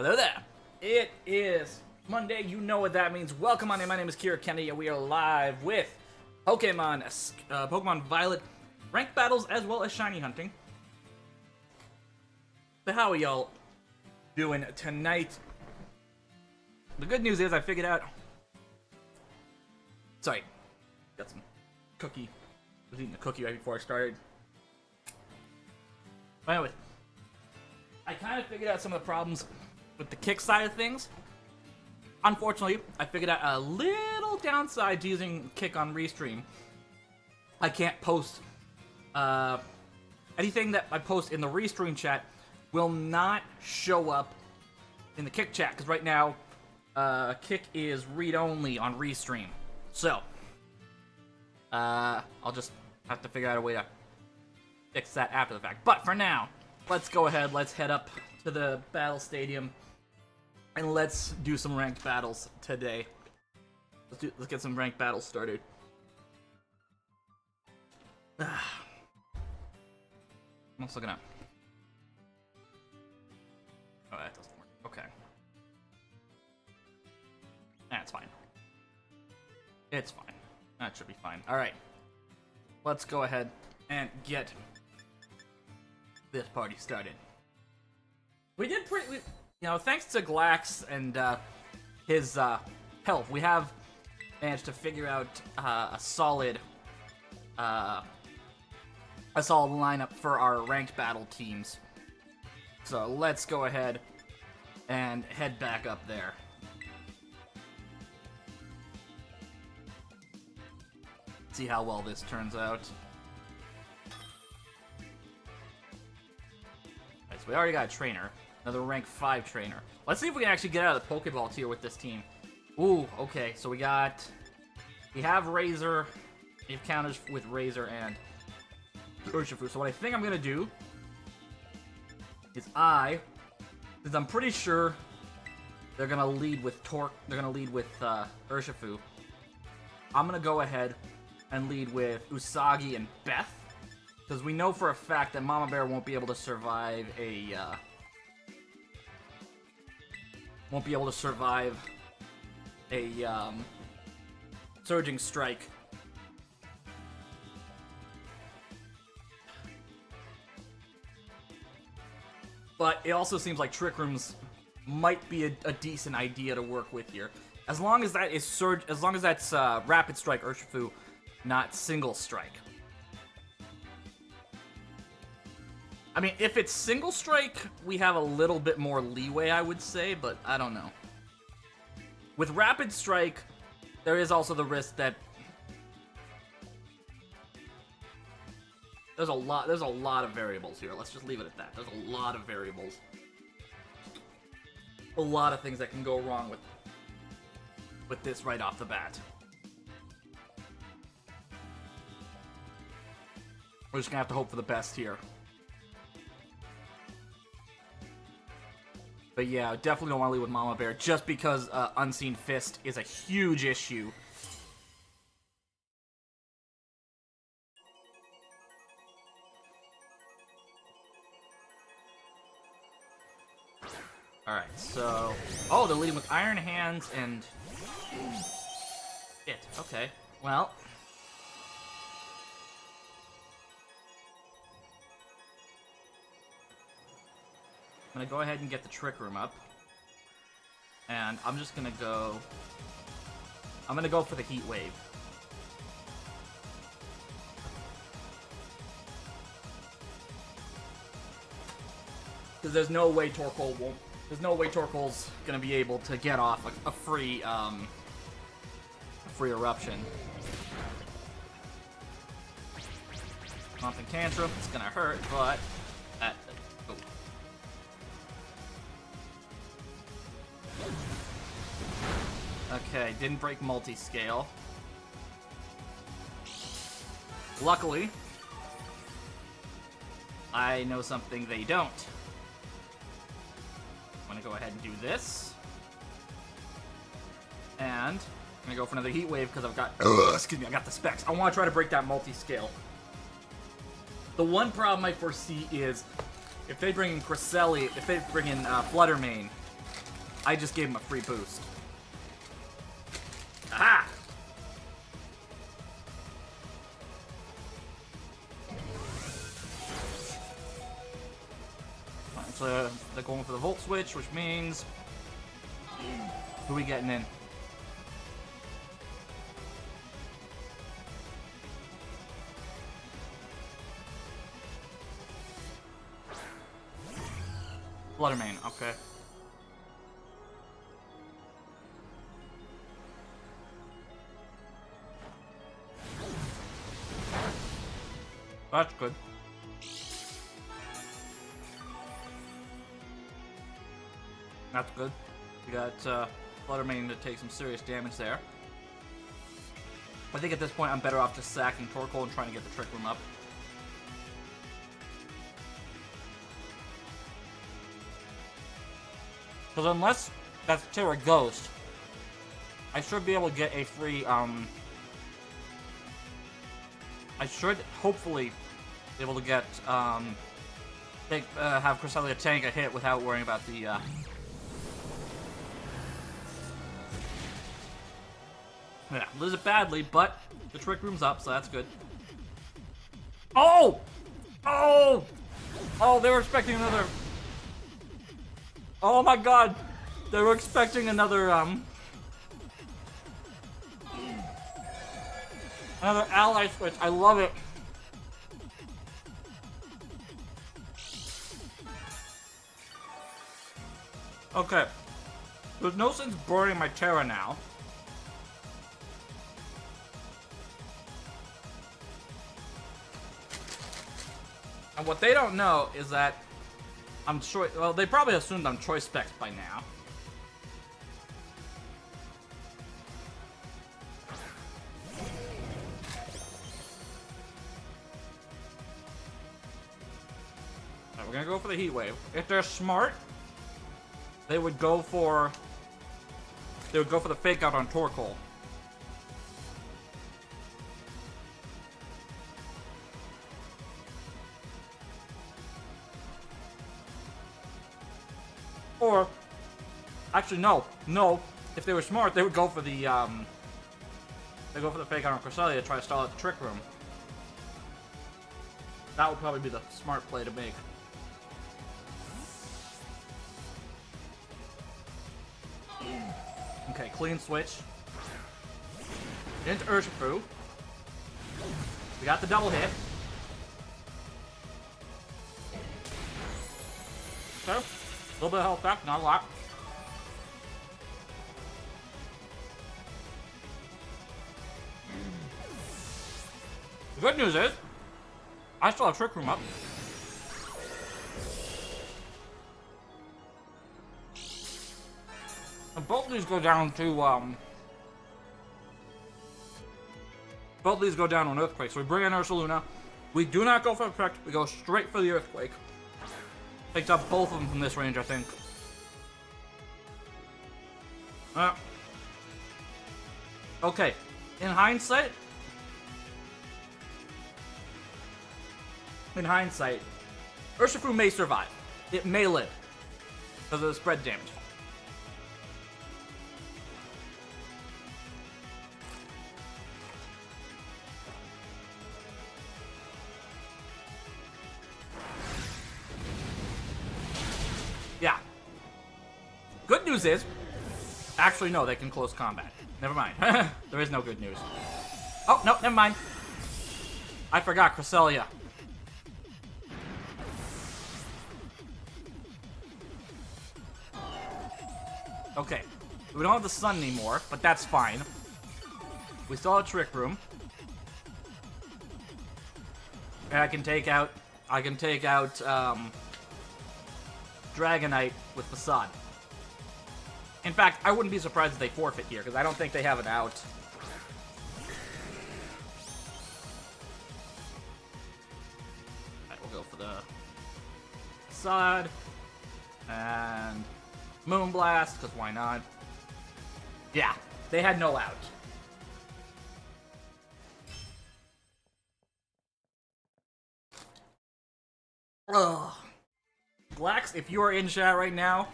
Hello there. It is Monday. You know what that means. Welcome on in. My name is Kira Kennedy, and we are live with Pokemon Violet ranked battles as well as shiny hunting. So how are y'all doing tonight? The good news is I figured out. Sorry, got some cookie. I was eating a cookie right before I started. But anyway, I kind of figured out some of the problems with the kick side of things. Unfortunately, I figured out a little downside to using kick on Restream. I can't post anything that I post in the Restream chat will not show up in the kick chat, because right now kick is read-only on Restream. So I'll just have to figure out a way to fix that after the fact. But for now, let's go ahead, let's head up to the battle stadium and let's do some ranked battles today. Let's get some ranked battles started. I'm also gonna... Oh, that doesn't work. Okay. That's fine. It's fine. That should be fine. Alright. Let's go ahead and get this party started. We did pretty... thanks to Glax and his help, we have managed to figure out a solid lineup for our ranked battle teams. So let's go ahead and head back up there. See how well this turns out. Alright, so we already got a trainer. Another rank 5 trainer. Let's see if we can actually get out of the Pokeball tier with this team. Ooh, okay, so we have Razor. We have counters with Razor and Urshifu. So what I think I'm gonna do is because I'm pretty sure they're gonna lead with Urshifu. I'm gonna go ahead and lead with Usagi and Beth, because we know for a fact that Mama Bear won't be able to survive a Surging Strike. But it also seems like Trick Rooms might be a decent idea to work with here, as long as that is that's Rapid Strike Urshifu, not Single Strike. I mean, if it's Single Strike, we have a little bit more leeway, I would say, but I don't know. With Rapid Strike, there is also the risk that there's a lot of variables here. Let's just leave it at that. There's a lot of variables. A lot of things that can go wrong with this right off the bat. We're just gonna have to hope for the best here. But yeah, definitely don't want to lead with Mama Bear, just because Unseen Fist is a huge issue. Alright, so... Oh, they're leading with Iron Hands and... Shit, okay. Well... I'm gonna go ahead and get the Trick Room up. And I'm just gonna go... I'm gonna go for the Heat Wave. Because there's no way Torkoal won't... There's no way Torkoal's gonna be able to get off a free eruption. Mounting Tantrum, it's gonna hurt, but... Oh. Okay, didn't break multi-scale. Luckily, I know something they don't. I'm gonna go ahead and do this. And I'm gonna go for another Heat Wave because I've got... excuse me, I got the specs. I want to try to break that multi-scale. The one problem I foresee is if they bring in Cresselia, if they bring in Fluttermane, I just gave him a free boost. Aha! Alright, so they're going for the Volt Switch, which means... Who are we getting in? Fluttermane, okay. That's good. That's good. We got Fluttermane to take some serious damage there. I think at this point I'm better off just sacking Torkoal and trying to get the Trick Room up. Because unless that's Terra Ghost, I should be able to get a free, I should hopefully be able to get, have Cresselia tank a hit without worrying about the, Yeah, lose it badly, but the Trick Room's up, so that's good. Oh! Oh! Oh, they were expecting another... Oh my god! They were expecting another, another ally switch. I love it. Okay. There's no sense burning my Terra now. And what they don't know is that I'm sure, well, they probably assumed I'm Choice Specs by now. Alright, we're gonna go for the Heat Wave. If they're smart, they would go for the Fake Out on Torkoal. Or, actually, no. If they were smart, they would go for the, Fake Out on Cresselia to try to stall at the Trick Room. That would probably be the smart play to make. Okay, clean switch. Into Urshifu. We got the double hit. Okay. A little bit of health back, not a lot. The good news is, I still have Trick Room up. And both of these go down to, both of these go down on Earthquake. So we bring in Ursaluna. We do not go for Protect, we go straight for the Earthquake. Picked up both of them from this range, I think. Okay. In hindsight, Urshifu may survive. It may live. Because of the spread damage. Yeah. Good news is... Actually, no, they can close combat. Never mind. There is no good news. Oh, no, never mind. I forgot Cresselia. Okay. We don't have the sun anymore, but that's fine. We still have a Trick Room. And I can take out Dragonite with Facade. In fact, I wouldn't be surprised if they forfeit here, because I don't think they have it out. Alright, we'll go for the Facade. And Moonblast, because why not? Yeah, they had no out. Ugh. Blacks, if you are in chat right now,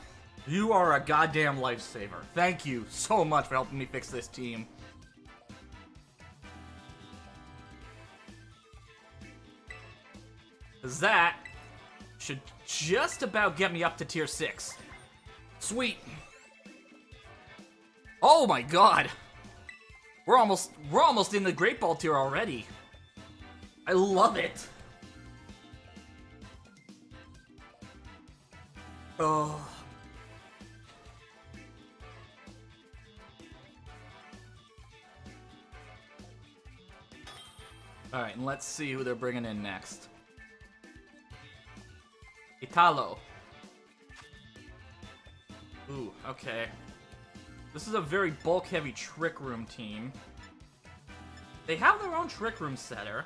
You are a goddamn lifesaver. Thank you so much for helping me fix this team. That should just about get me up to tier 6. Sweet. Oh my god. We're almost in the Great Ball tier already. I love it. Oh. Alright, and let's see who they're bringing in next. Italo. Ooh, okay. This is a very bulk-heavy Trick Room team. They have their own Trick Room setter.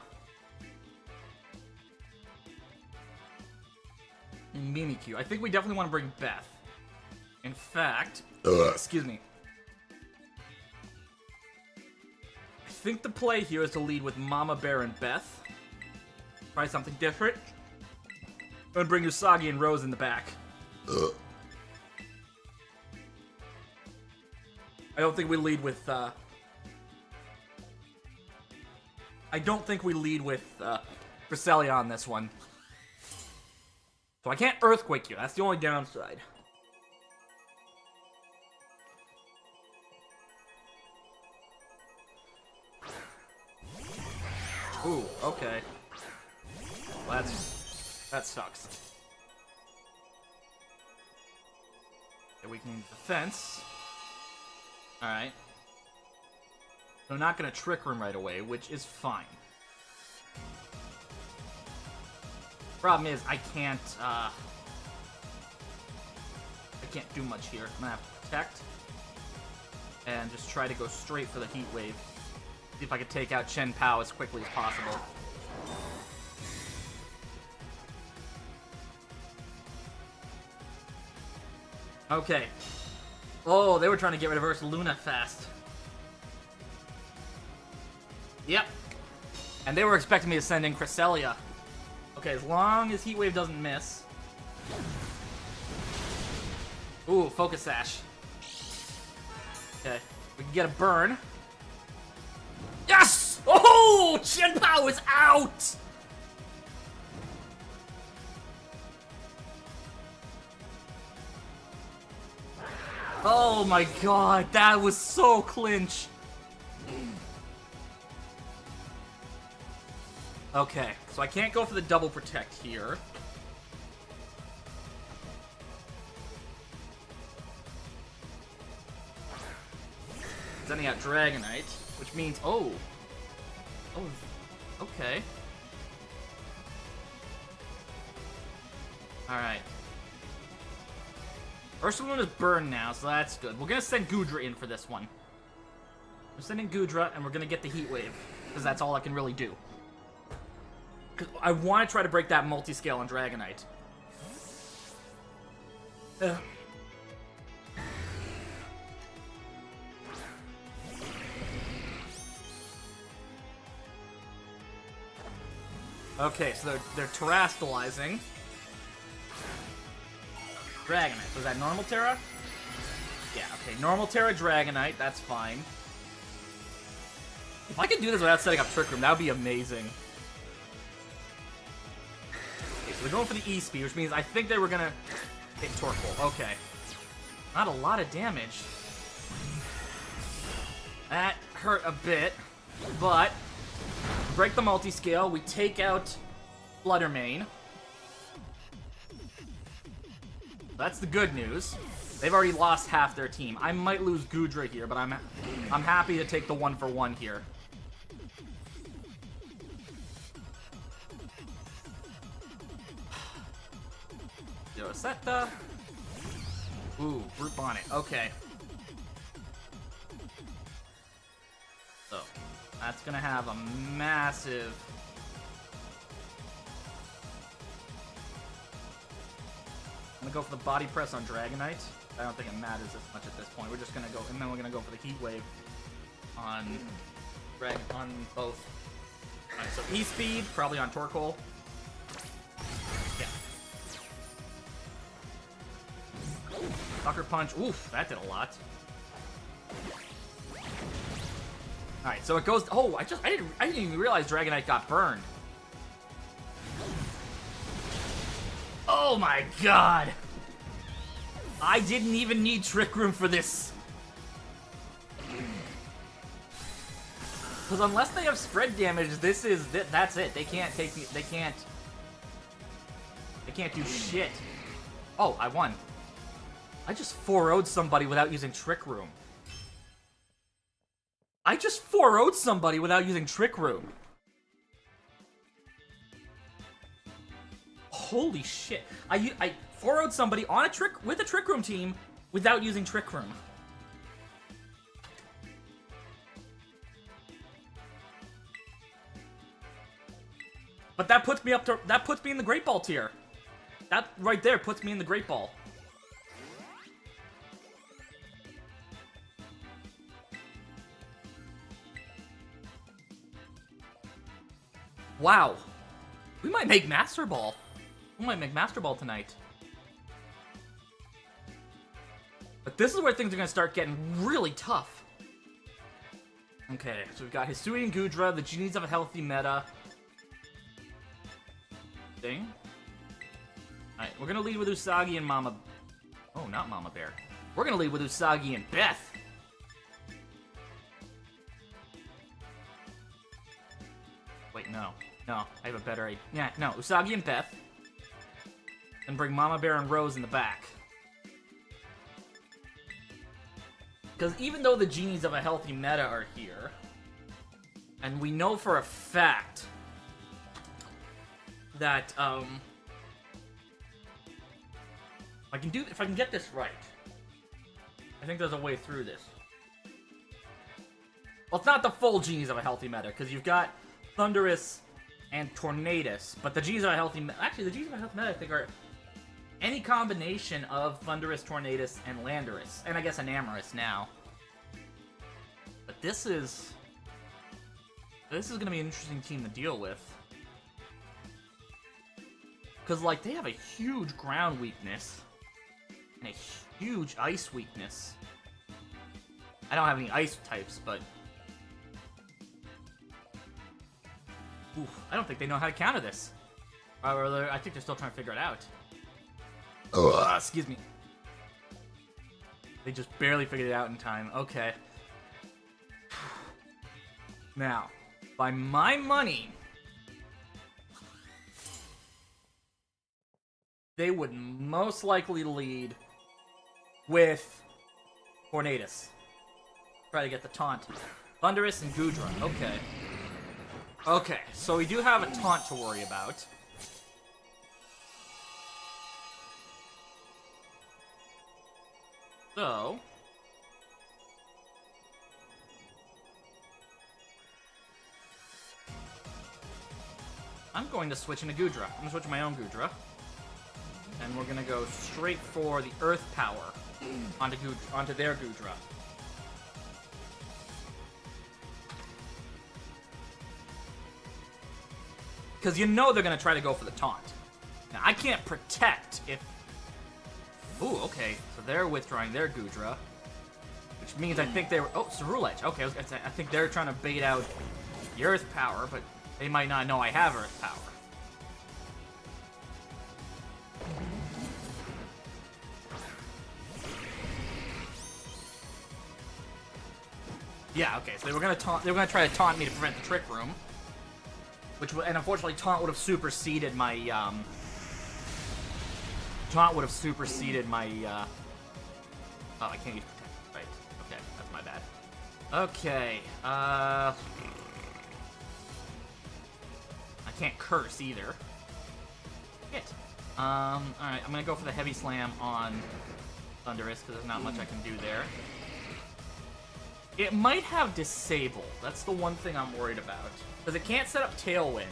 And Mimikyu. I think we definitely want to bring Beth. In fact... excuse me. I think the play here is to lead with Mama Bear and Beth. Try something different. I'm gonna bring Usagi and Rose in the back. I don't think we lead with, I don't think we lead with, Cresselia on this one. So I can't Earthquake you, that's the only downside. Ooh, okay. Well, that sucks. Okay, we can defense. Alright. They're not gonna Trick Room right away, which is fine. Problem is, I can't do much here. I'm gonna have to Protect. And just try to go straight for the Heat Wave. See if I can take out Chen Pao as quickly as possible. Okay. Oh, they were trying to get rid of Ursaluna fast. Yep. And they were expecting me to send in Cresselia. Okay, as long as Heat Wave doesn't miss. Ooh, Focus Sash. Okay, we can get a burn. Yes! Oh, Chen Pao is out! Oh my god, that was so clinch. Okay, so I can't go for the double protect here. Sending out Dragonite, which means, oh, okay. Alright. Ursaluna's burned now, so that's good. We're gonna send Goodra in for this one. We're sending Goodra, and we're gonna get the Heat Wave, because that's all I can really do. Because I want to try to break that multi-scale on Dragonite. Ugh. Okay, so they're terastallizing. Dragonite. Was that normal Terra? Yeah, okay. Normal Terra Dragonite, that's fine. If I could do this without setting up Trick Room, that would be amazing. Okay, so they're going for the E-Speed, which means I think they were gonna hit Torkoal. Okay. Not a lot of damage. That hurt a bit, but break the multi-scale, we take out Fluttermane. That's the good news. They've already lost half their team. I might lose Goodra here, but I'm happy to take the 1-for-1 here. Zerosetta. Ooh, Brute Bonnet. Okay. So, that's gonna have a massive... I'm gonna go for the Body Press on Dragonite. I don't think it matters as much at this point. We're just gonna go, and then we're gonna go for the Heat Wave on both. Alright, so E-Speed, probably on Torkoal. Yeah. Sucker Punch. Oof, that did a lot. Alright, so it goes... Oh, I didn't even realize Dragonite got burned. Oh my god! I didn't even need Trick Room for this. Because unless they have spread damage, that's it. They can't take me. They can't do shit. Oh, I won. I just 4-0'd somebody without using Trick Room. I just 4-0'd somebody without using Trick Room. Holy shit. I 4-0'd somebody on a with a Trick Room team without using Trick Room. But that puts me in the Great Ball tier. That right there puts me in the Great Ball. Wow. We might make Master Ball. We might make Master Ball tonight. But this is where things are going to start getting really tough. Okay, so we've got Hisui and Goodra, the genies of a healthy meta. Thing. Alright, we're gonna lead with Usagi and Mama... Oh, not Mama Bear. We're gonna lead with Usagi and Beth. Wait, no. No, I have a better idea. Yeah, no, Usagi and Beth. And bring Mama Bear and Rose in the back. Because even though the genies of a healthy meta are here, and we know for a fact that, if I can get this right, I think there's a way through this. Well, it's not the full genies of a healthy meta, because you've got Thundurus and Tornadus, but the genies of a healthy meta, actually, the genies of a healthy meta, I think, are any combination of Thundurus, Tornadus, and Landorus, and I guess Enamorus now. But this is going to be an interesting team to deal with. Because, like, they have a huge ground weakness. And a huge ice weakness. I don't have any ice types, but... Oof, I don't think they know how to counter this. Or I think they're still trying to figure it out. Excuse me. They just barely figured it out in time. Okay. Now, by my money... they would most likely lead with Tornadus. Try to get the taunt. Thundurus and Goodra. Okay. Okay, so we do have a taunt to worry about. So... I'm going to switch into Goodra. I'm going to switch to my own Goodra. And we're gonna go straight for the Earth Power onto their Goodra. Because you know they're gonna try to go for the taunt. Now, I can't protect if... Ooh, okay. So they're withdrawing their Goodra. Which means I think they were... Oh, Cerulege. Okay, I think they're trying to bait out the Earth Power, but they might not know I have Earth Power. Yeah, okay, so they were gonna try to taunt me to prevent the Trick Room. And unfortunately taunt would have superseded my oh, I can't use protect. Right. Okay, that's my bad. Okay, I can't curse either. Shit. Alright, I'm gonna go for the Heavy Slam on Thundurus, because there's not much I can do there. It might have Disable. That's the one thing I'm worried about. Because it can't set up Tailwind.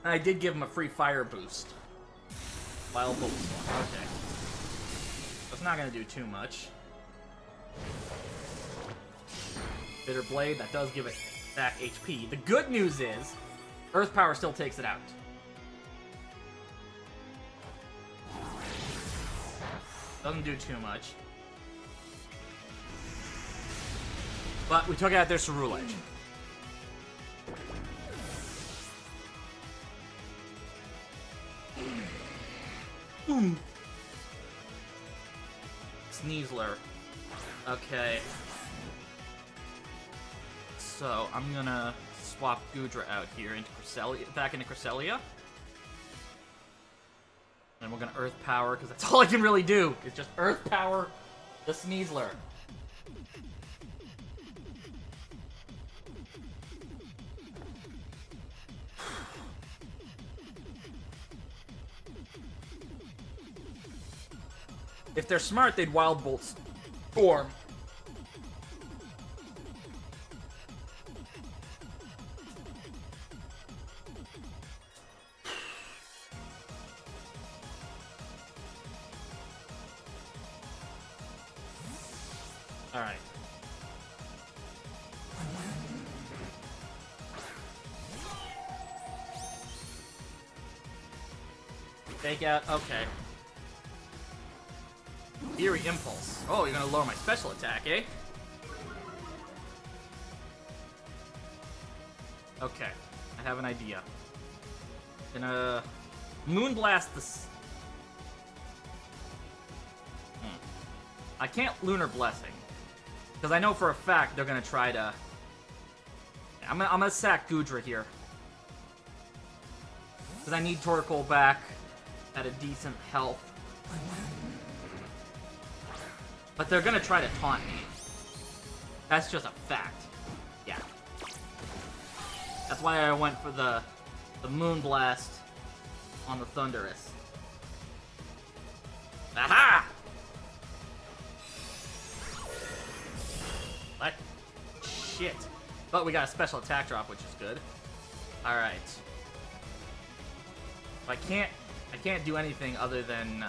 And I did give him a free Fire Boost. Wild Bolt. Okay. That's not going to do too much. Bitter Blade, that does give it back HP. The good news is, Earth Power still takes it out. Doesn't do too much. But we took out their Cerulege. Sneasler. Okay. So, I'm gonna swap Goodra out here into Cresselia, back into Cresselia. And we're gonna Earth Power, because that's all I can really do, is just Earth Power the Sneasler. If they're smart, they'd Wild Bolt Storm. Alright. Fake out, okay. Eerie Impulse. Oh, you're gonna lower my special attack, eh? Okay, I have an idea. Gonna Moonblast this. I can't Lunar Blessing, because I know for a fact they're gonna try to. I'm gonna sack Goodra here, because I need Torkoal back at a decent health. But they're gonna try to taunt me. That's just a fact. Yeah. That's why I went for the Moonblast on the Thundurus. Aha! What? Shit. But we got a special attack drop, which is good. Alright. I can't do anything other than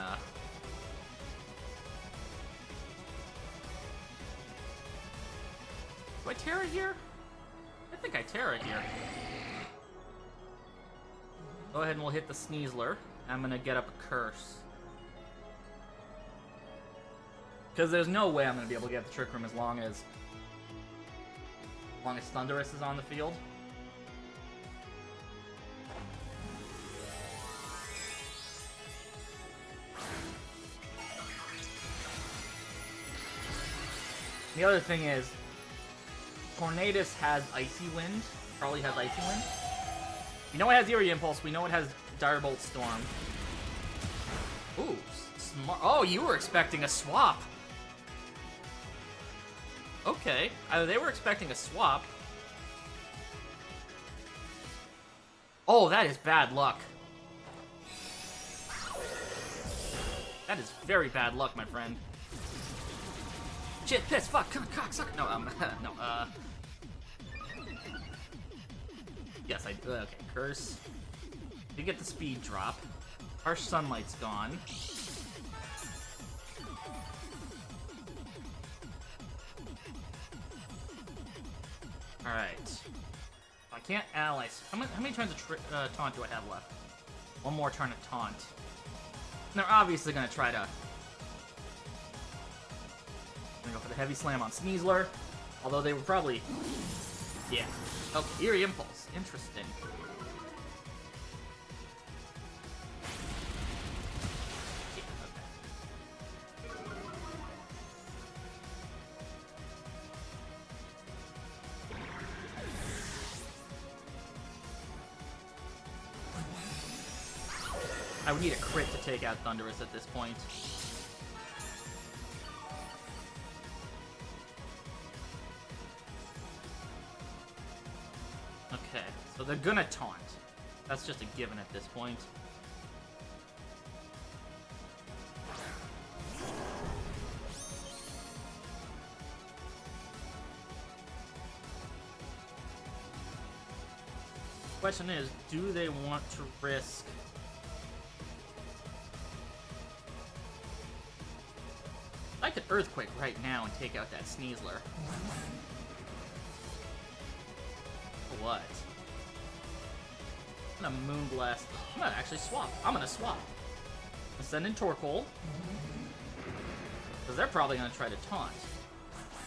do I Terra here? I think I Terra here. Go ahead and we'll hit the Sneasler. I'm gonna get up a Curse. Because there's no way I'm gonna be able to get the Trick Room as long as Thundurus is on the field. The other thing is, Tornadus has Icy Wind. Probably has Icy Wind. We know it has Eerie Impulse. We know it has Direbolt Storm. Ooh, smart. Oh, you were expecting a swap. Okay, they were expecting a swap. Oh, that is bad luck. That is very bad luck, my friend. Shit, piss, fuck, cocksucker. No, no, yes, I do. Okay, Curse. You get the speed drop. Harsh Sunlight's gone. Alright. I can't ally. How many turns of taunt do I have left? One more turn of taunt. And they're obviously gonna try to. Gonna go for the heavy slam on Sneasler. Although they would probably. Yeah. Oh, Eerie Impulse. Interesting. Yeah, okay. I would need a crit to take out Thundurus at this point. Okay, so they're gonna taunt. That's just a given at this point. Question is, do they want to risk... I could Earthquake right now and take out that Sneasler. what. I'm gonna Moonblast. I'm gonna actually swap. I'm gonna swap. I'll send in Torkoal. Because they're probably gonna try to taunt.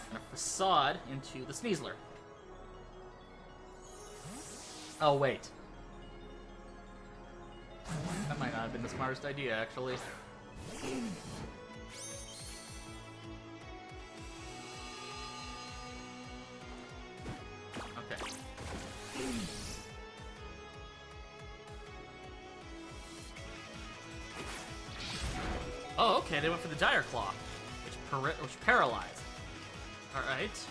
And a Facade into the Sneasler. Oh, wait. That might not have been the smartest idea, actually. Okay. Oh, okay, they went for the Dire Claw, which paralyzed. Alright.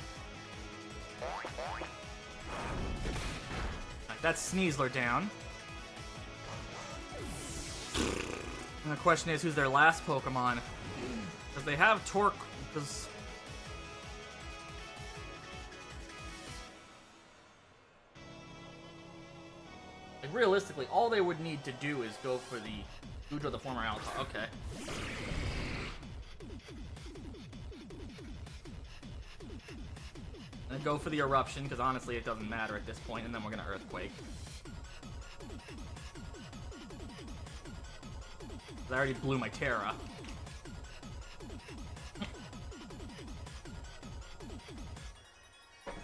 That's Sneasler down. And the question is, who's their last Pokemon? Because they have Torque, because... Like, realistically, all they would need to do is go for the Goodra, the former Altar. Okay. And go for the Eruption, because honestly it doesn't matter at this point, and then we're gonna Earthquake. I already blew my Terra. I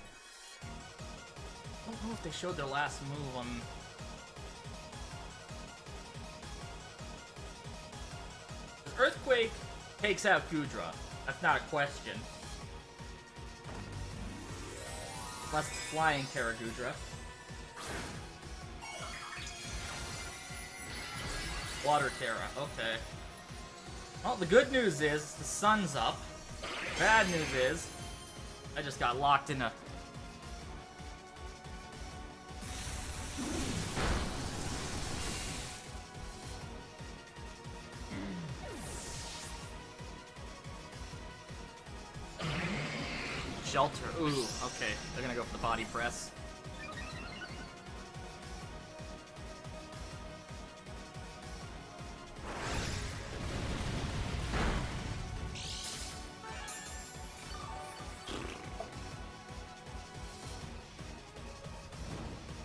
don't know if they showed their last move on... Earthquake takes out Goodra. That's not a question. Unless it's Flying Terra Goodra. Water Terra, okay. Well, the good news is the sun's up. Bad news is I just got locked in a... Shelter. Ooh, okay. They're gonna go for the Body Press.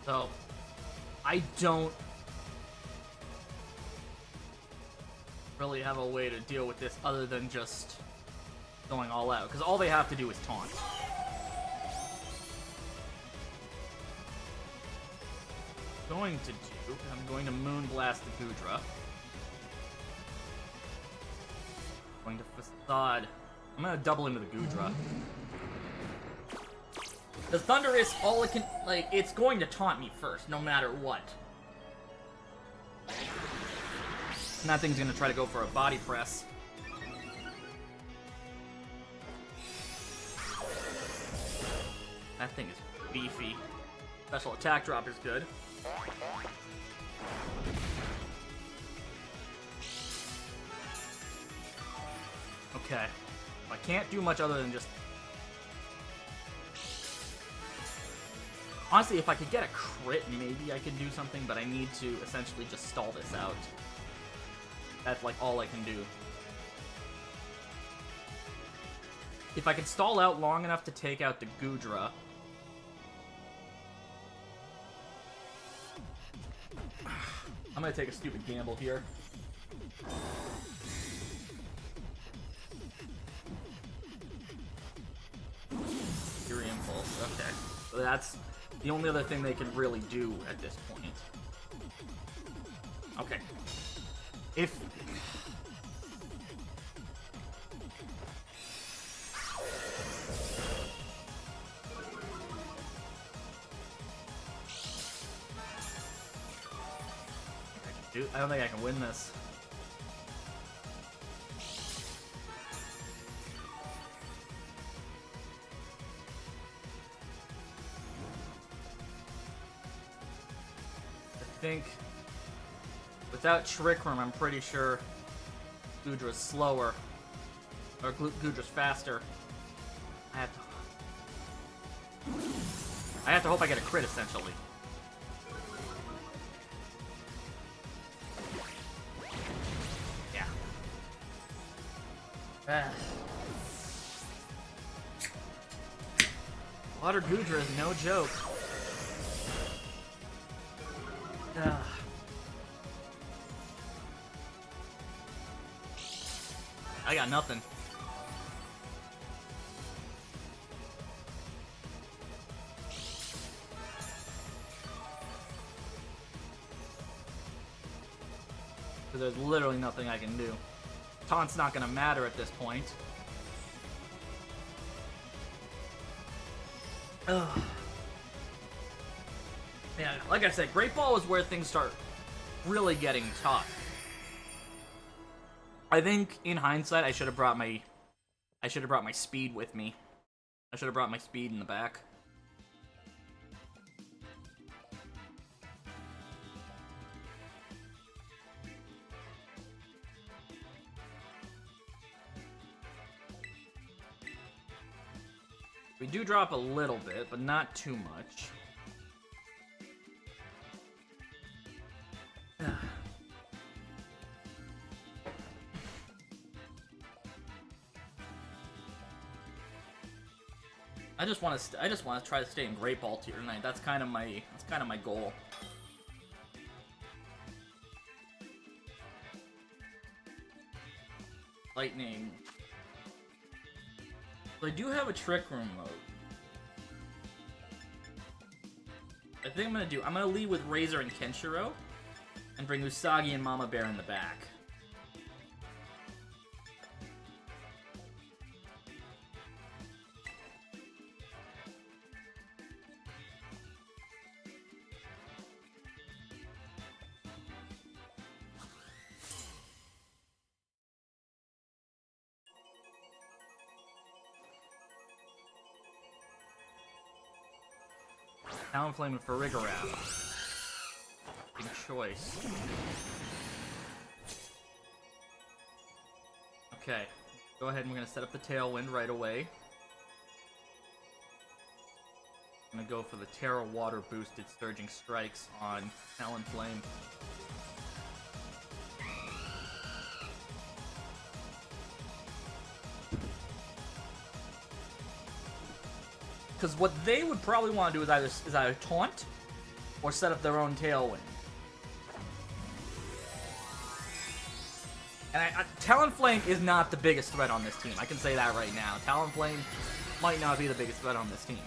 So, I don't really have a way to deal with this other than just going all out, because all they have to do is taunt. Going to do, I'm going to Moonblast the Goodra. Going to Facade. I'm gonna double into the Goodra. The Thundurus, all it can, like, it's going to taunt me first, no matter what. And that thing's gonna try to go for a Body Press. That thing is beefy. Special attack drop is good. Okay. I can't do much other than just... Honestly, if I could get a crit, maybe I could do something, but I need to essentially just stall this out. That's, like, all I can do. If I can stall out long enough to take out the Goodra... I'm gonna take a stupid gamble here. Fury Impulse, okay. So that's the only other thing they can really do at this point. Okay. If... I don't think I can win this. I think without Trick Room, I'm pretty sure Goodra's slower. Or Goodra's faster. I have to hope I get a crit, essentially. Water Goodra is no joke. I got nothing. There's literally nothing I can do. Taunt's not gonna matter at this point. Ugh. Yeah, like I said, Great Ball is where things start really getting tough. I think in hindsight I should have brought my speed with me. I should have brought my speed in the back. We do drop a little bit, but not too much. I just want to try to stay in Great Ball tier tonight. That's kind of my goal. Lightning. So I do have a Trick Room mode. I think I'm gonna lead with Razor and Kenshiro, and bring Usagi and Mama Bear in the back. Talonflame and Farigiraf. Good choice. Okay. Go ahead and we're gonna set up the Tailwind right away. I'm gonna go for the Terra Water boosted Surging Strikes on Talonflame. Because what they would probably want to do is either taunt or set up their own Tailwind. And Talonflame is not the biggest threat on this team. I can say that right now. Talonflame might not be the biggest threat on this team.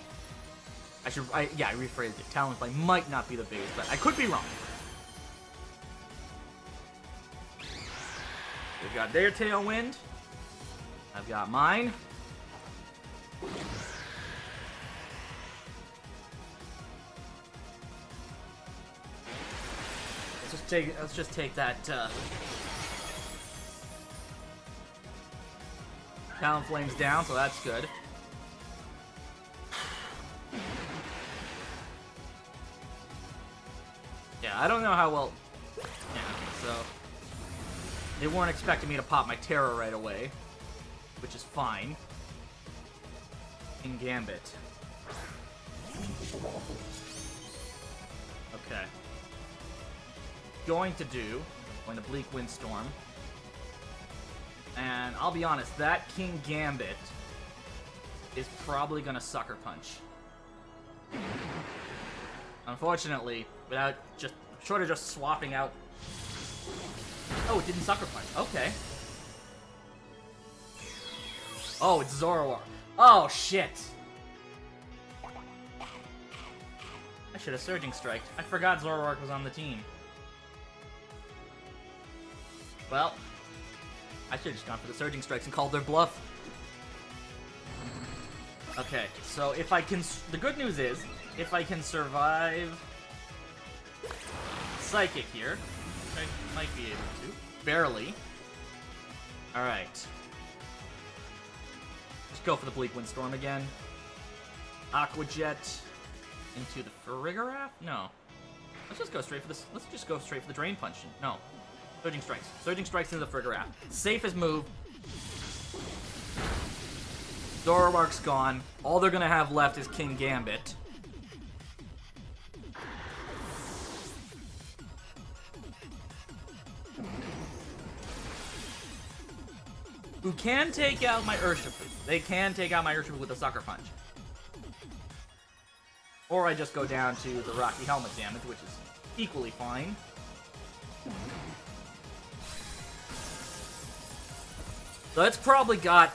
I rephrased it. Talonflame might not be the biggest threat. I could be wrong. They've got their Tailwind. I've got mine. Let's just take that Talonflame's down, so that's good. Yeah, I don't know how well. Yeah, so they weren't expecting me to pop my Terror right away, which is fine. In Gambit. Okay. Going to Bleak Windstorm. And I'll be honest, that King Gambit is probably gonna Sucker Punch. Unfortunately, short of just swapping out. Oh, it didn't Sucker Punch. Okay. Oh, it's Zoroark. Oh, shit. I should have Surging Striked. I forgot Zoroark was on the team. Well, I should have just gone for the Surging Strikes and called their bluff. Okay, so if I can... The good news is, if I can survive Psychic here, which I might be able to. Barely. Alright. Just go for the Bleak Windstorm again. Aqua Jet into the Farigiraf? No. Let's just go straight for this. Let's just go straight for the Drain Punch. No. Surging Strikes. Surging Strikes into the Farigiraf. Safest move. Zoroark's gone. All they're gonna have left is King Gambit. Who can take out my Urshifu. They can take out my Urshifu with a Sucker Punch. Or I just go down to the Rocky Helmet damage, which is equally fine. So that's probably got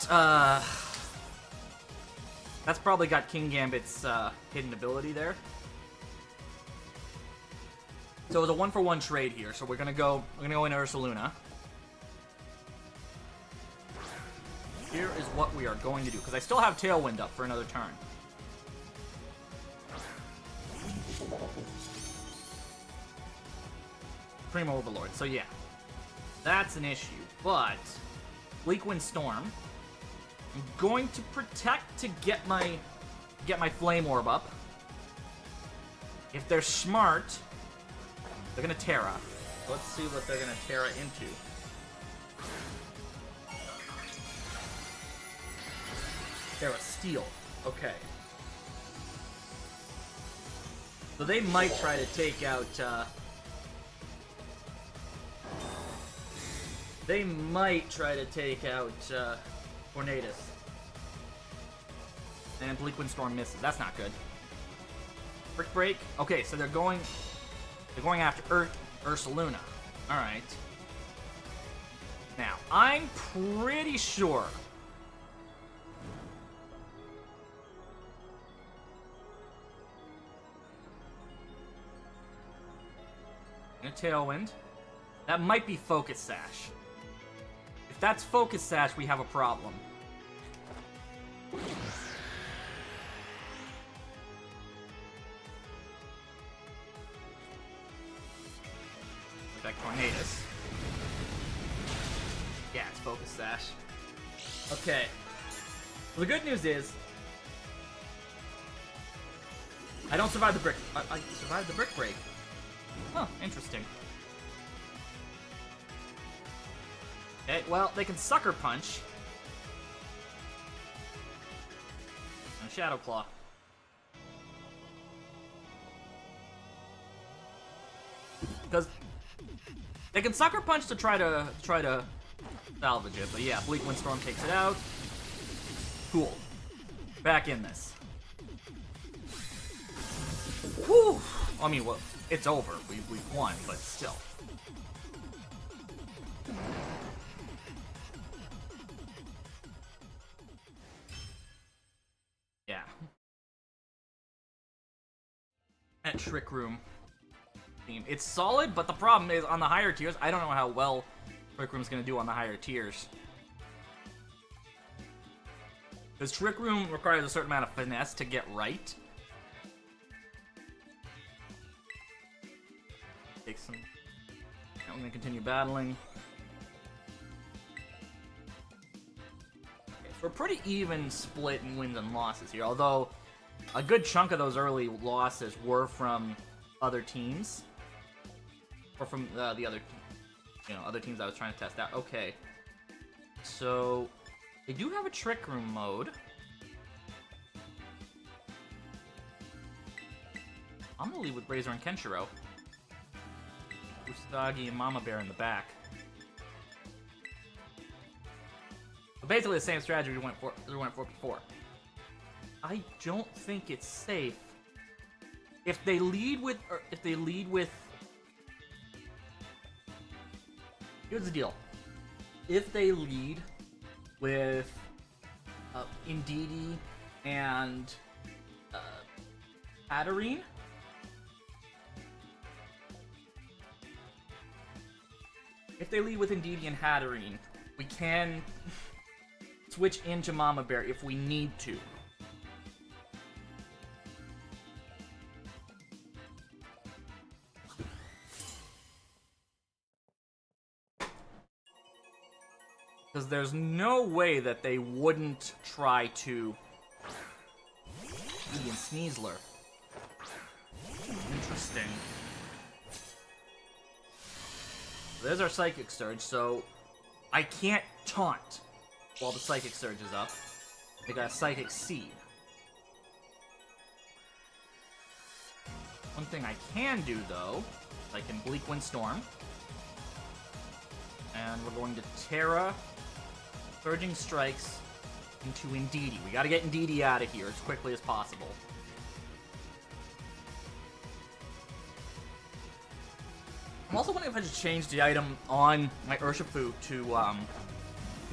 King Gambit's hidden ability there. So it was a 1-for-1 trade here. So we're gonna go into Ursaluna. Here is what we are going to do, because I still have Tailwind up for another turn. Primo Overlord. So yeah, that's an issue. But Bleak Wind Storm, I'm going to protect to get my Flame Orb up. If they're smart, they're gonna Terra. Let's see what they're gonna Terra into. Terra Steel. Okay. So they might try to take out. They might try to take out Tornadus. And Bleak Wind Storm misses. That's not good. Brick Break. Okay, so they're going after Ursaluna. All right. Now I'm pretty sure. A Tailwind. That might be Focus Sash. If that's Focus Sash, we have a problem. Attack Tornadus. Yeah, it's Focus Sash. Okay. Well, the good news is I don't survive the brick. I survived the Brick Break. Huh, interesting. Okay, well, they can Sucker Punch. And Shadow Claw. Because they can Sucker Punch to try to salvage it, but yeah, Bleak Wind Storm takes it out. Cool. Back in this. Whew. I mean, well, it's over. We've won, but still. Yeah. That Trick Room theme. It's solid, but the problem is on the higher tiers, I don't know how well Trick Room's gonna do on the higher tiers. Because Trick Room requires a certain amount of finesse to get right. Take some. I'm gonna continue battling. Okay, so we're pretty even split in wins and losses here, although a good chunk of those early losses were from other teams, or from the other, other teams I was trying to test out. Okay, so they do have a Trick Room mode. I'm gonna lead with Razor and Kenshiro. Usagi and Mama Bear in the back. But basically the same strategy we went for before. I don't think it's safe. If they lead with here's the deal. If they lead with Indeedee and Hatterene, we can switch into Mama Bear if we need to. Because there's no way that they wouldn't try to Ian Sneasler. Interesting. There's our Psychic Surge, so I can't taunt while the Psychic Surge is up. They got a Psychic Seed. One thing I can do, though, is I can Bleak Wind Storm. And we're going to Terra Surging Strikes into Indeedee. We gotta get Indeedee out of here as quickly as possible. I'm also wondering if I should change the item on my Urshifu to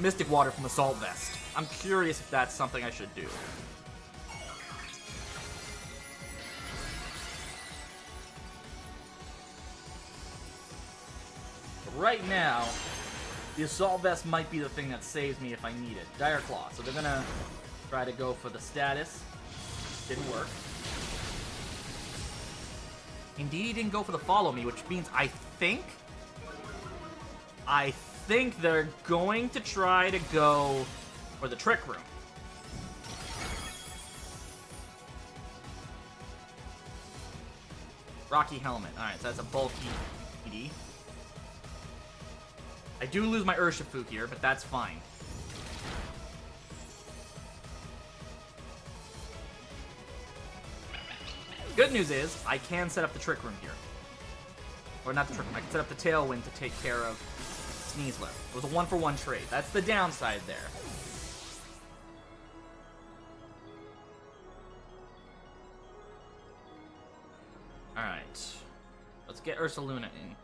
Mystic Water from Assault Vest. I'm curious if that's something I should do. But right now, the Assault Vest might be the thing that saves me if I need it. Dire Claw. So they're gonna try to go for the status. Didn't work. Indeed, he didn't go for the Follow Me, which means I think they're going to try to go for the Trick Room. Rocky Helmet. Alright, so that's a bulky PD. I do lose my Urshifu here, but that's fine. Good news is, I can set up the Trick Room here. Or not the Trick Room, I can set up the Tailwind to take care of Sneasler. It was a 1-for-1 trade. That's the downside there. Alright. Let's get Ursaluna in.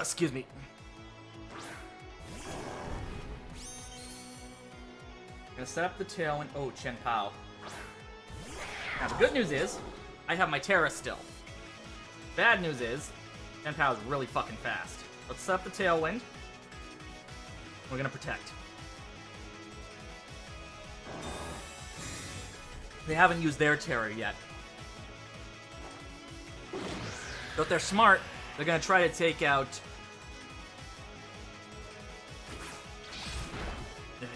Excuse me. Gonna set up the Tailwind. Oh, Chen Pao. Now, the good news is, I have my Terra still. Bad news is, Chen Pao is really fucking fast. Let's set up the Tailwind. We're gonna protect. They haven't used their Terra yet. So if they're smart, they're gonna try to take out...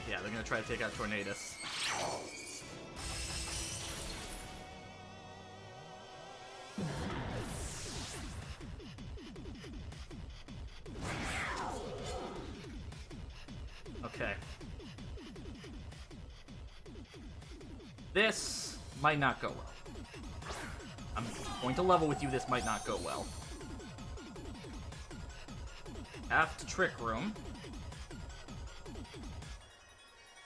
Yeah, they're gonna try to take out Tornadus. Okay. This might not go well. I'm going to level with you, this might not go well. Have to Trick Room.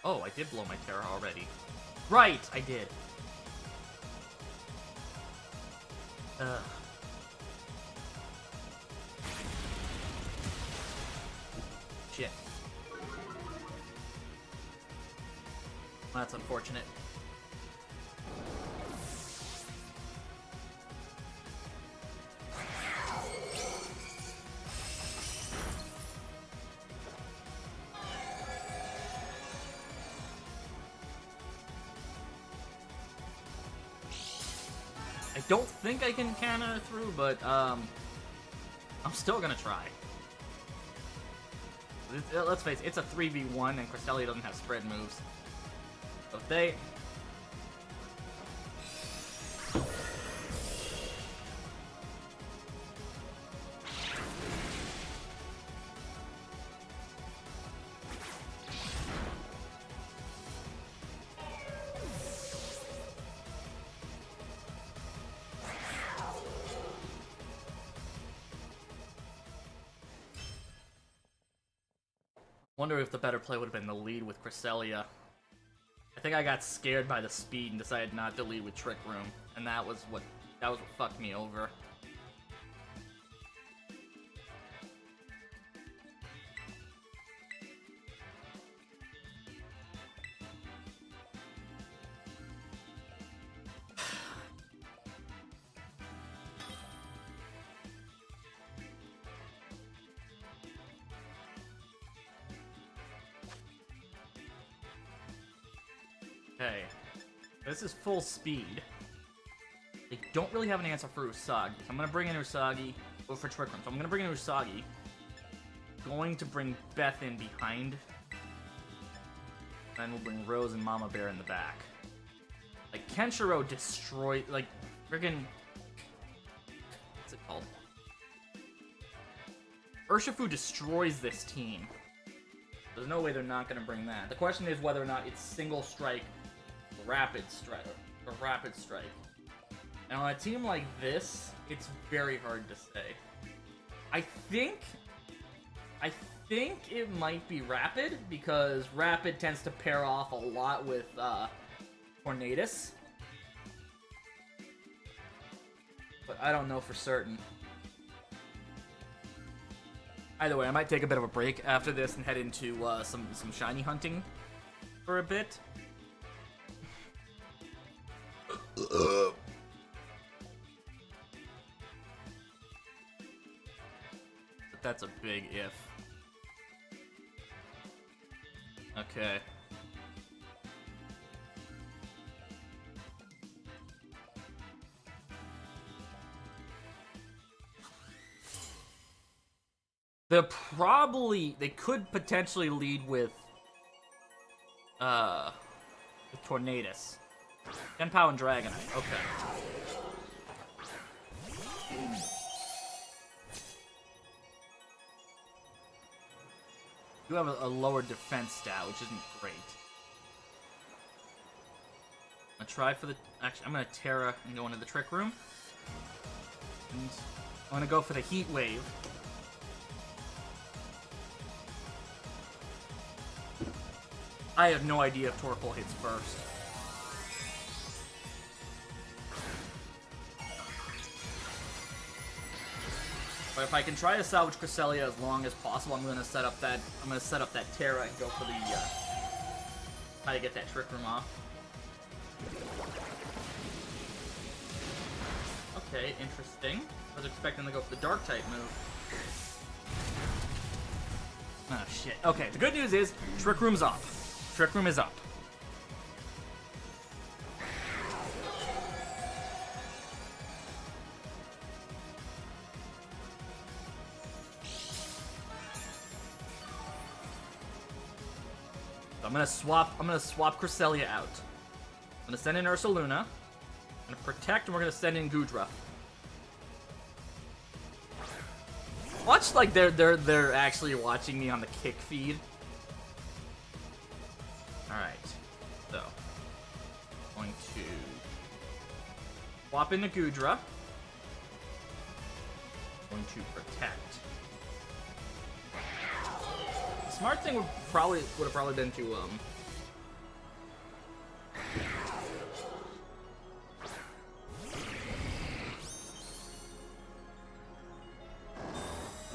Oh, I did blow my Terra already. Right, I did. Shit. That's unfortunate. I don't think I can counter through, but I'm still gonna try. Let's face it, it's a 3v1 and Cresselia doesn't have spread moves. So if they... Wonder if the better play would have been the lead with Cresselia. I think I got scared by the speed and decided not to lead with Trick Room, and that was what fucked me over. Okay, this is full speed. They don't really have an answer for Usagi, so I'm gonna bring in Usagi. Oh, for Trick Room. So I'm gonna bring in Usagi. Going to bring Beth in behind. Then we'll bring Rose and Mama Bear in the back. Like, Kenshiro destroyed, like, friggin'... What's it called? Urshifu destroys this team. There's no way they're not gonna bring that. The question is whether or not it's single strike, rapid strike, or rapid strike. And on a team like this, it's very hard to say. I think it might be rapid, because rapid tends to pair off a lot with Tornadus. But I don't know for certain. Either way, I might take a bit of a break after this and head into some shiny hunting for a bit. But that's a big if. Okay. They could potentially lead with Tornadus. Genpao and Dragonite, okay. You have a lower defense stat, which isn't great. I'm gonna try for the... Actually, I'm gonna Terra and go into the Trick Room. And I'm gonna go for the Heat Wave. I have no idea if Torkoal hits first. But if I can try to salvage Cresselia as long as possible, I'm gonna set up that Terra and go for the try to get that Trick Room off. Okay, interesting. I was expecting to go for the Dark type move. Oh shit. Okay, the good news is Trick Room's up. Trick Room is up. So I'm gonna swap Cresselia out. I'm gonna send in Ursaluna. I'm gonna protect, and we're gonna send in Goodra. Watch like they're actually watching me on the kick feed. Alright, so going to swap into Goodra. Going to protect. The smart thing would have probably been to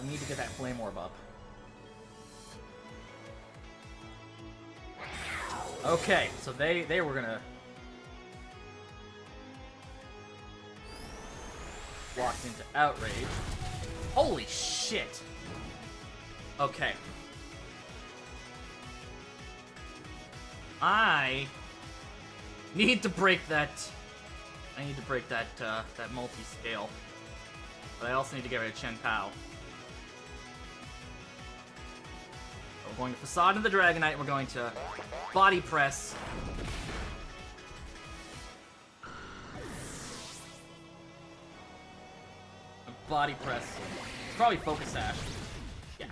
I need to get that Flame Orb up. Okay, so they were gonna walk into Outrage. Holy shit! Okay. I need to break that. I need to break that that multi-scale. But I also need to get rid of Genpao. We're going to Facade into the Dragonite, and we're going to Body Press. Body Press. It's probably Focus Sash. Yeah.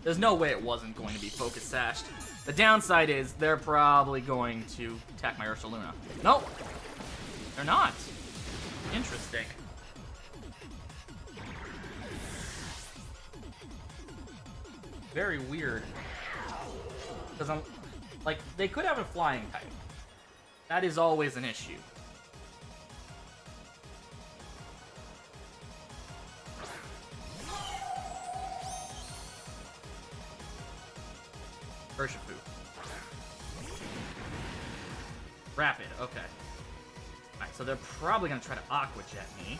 There's no way it wasn't going to be Focus Sashed. The downside is they're probably going to attack my Ursaluna. Nope. They're not. Interesting. Very weird. Because I'm... Like, they could have a flying type. That is always an issue. Urshifu. Rapid, okay. Alright, so they're probably going to try to Aqua Jet me.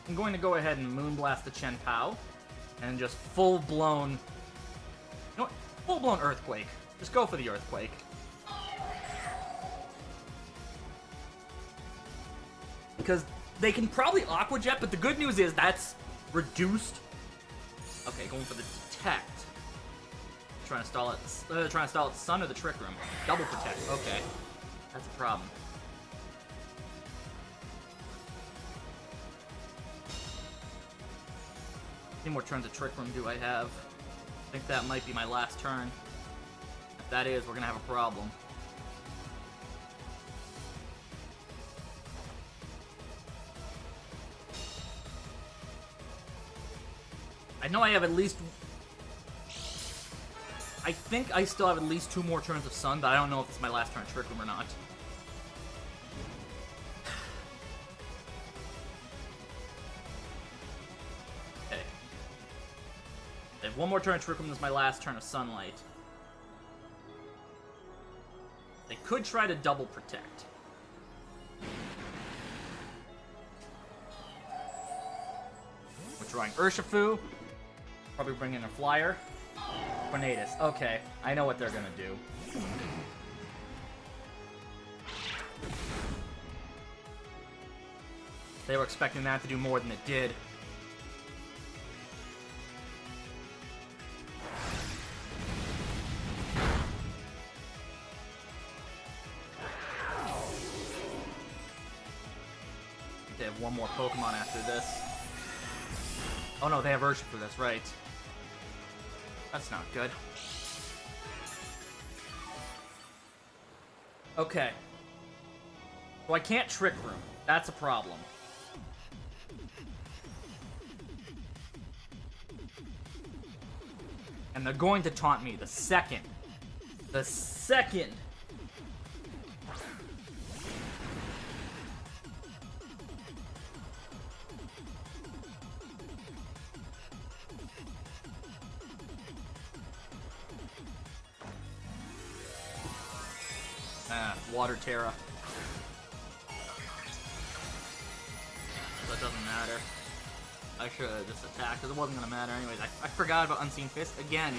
I'm going to go ahead and Moonblast the Genpao. And just full-blown... You know what? Full-blown Earthquake. Just go for the Earthquake. Because they can probably Aqua Jet, but the good news is that's reduced. Okay, going for the Detect. Trying to stall it Sun or the Trick Room. Double Protect, okay. That's a problem. How many more turns of Trick Room do I have? I think that might be my last turn. If that is, we're gonna have a problem. I know I have at least... I think I still have at least 2 more turns of Sun, but I don't know if it's my last turn of Trick Room or not. have one more turn of Trick Room. This is my last turn of Sunlight. They could try to double protect. We're drawing Urshifu. Probably bring in a flyer. Tornadus. Okay, I know what they're gonna do. They were expecting that to do more than it did. They have one more Pokemon after this. Oh no, they have Urshifu, that's right. That's not good. Okay. So I can't Trick Room. That's a problem. And they're going to taunt me the second. The second. Water Terra. That doesn't matter. I should have just attacked, because it wasn't going to matter anyways. I forgot about Unseen Fist again.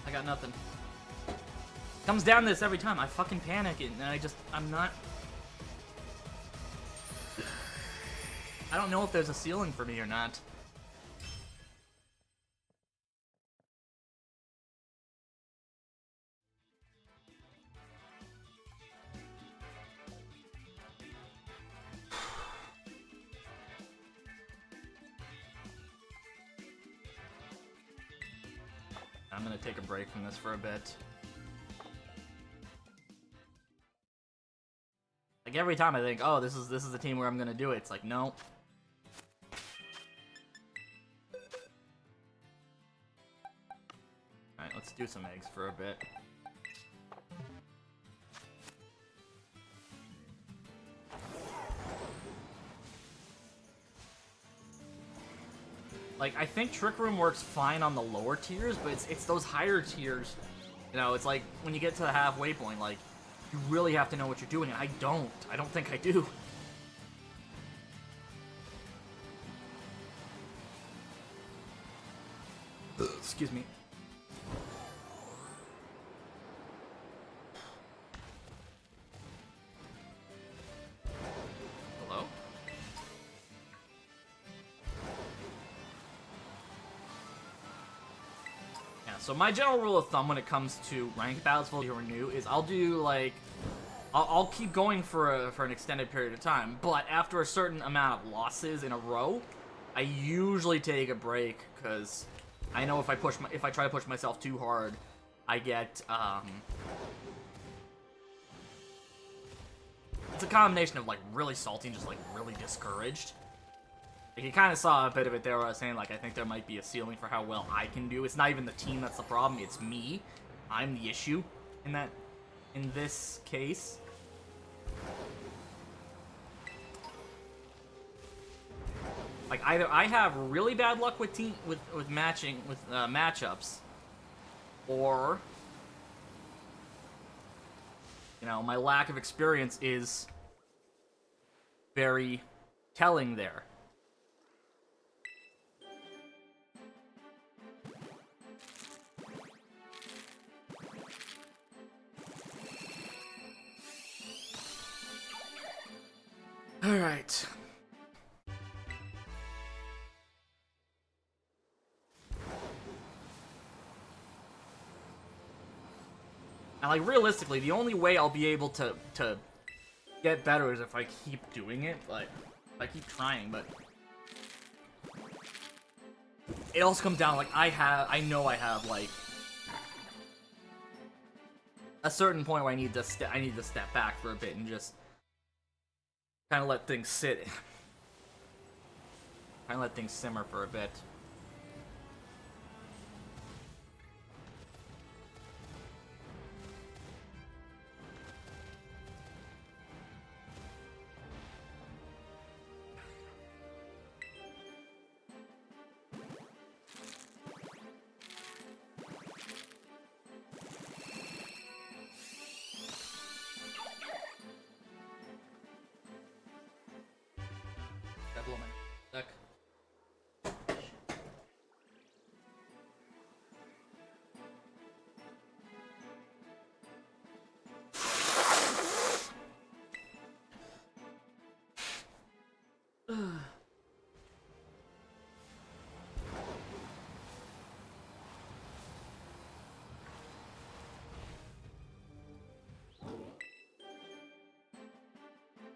I got nothing. Comes down to this every time. I fucking panic and I'm not... I don't know if there's a ceiling for me or not. I'm gonna take a break from this for a bit. Like every time I think, oh, this is the team where I'm gonna do it. It's like, no. Alright, let's do some eggs for a bit. Like, I think Trick Room works fine on the lower tiers, but it's those higher tiers. You know, it's like, when you get to the halfway point, like, you really have to know what you're doing, and I don't. I don't think I do. Excuse me. Hello? Yeah, so my general rule of thumb when it comes to ranked battles for or new is I'll do, like... I'll keep going for an extended period of time, but after a certain amount of losses in a row, I usually take a break, because I know if I try to push myself too hard, I get, it's a combination of, like, really salty and just, like, really discouraged. Like, you kind of saw a bit of it there where I was saying, like, I think there might be a ceiling for how well I can do. It's not even the team that's the problem, it's me. I'm the issue in this case. Like, either I have really bad luck with matchups, or, you know, my lack of experience is very telling there. All right. And like realistically, the only way I'll be able to get better is if I keep doing it, like if I keep trying, but it also comes down like I know I have like a certain point where I need to step back for a bit and just kind of let things sit. Kind of let things simmer for a bit. Deck.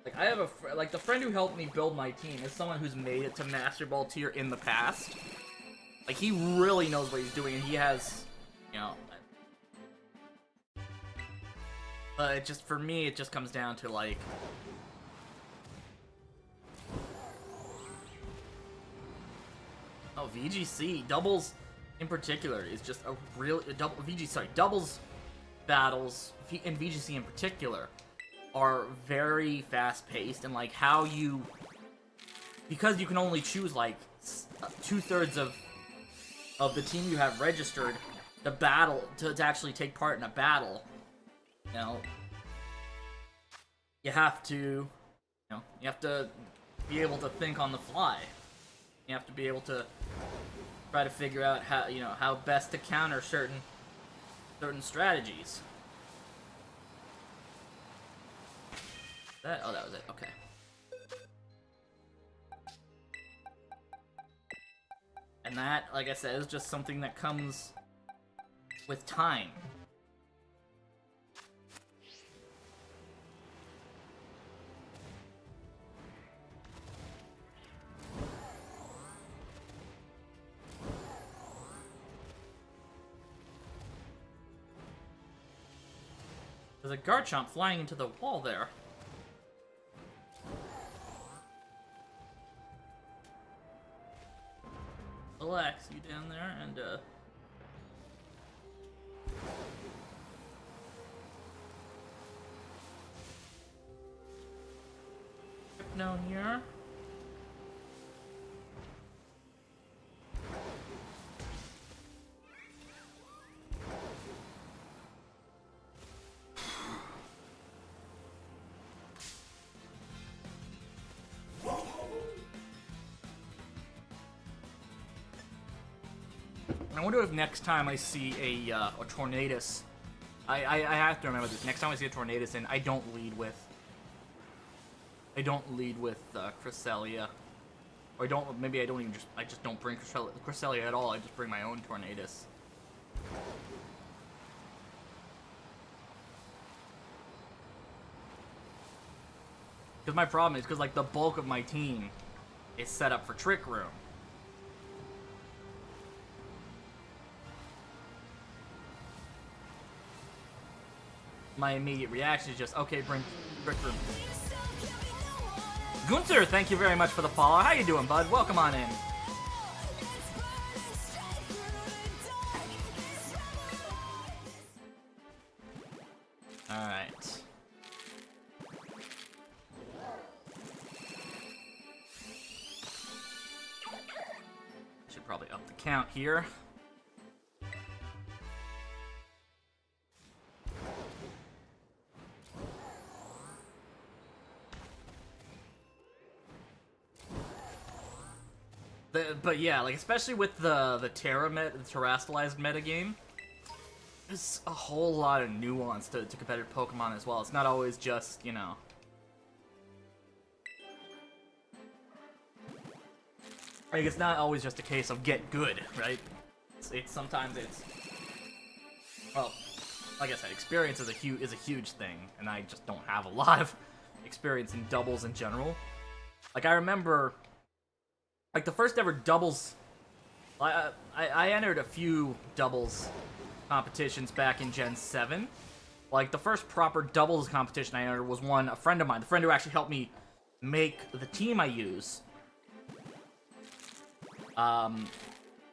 Like I have like the friend who helped me build my team is someone who's made it to Master Ball tier in the past. Like he really knows what he's doing, and he has, you know. But it just for me, it just comes down to like. Oh, VGC doubles in particular is just a real doubles battles in VGC in particular are very fast paced, and like how you, because you can only choose like 2/3 of the team you have registered the battle to actually take part in a battle. You know, you have to be able to think on the fly. You have to be able to try to figure out how best to counter certain strategies. That was it. Okay. And that, like I said, is just something that comes with time. There's a Garchomp flying into the wall there. Relax, you down there, and down here. I wonder if next time I see a Tornadus, I have to remember this. Next time I see a Tornadus, and I don't lead with Cresselia, or I just don't bring Cresselia at all. I just bring my own Tornadus. Because my problem is like the bulk of my team is set up for Trick Room. My immediate reaction is just, okay, bring Trick Room. Gunther, thank you very much for the follow. How you doing, bud? Welcome on in. Alright. Should probably up the count here. But yeah, like especially with the terastallized metagame, there's a whole lot of nuance to competitive Pokemon as well. It's not always just, like it's not always just a case of get good, right? Sometimes it's, well, like I said, experience is a huge thing, and I just don't have a lot of experience in doubles in general. Like, I remember, like, the first ever doubles, I entered a few doubles competitions back in Gen 7. Like, the first proper doubles competition I entered was a friend of mine, the friend who actually helped me make the team I use. And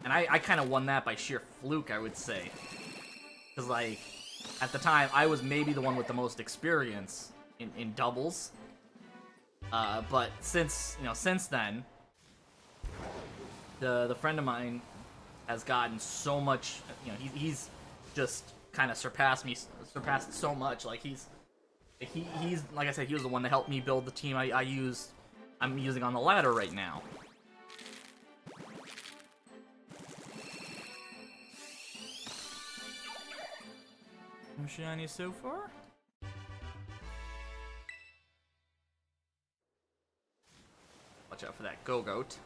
I kind of won that by sheer fluke, I would say. Because, like, at the time, I was maybe the one with the most experience in doubles. But since then, the friend of mine has gotten so much, he's just kind of surpassed so much. Like, he's like I said, he was the one that helped me build the team I'm using on the ladder right now. No shiny so far? Watch out for that Go-Goat.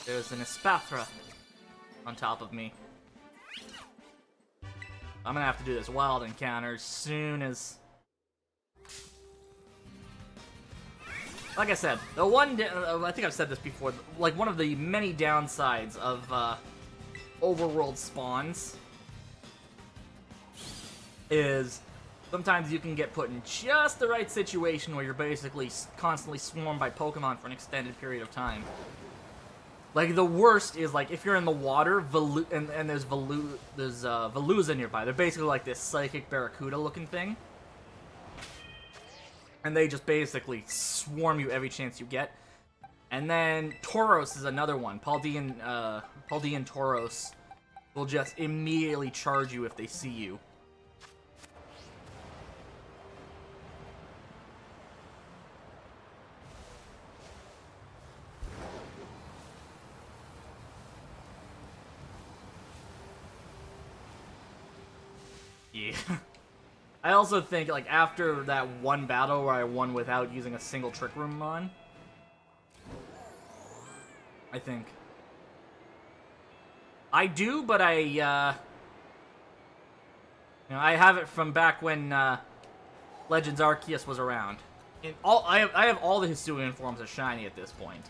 There's an Espathra on top of me. I'm gonna have to do this wild encounter as soon as... Like I said, I think I've said this before, like, one of the many downsides of overworld spawns is sometimes you can get put in just the right situation where you're basically constantly swarmed by Pokemon for an extended period of time. Like, the worst is, like, if you're in the water, and there's Veluza nearby. They're basically like this psychic barracuda-looking thing. And they just basically swarm you every chance you get. And then Tauros is another one. Paldean Tauros will just immediately charge you if they see you. Yeah. I also think, like, after that one battle where I won without using a single Trick Room Mon, I think. I do, but I have it from back when Legends Arceus was around. I have all the Hisuian forms of shiny at this point.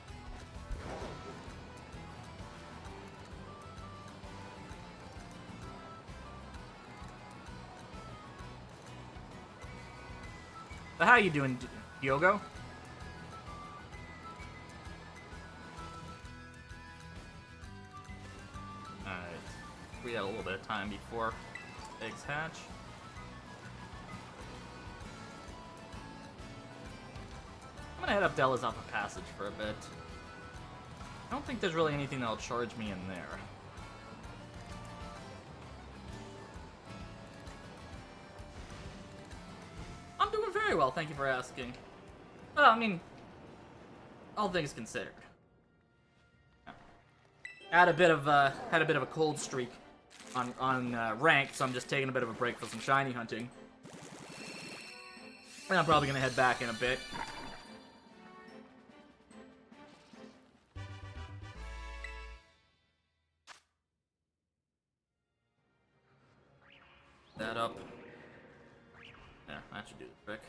So how you doing, Diogo? Alright. We got a little bit of time before eggs hatch. I'm gonna head up Della's Alpha Passage for a bit. I don't think there's really anything that'll charge me in there. I'm doing very well, thank you for asking. Well, I mean, all things considered. Had a bit of a cold streak on ranked, so I'm just taking a bit of a break for some shiny hunting. And I'm probably gonna head back in a bit. That up. Yeah, that should do the trick.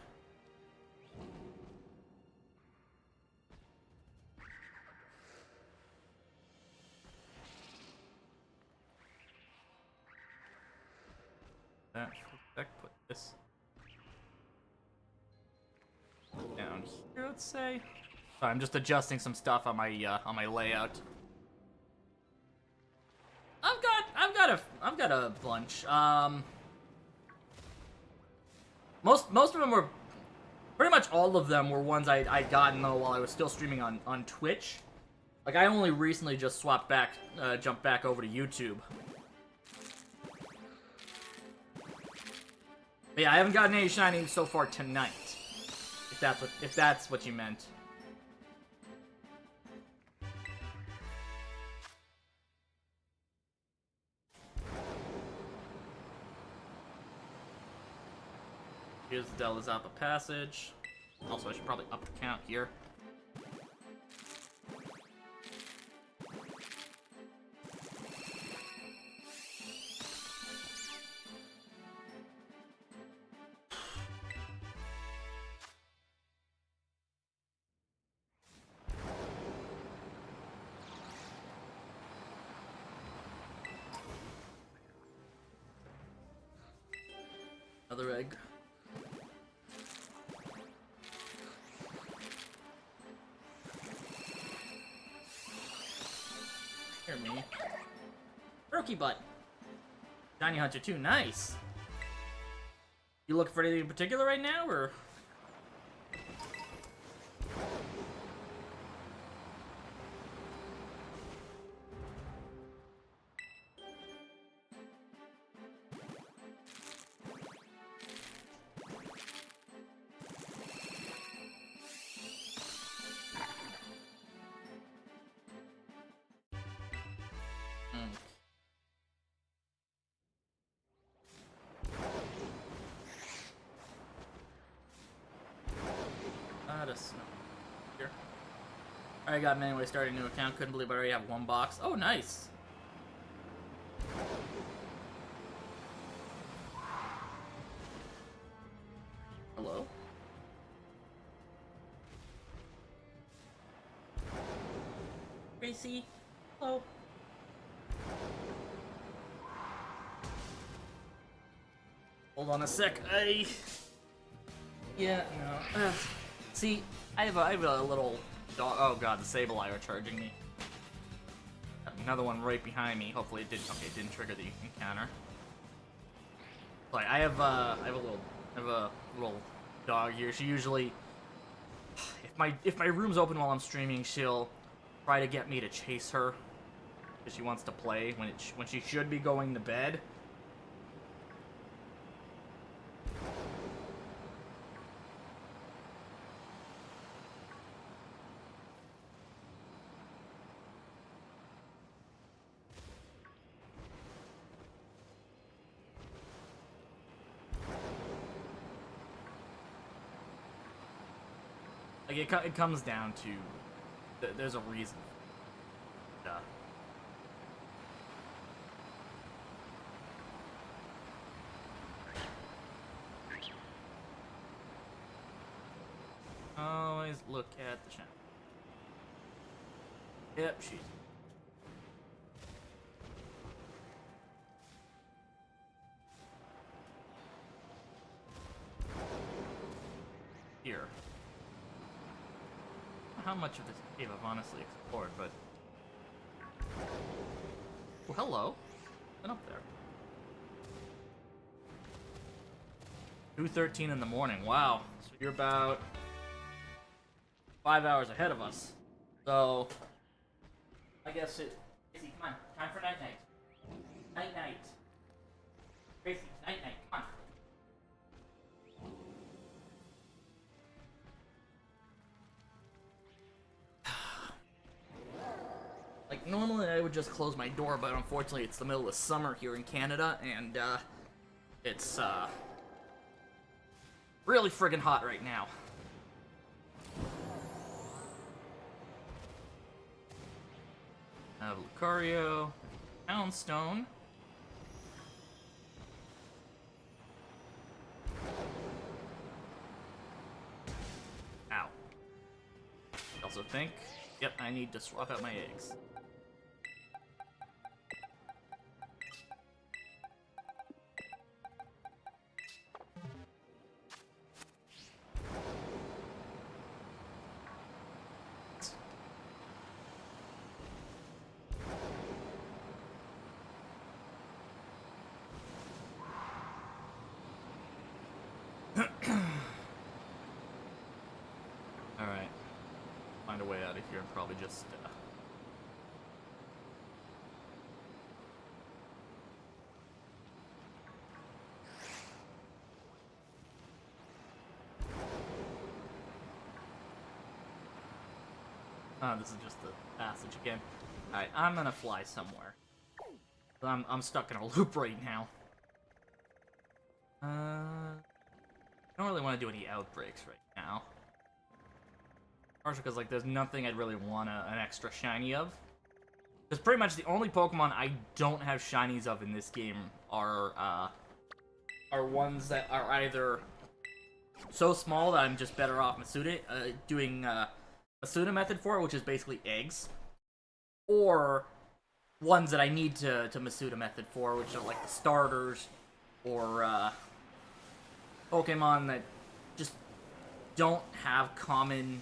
That put this down here, let's say. Sorry, I'm just adjusting some stuff on my layout. I've got a bunch. Most of them were, pretty much all of them were ones I'd gotten though while I was still streaming on Twitch. Like, I only recently just jumped back over to YouTube. But yeah, I haven't gotten any shiny so far tonight. If that's what you meant. Here's the Del Zappa passage. Also, I should probably up the count here. Another egg. Hear me. Brokey butt. Shiny Hunter 2, nice. You looking for anything in particular right now, or? Here. I got manually started a new account. Couldn't believe I already have one box. Oh, nice. Hello? Gracie? Hello? Hold on a sec. Yeah, no. See, I have a little dog. Oh god, the Sableye are charging me. Another one right behind me. Hopefully it didn't. Okay, it didn't trigger the encounter. Like I have a little dog here. She usually, if my room's open while I'm streaming, she'll try to get me to chase her because she wants to play when she should be going to bed. Like it comes down to there's a reason. Always look at the channel. Yep, she's. Here. How much of this cave I've honestly explored, but... Well, hello. Been up there. 2:13 in the morning. Wow. So you're about 5 hours ahead of us. So... I guess it... Tracy, come on. Time for night-night. Night-night. Tracy, night-night. Come on. Like, normally I would just close my door, but unfortunately it's the middle of summer here in Canada, and, it's, really friggin' hot right now. I have Lucario, Poundstone. Ow. I also think, yep, I need to swap out my eggs. Alright. Find a way out of here and probably just, Oh, this is just the passage again. Alright, I'm gonna fly somewhere. I'm stuck in a loop right now. I don't really want to do any outbreaks right now. Partially because, like, there's nothing I'd really want an extra shiny of. Because pretty much the only Pokemon I don't have shinies of in this game are ones that are either so small that I'm just better off doing Masuda method for, which is basically eggs, or ones that I need to Masuda method for, which are like the starters, or Pokemon that just don't have common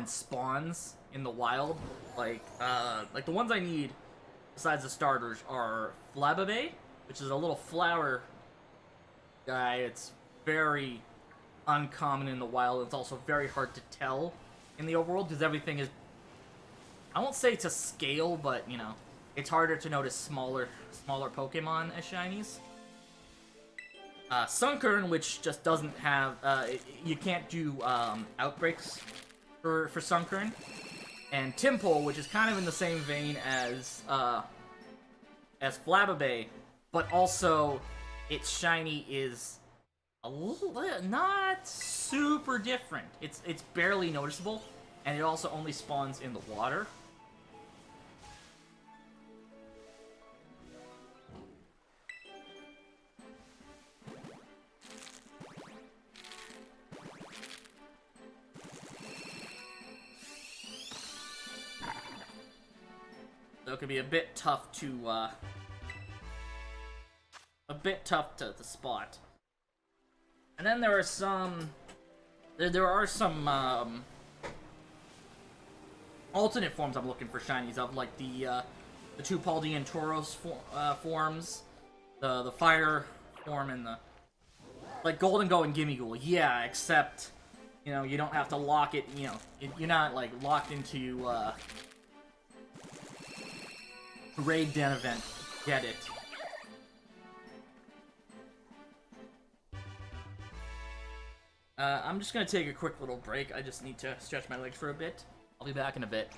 spawns in the wild. Like the ones I need besides the starters are Flabébé, which is a little flower guy. It's very uncommon in the wild. It's also very hard to tell in the overworld because everything is, I won't say to scale, but you know, it's harder to notice smaller Pokemon as shinies. Sunkern, which just doesn't have, you can't do outbreaks for Sunkern, and Tympole, which is kind of in the same vein as Flabébé, but also its shiny is a little not super different. It's barely noticeable, and it also only spawns in the water. So it could be a bit tough to spot. And then there are some alternate forms I'm looking for shinies of, like the two Paldean Tauros forms, the fire form, and the like Gholdengo and Gimmighoul. Yeah, except you know you don't have to lock it. You know you're not like locked into raid den event. Get it? I'm just gonna take a quick little break. I just need to stretch my legs for a bit. I'll be back in a bit.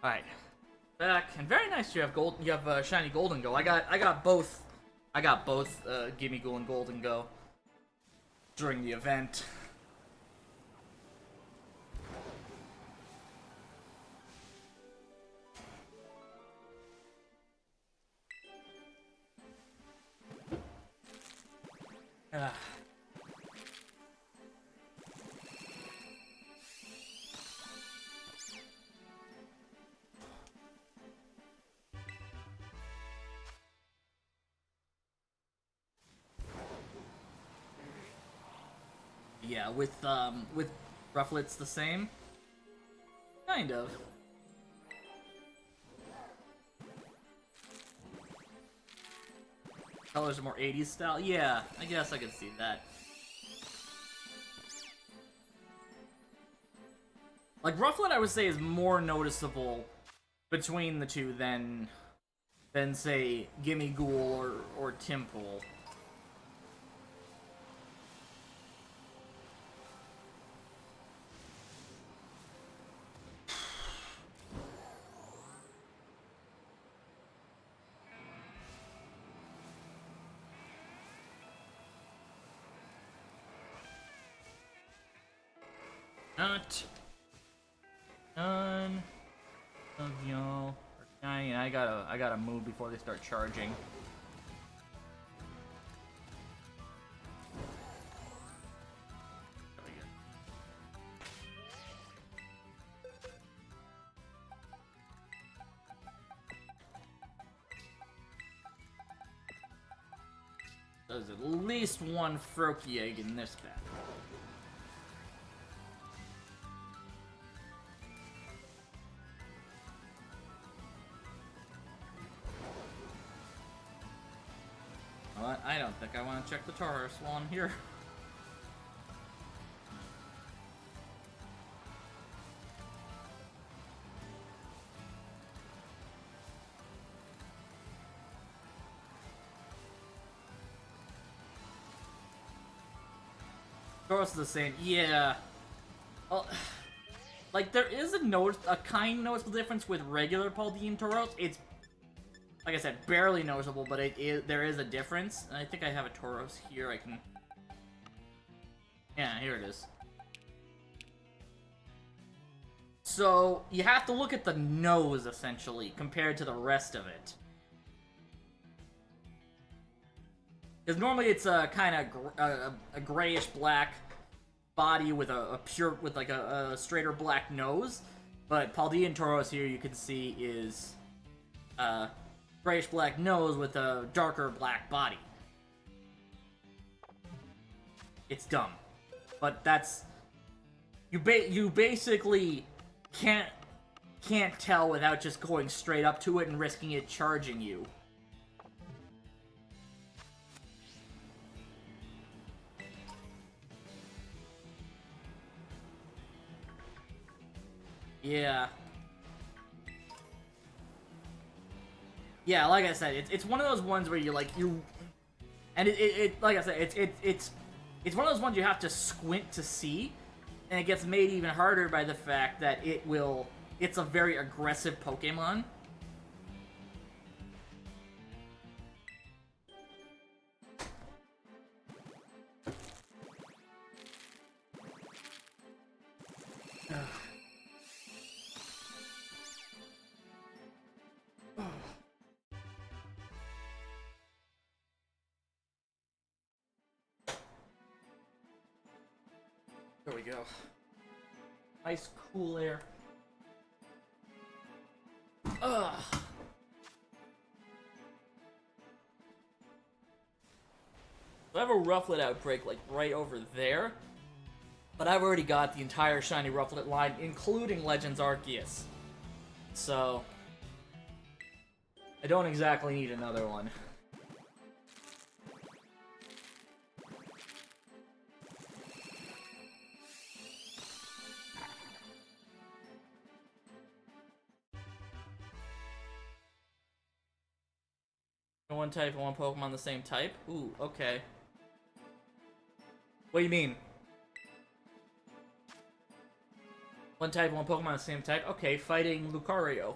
Alright, back, and very nice. You have shiny Gholdengo. I got both Gimmighoul and Gholdengo during the event. Yeah, with Rufflet it's the same. Kind of. Colors are more 80s style. Yeah, I guess I could see that. Like Rufflet, I would say is more noticeable between the two than say Gimmighoul or Tympole. got none of y'all. I gotta move before they start charging. There's at least one Froakie egg in this bag. Well, I don't think I want to check the Tauros while I'm here. Tauros is the same. Yeah. Well, like, there is a kind noticeable difference with regular Paldean Tauros. It's, like I said, barely noticeable, but there is a difference. And I think I have a Tauros here. I can... Yeah, here it is. So, you have to look at the nose, essentially, compared to the rest of it. Because normally it's a kind of a grayish black body with a straighter black nose, but Paldean Tauros here you can see is grayish black nose with a darker black body. It's dumb, but that's you basically can't tell without just going straight up to it and risking it charging you. Yeah. Yeah, like I said, it's one of those ones where you're like, and it like I said, it's one of those ones you have to squint to see, and it gets made even harder by the fact that it's a very aggressive Pokemon. There we go. Nice cool air. Ugh. I have a Rufflet outbreak like right over there, but I've already got the entire shiny Rufflet line, including Legends Arceus. So I don't exactly need another one. One type and one Pokemon the same type? Ooh, okay. What do you mean? One type and one Pokemon the same type? Okay, fighting Lucario.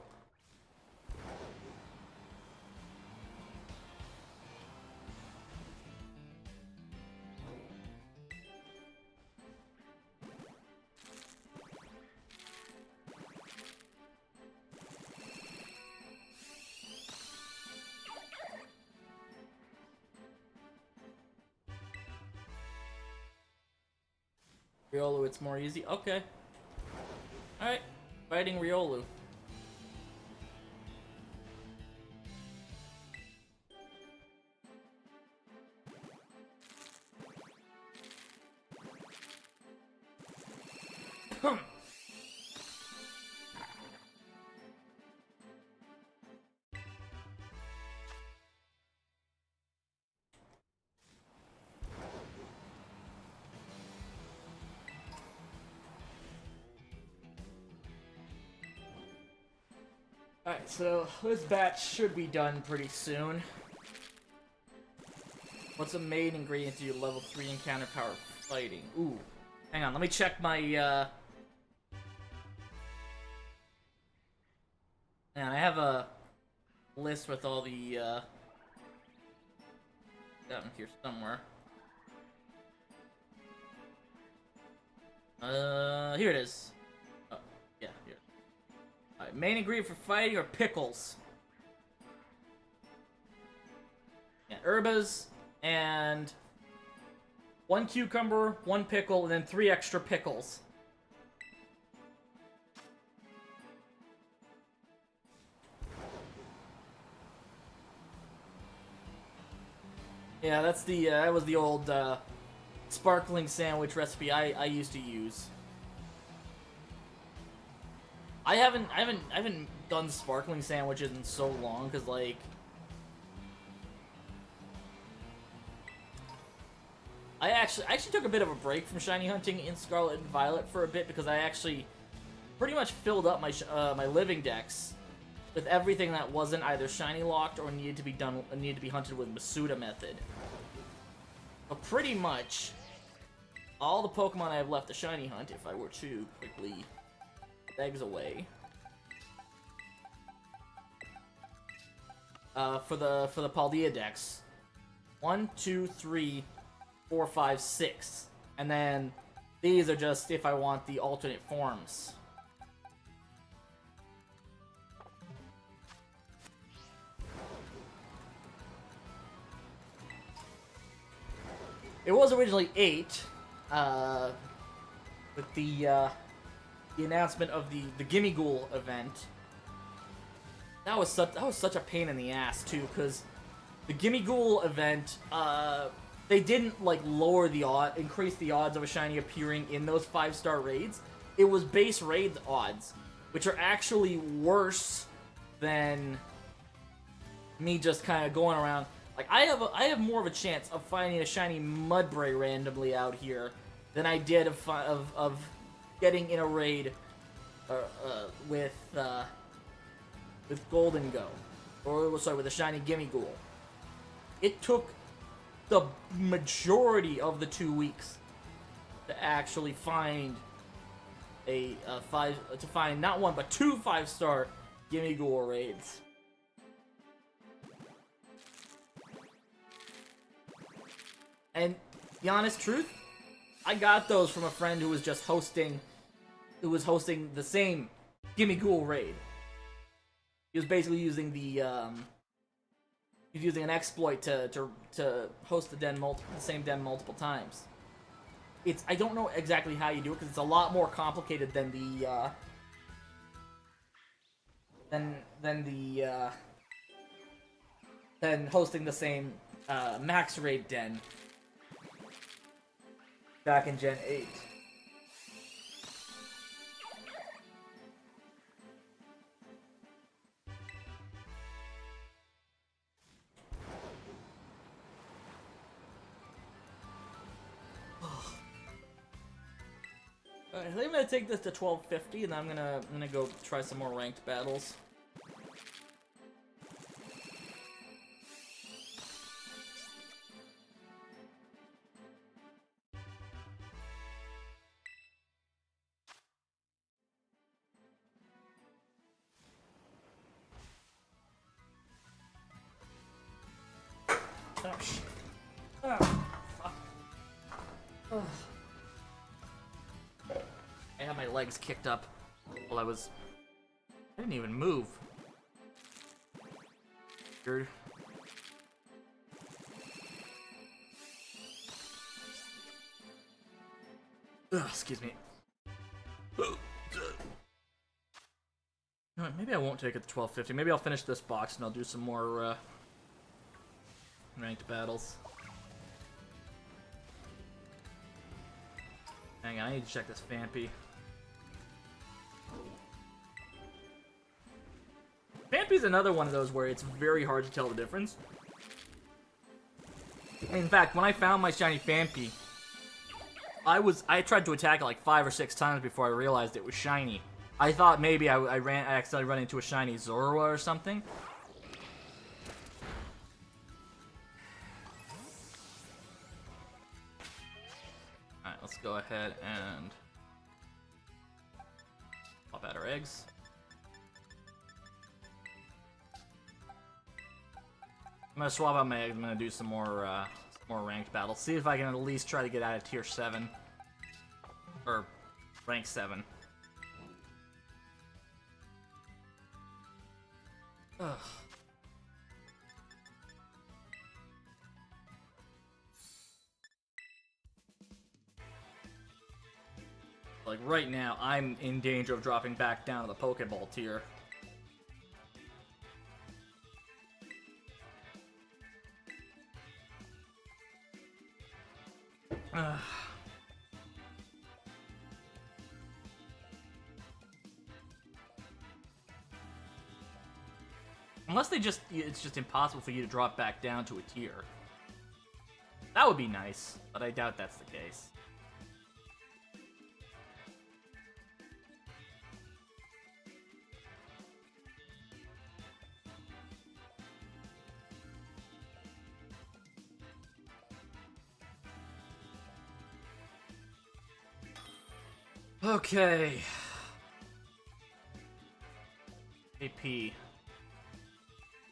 Riolu, it's more easy. Okay. Alright. Fighting Riolu. Alright, so this batch should be done pretty soon. What's a main ingredient to your level 3 encounter power fighting? Ooh. Hang on, let me check my, Man, I have a list with all the, down here somewhere. Here it is. Yeah, here. Alright, main ingredient for fighting are pickles. Yeah, herbas, and 1 cucumber, 1 pickle, and then 3 extra pickles. Yeah, that's the that was the old sparkling sandwich recipe I used to use. I haven't done sparkling sandwiches in so long because like I actually took a bit of a break from shiny hunting in Scarlet and Violet for a bit because I actually pretty much filled up my my living decks with everything that wasn't either shiny locked or needed to be hunted with Masuda method. But pretty much all the Pokemon I have left to shiny hunt, if I were to quickly eggs away. For the Paldea decks, 1, 2, 3, 4, 5, 6, and then these are just if I want the alternate forms. It was originally 8, with the announcement of the Gimmighoul event. That was such a pain in the ass too, because the Gimmighoul event, they didn't like increase the odds of a shiny appearing in those 5-star raids. It was base raid odds, which are actually worse than me just kind of going around. Like I have more of a chance of finding a shiny Mudbray randomly out here than I did of getting in a raid with Golden Go, or sorry, with a shiny Gimmighoul. It took the majority of the 2 weeks to actually find find not 1 but 2 5-star Gimmighoul raids. And the honest truth, I got those from a friend who was just hosting the same Gimmighoul raid. He was basically using the he's using an exploit to host the same den multiple times. I don't know exactly how you do it because it's a lot more complicated than the than hosting the same max raid den back in Gen 8. Alright, I think I'm gonna take this to 1250, and then I'm gonna go try some more ranked battles. Oh shit. Oh, fuck. Oh. I had my legs kicked up while I didn't even move. Weird. Ugh, excuse me. Maybe I won't take it to 1250. Maybe I'll finish this box and I'll do some more ranked battles. Hang on, I need to check this Phanpy. Phanpy's another one of those where it's very hard to tell the difference. In fact, when I found my shiny Phanpy, I tried to attack it like 5 or 6 times before I realized it was shiny. I thought maybe I accidentally run into a shiny Zorua or something. Alright, let's go ahead and pop out our eggs. I'm gonna swap out my eggs. I'm gonna do some more ranked battles. See if I can at least try to get out of tier 7. Or Rank 7. Ugh. Like, right now, I'm in danger of dropping back down to the Pokeball tier. Unless it's just impossible for you to drop back down to a tier. That would be nice, but I doubt that's the case.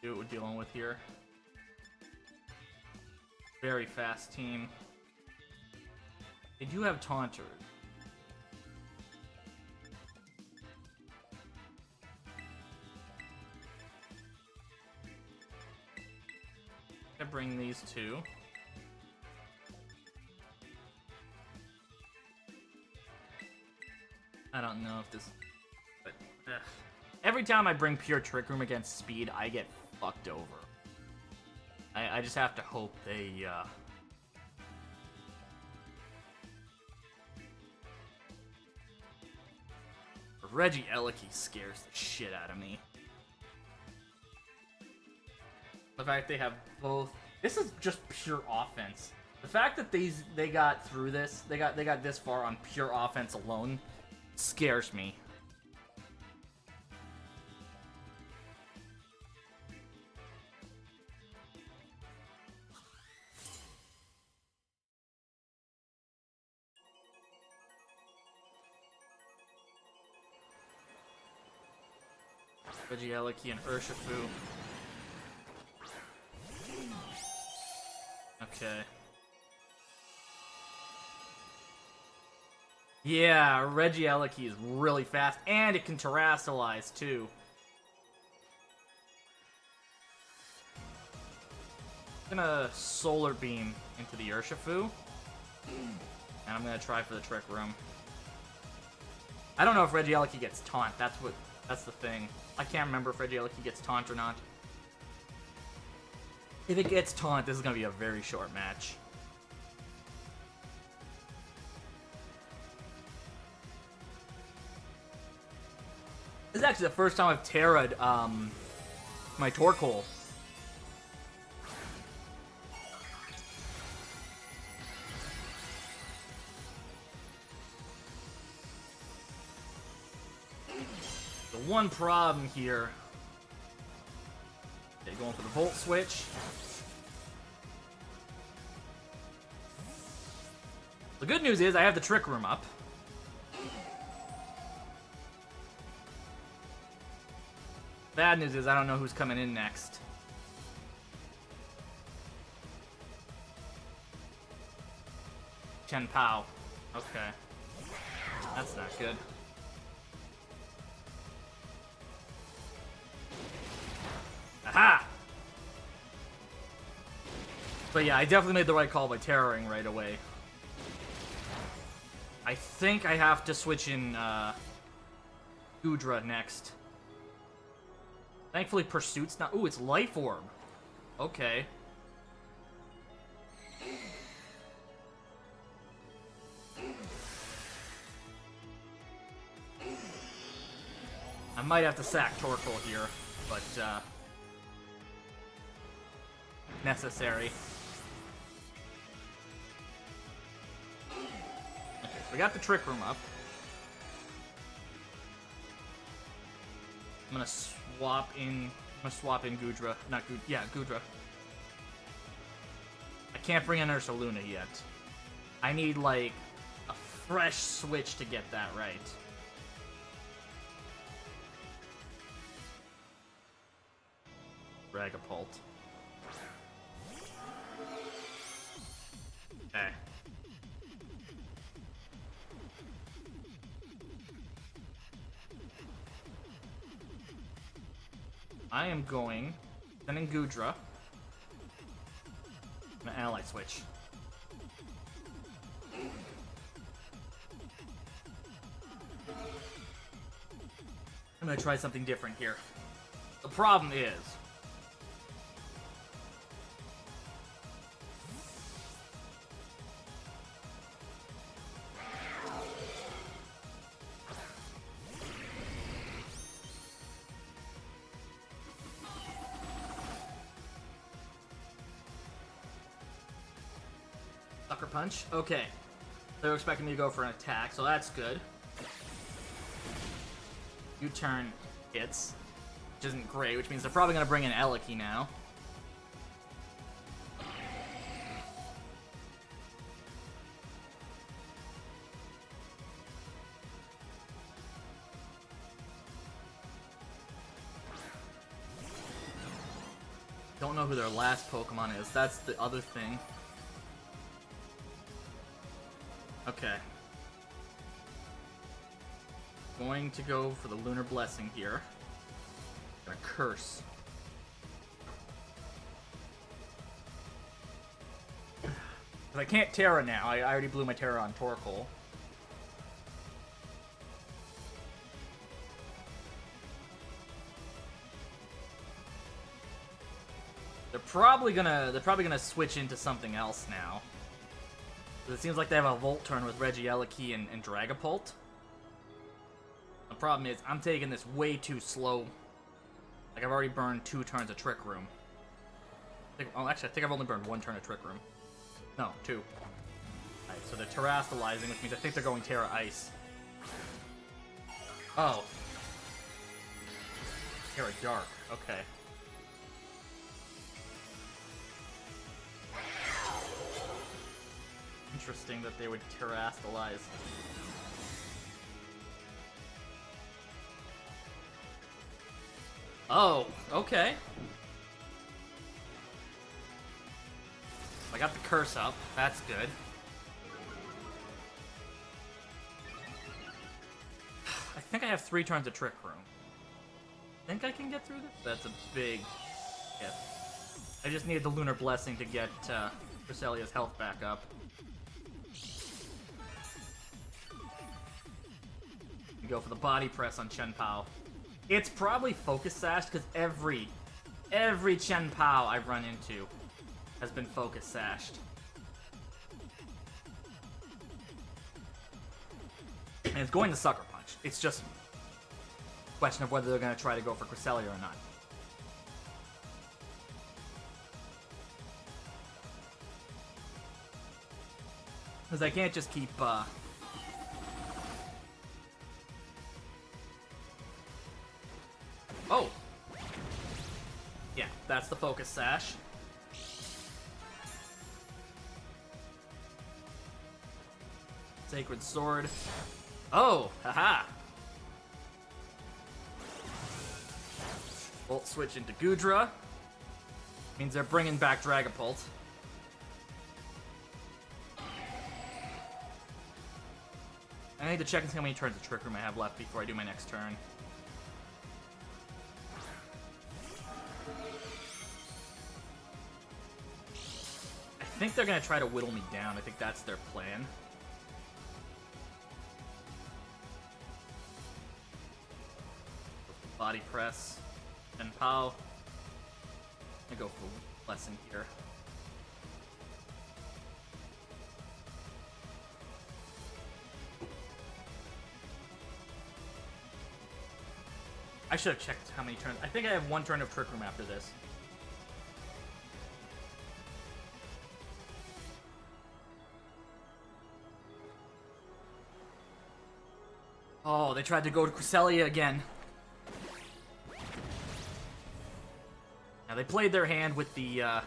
see what we're dealing with here. Very fast team. They do have Taunters. I bring these two. I don't know if this... But, every time I bring Pure Trick Room against Speed, I get fucked over. I just have to hope they, Regieleki scares the shit out of me. The fact they have both... This is just pure offense. The fact that they got through this, they got this far on pure offense alone, scares me. Regieleki and Urshifu. Okay. Yeah, Regieleki is really fast, and it can Terrasilize, too. I'm gonna Solar Beam into the Urshifu. And I'm gonna try for the Trick Room. I don't know if Regieleki gets Taunt, that's the thing. I can't remember if Regieleki gets Taunt or not. If it gets Taunt, this is gonna be a very short match. This is actually the first time I've Terra'd, my Torkoal. The one problem here... Okay, going for the Volt Switch. The good news is I have the Trick Room up. Bad news is I don't know who's coming in next. Chen Pao. Okay. That's not good. Aha! But yeah, I definitely made the right call by Terroring right away. I think I have to switch in Goodra next. Thankfully, Pursuit's not... Ooh, it's Life Orb. Okay. I might have to sack Torkoal here, but, necessary. Okay, so we got the Trick Room up. I'm gonna swap in Goodra. Not Goodra. Yeah, Goodra. I can't bring in Ursaluna yet. I need, like, a fresh switch to get that right. Dragapult. Okay. I am going... Sending Goodra. An ally switch. I'm gonna try something different here. The problem is... Sucker Punch? Okay. They were expecting me to go for an attack, so that's good. U-turn hits, which isn't great, which means they're probably going to bring in Eliki now. Don't know who their last Pokemon is. That's the other thing. Okay. Going to go for the Lunar Blessing here. Gonna curse. Because I can't Terra now. I already blew my Terra on Torkoal. They're probably gonna switch into something else now. It seems like they have a Volturn with Regieleki and Dragapult. The problem is, I'm taking this way too slow. Like, I've already burned 2 turns of Trick Room. Actually, I think I've only burned 1 turn of Trick Room. No, 2. Alright, so they're Terastallizing, which means I think they're going Terra Ice. Oh. Terra Dark, okay. Interesting that they would Terastallize. Oh, okay. I got the curse up. That's good. I think I have 3 turns of Trick Room. Think I can get through this? That's a big hit. I just needed the Lunar Blessing to get Cresselia's health back up. Go for the body press on Chien-Pao. It's probably Focus Sash because every Chien-Pao I've run into has been Focus Sashed. And it's going to Sucker Punch. It's just a question of whether they're going to try to go for Cresselia or not. Because I can't just keep Oh! Yeah, that's the Focus Sash. Sacred Sword. Oh! Haha! Volt switch into Goodra. Means they're bringing back Dragapult. I need to check and see how many turns of Trick Room I have left before I do my next turn. I think they're going to try to whittle me down. I think that's their plan. Body press. And Pow. I go for Blessing here. I should have checked how many turns. I think I have 1 turn of Trick Room after this. Oh, they tried to go to Cresselia again. Now, they played their hand with the, Alright,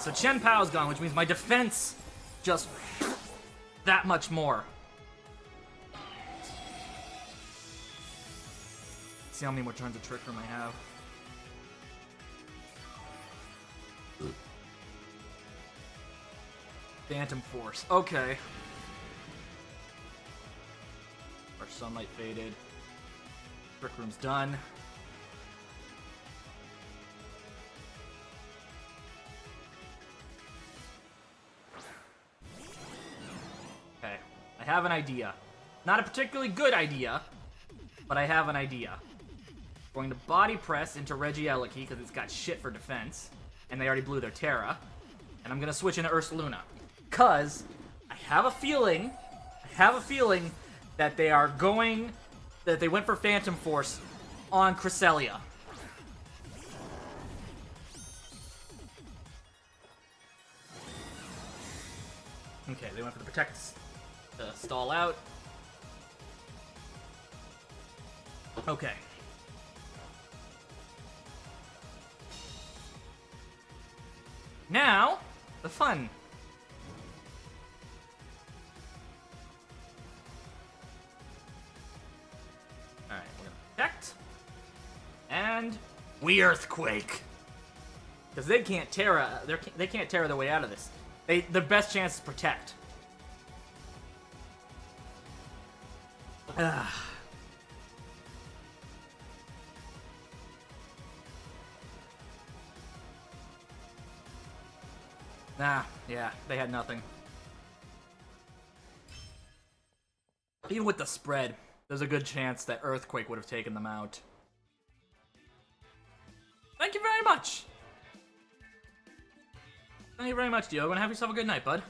so Chien-Pao's gone, which means my defense just that much more. Let's see how many more turns of Trick Room I have. Phantom Force. Okay. Our Sunlight faded. Trick Room's done. Okay, I have an idea. Not a particularly good idea, but I have an idea. Going to body press into Regieleki because it's got shit for defense, and they already blew their Terra. And I'm gonna switch into Ursaluna, cause I have a feeling that they went for Phantom Force on Cresselia. Okay, they went for the Protect to stall out. Okay. Now, the fun. Alright, we're gonna protect. And we Earthquake. Because they can't Terra their way out of this. The best chance is protect. Ugh. Nah, yeah, they had nothing. Even with the spread, there's a good chance that Earthquake would have taken them out. Thank you very much! Thank you very much, Diogo, and have yourself a good night, bud.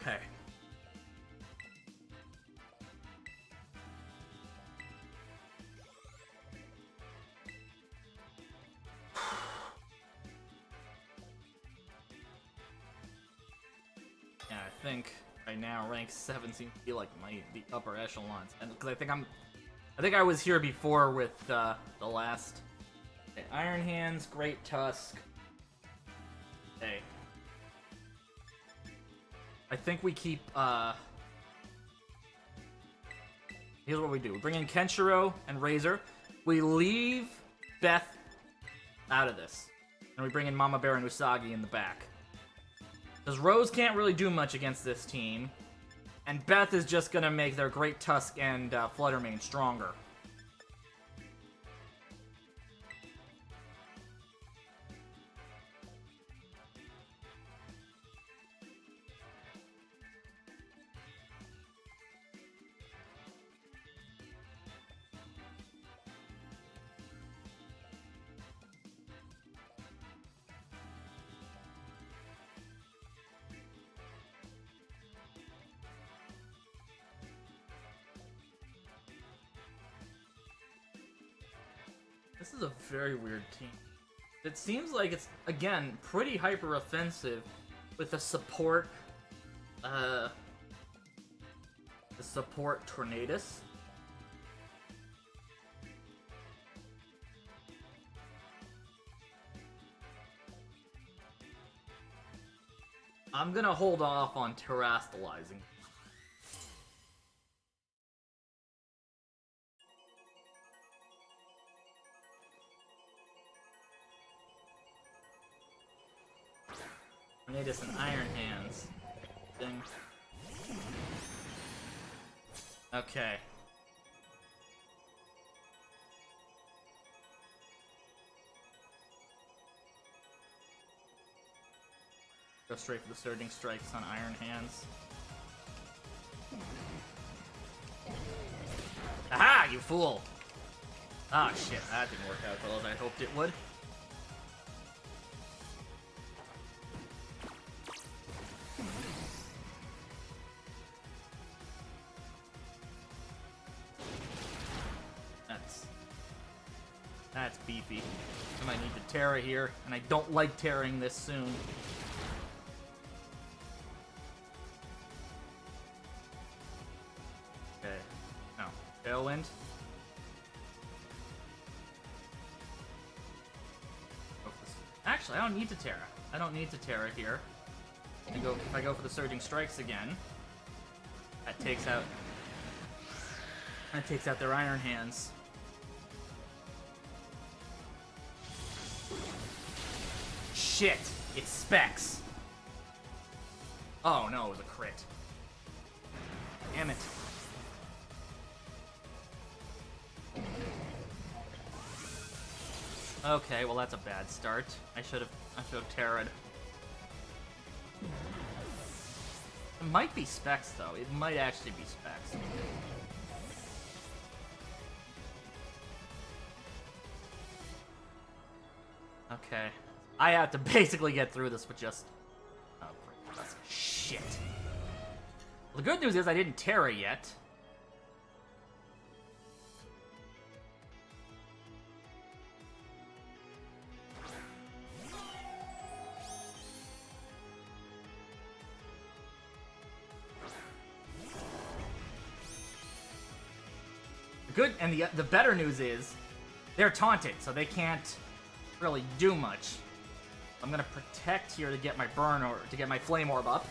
Okay. Yeah, I think right now rank 7 seems to be like the upper echelons, and because I think I was here before with the last Iron Hands, Great Tusk. Okay. I think we keep here's what we do. We bring in Kenshiro and Razor. We leave Beth out of this. And we bring in Mama Bear and Usagi in the back. Because Rose can't really do much against this team. And Beth is just gonna make their Great Tusk and Fluttermane stronger. This is a very weird team. It seems like it's, again, pretty hyper-offensive with the support, Tornadus. I'm gonna hold off on terastallizing. Tornadus and Iron Hands. Ding. Okay. Go straight for the Surging Strikes on Iron Hands. Aha, you fool! Ah, shit, that didn't work out as well as I hoped it would. That's beefy. I might need to Terra here, and I don't like Terraing this soon. Okay. No. Tailwind. Actually, I don't need to Terra. I don't need to Terra here. If I go for the Surging Strikes again, that takes out their Iron Hands. Shit! It's Specs! Oh no, it was a crit. Damn it. Okay, well that's a bad start. I should have terra'd. It might be Specs though. It might actually be Specs. Okay. I have to basically get through this with just... Oh, great. That's shit. Well, the good news is I didn't Terra yet. Good, and the better news is they're taunted, so they can't really do much. I'm gonna protect here to get my burn or to get my flame orb up.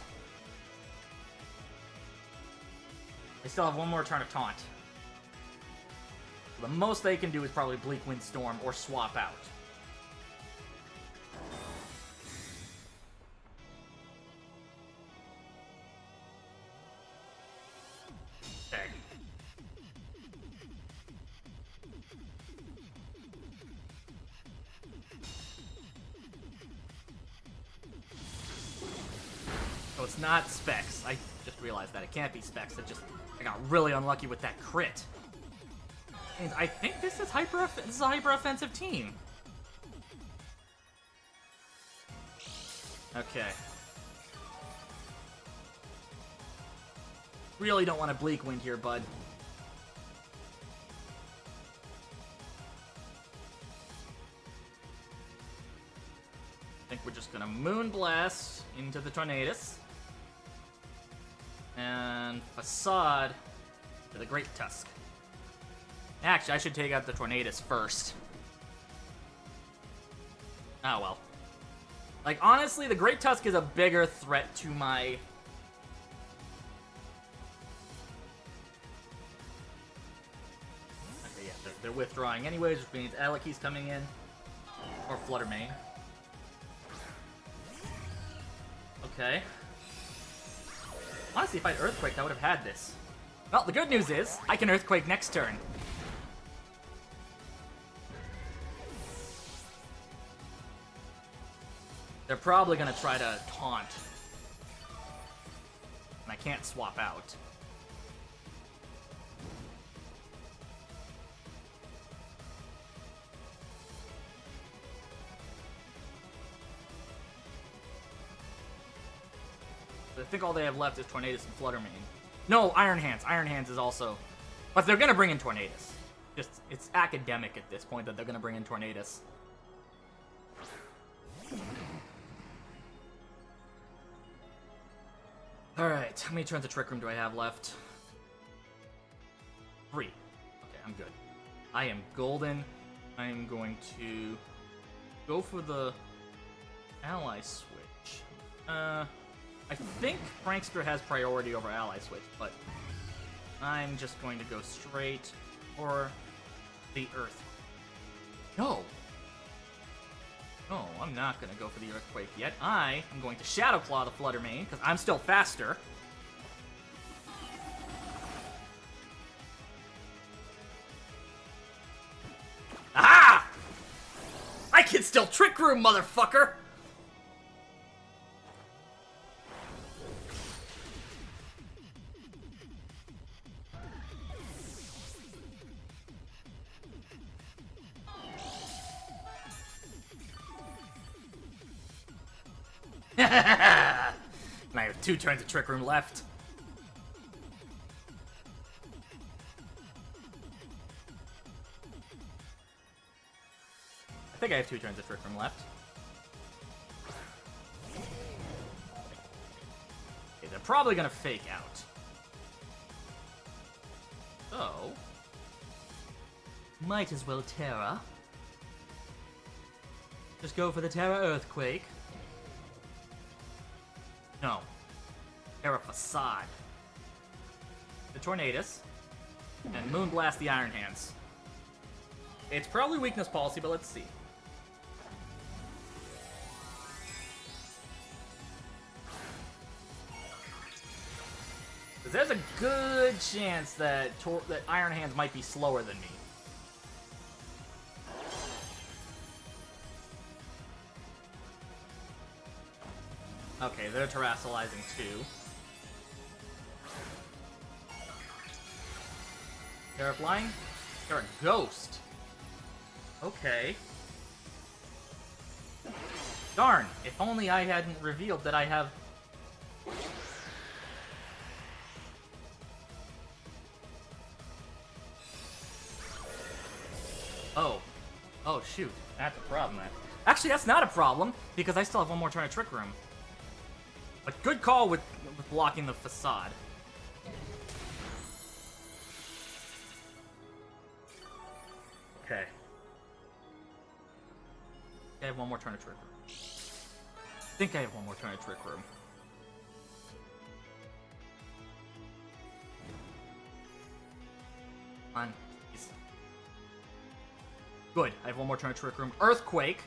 They still have one more turn of taunt. The most they can do is probably Bleak Wind Storm or swap out. There. So it's not Specs. I just realized that. It can't be Specs. I got really unlucky with that crit. And I think this is a hyper offensive team. Okay. Really don't want a Bleak Wind here, bud. I think we're just gonna Moonblast into the Tornadus. And Facade to the Great Tusk. Actually, I should take out the Tornadus first. Oh well. Like, honestly, the Great Tusk is a bigger threat to my... Okay, yeah, they're withdrawing anyways, which means Aleki's coming in. Or Flutter Mane. Okay. Honestly, if I had Earthquake, I would have had this. Well, the good news is, I can Earthquake next turn. They're probably gonna try to taunt. And I can't swap out. I think all they have left is Tornadus and Flutter Mane. No, Iron Hands. Iron Hands is also... But they're gonna bring in Tornadus. Just, it's academic at this point that they're gonna bring in Tornadus. Alright, how many turns of Trick Room do I have left? 3. Okay, I'm good. I am golden. I am going to go for the ally switch. I think Prankster has priority over ally switch, but I'm just going to go straight for the Earth. No! No, I'm not going to go for the Earthquake yet. I am going to Shadow Claw the Flutter Mane, because I'm still faster. Aha! I can still Trick Room, motherfucker! And I have 2 turns of Trick Room left. I think I have 2 turns of Trick Room left. Okay, they're probably gonna fake out. So... might as well Terra. Just go for the Terra Earthquake. No. Terra Facade. The Tornadus. And Moonblast the Iron Hands. It's probably weakness policy, but let's see. Because there's a good chance that Iron Hands might be slower than me. Okay, they're terrestrializing too. They're flying? They're a ghost. Okay. Darn, if only I hadn't revealed that I have... Oh. Oh, shoot. That's a problem, then. Actually, that's not a problem, because I still have one more turn of Trick Room. But good call with blocking the facade. Okay. I have one more turn of Trick Room. I think I have one more turn of Trick Room. Come on. Please. Good. I have one more turn of Trick Room. Earthquake.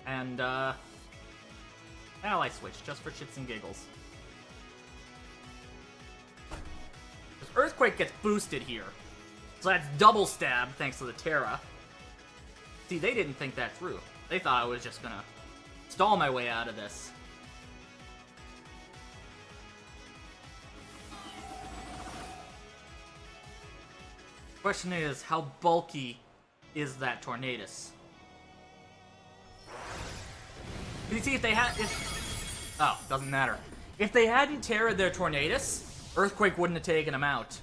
And, ally switch, just for shits and giggles. Because Earthquake gets boosted here. So that's double stab, thanks to the Terra. See, they didn't think that through. They thought I was just gonna stall my way out of this. Question is, how bulky is that Tornadus? You see, if they had... Oh, doesn't matter. If they hadn't Terra'd their Tornadus, Earthquake wouldn't have taken him out.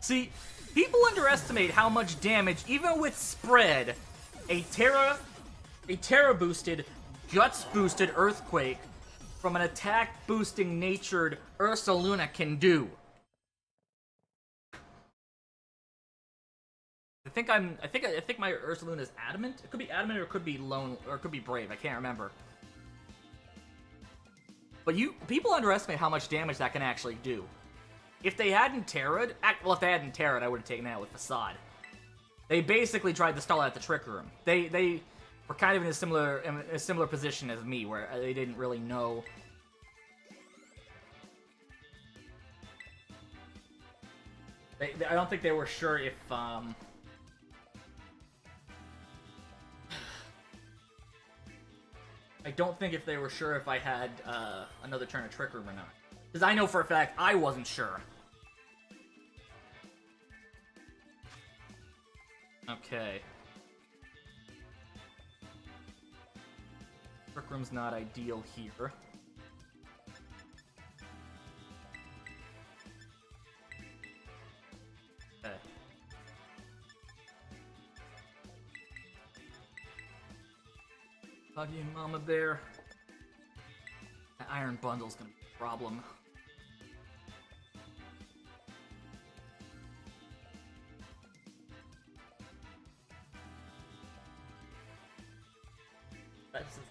See, people underestimate how much damage, even with spread, a Terra-boosted, Guts-boosted Earthquake from an attack-boosting natured Ursaluna can do. I think my Ursaluna is adamant. It could be adamant or it could be lone or it could be brave. I can't remember. But people underestimate how much damage that can actually do. If they hadn't Terra'd, well, if they hadn't Terra'd, I would have taken that with Facade. They basically tried to stall out the Trick Room. They were kind of in a similar position as me, where they didn't really know. I don't think they were sure if I don't think if they were sure if I had another turn of Trick Room or not. Because I know for a fact I wasn't sure. Okay. Trick Room's not ideal here. Okay. Huggy and Mama Bear. That Iron Bundle's gonna be a problem.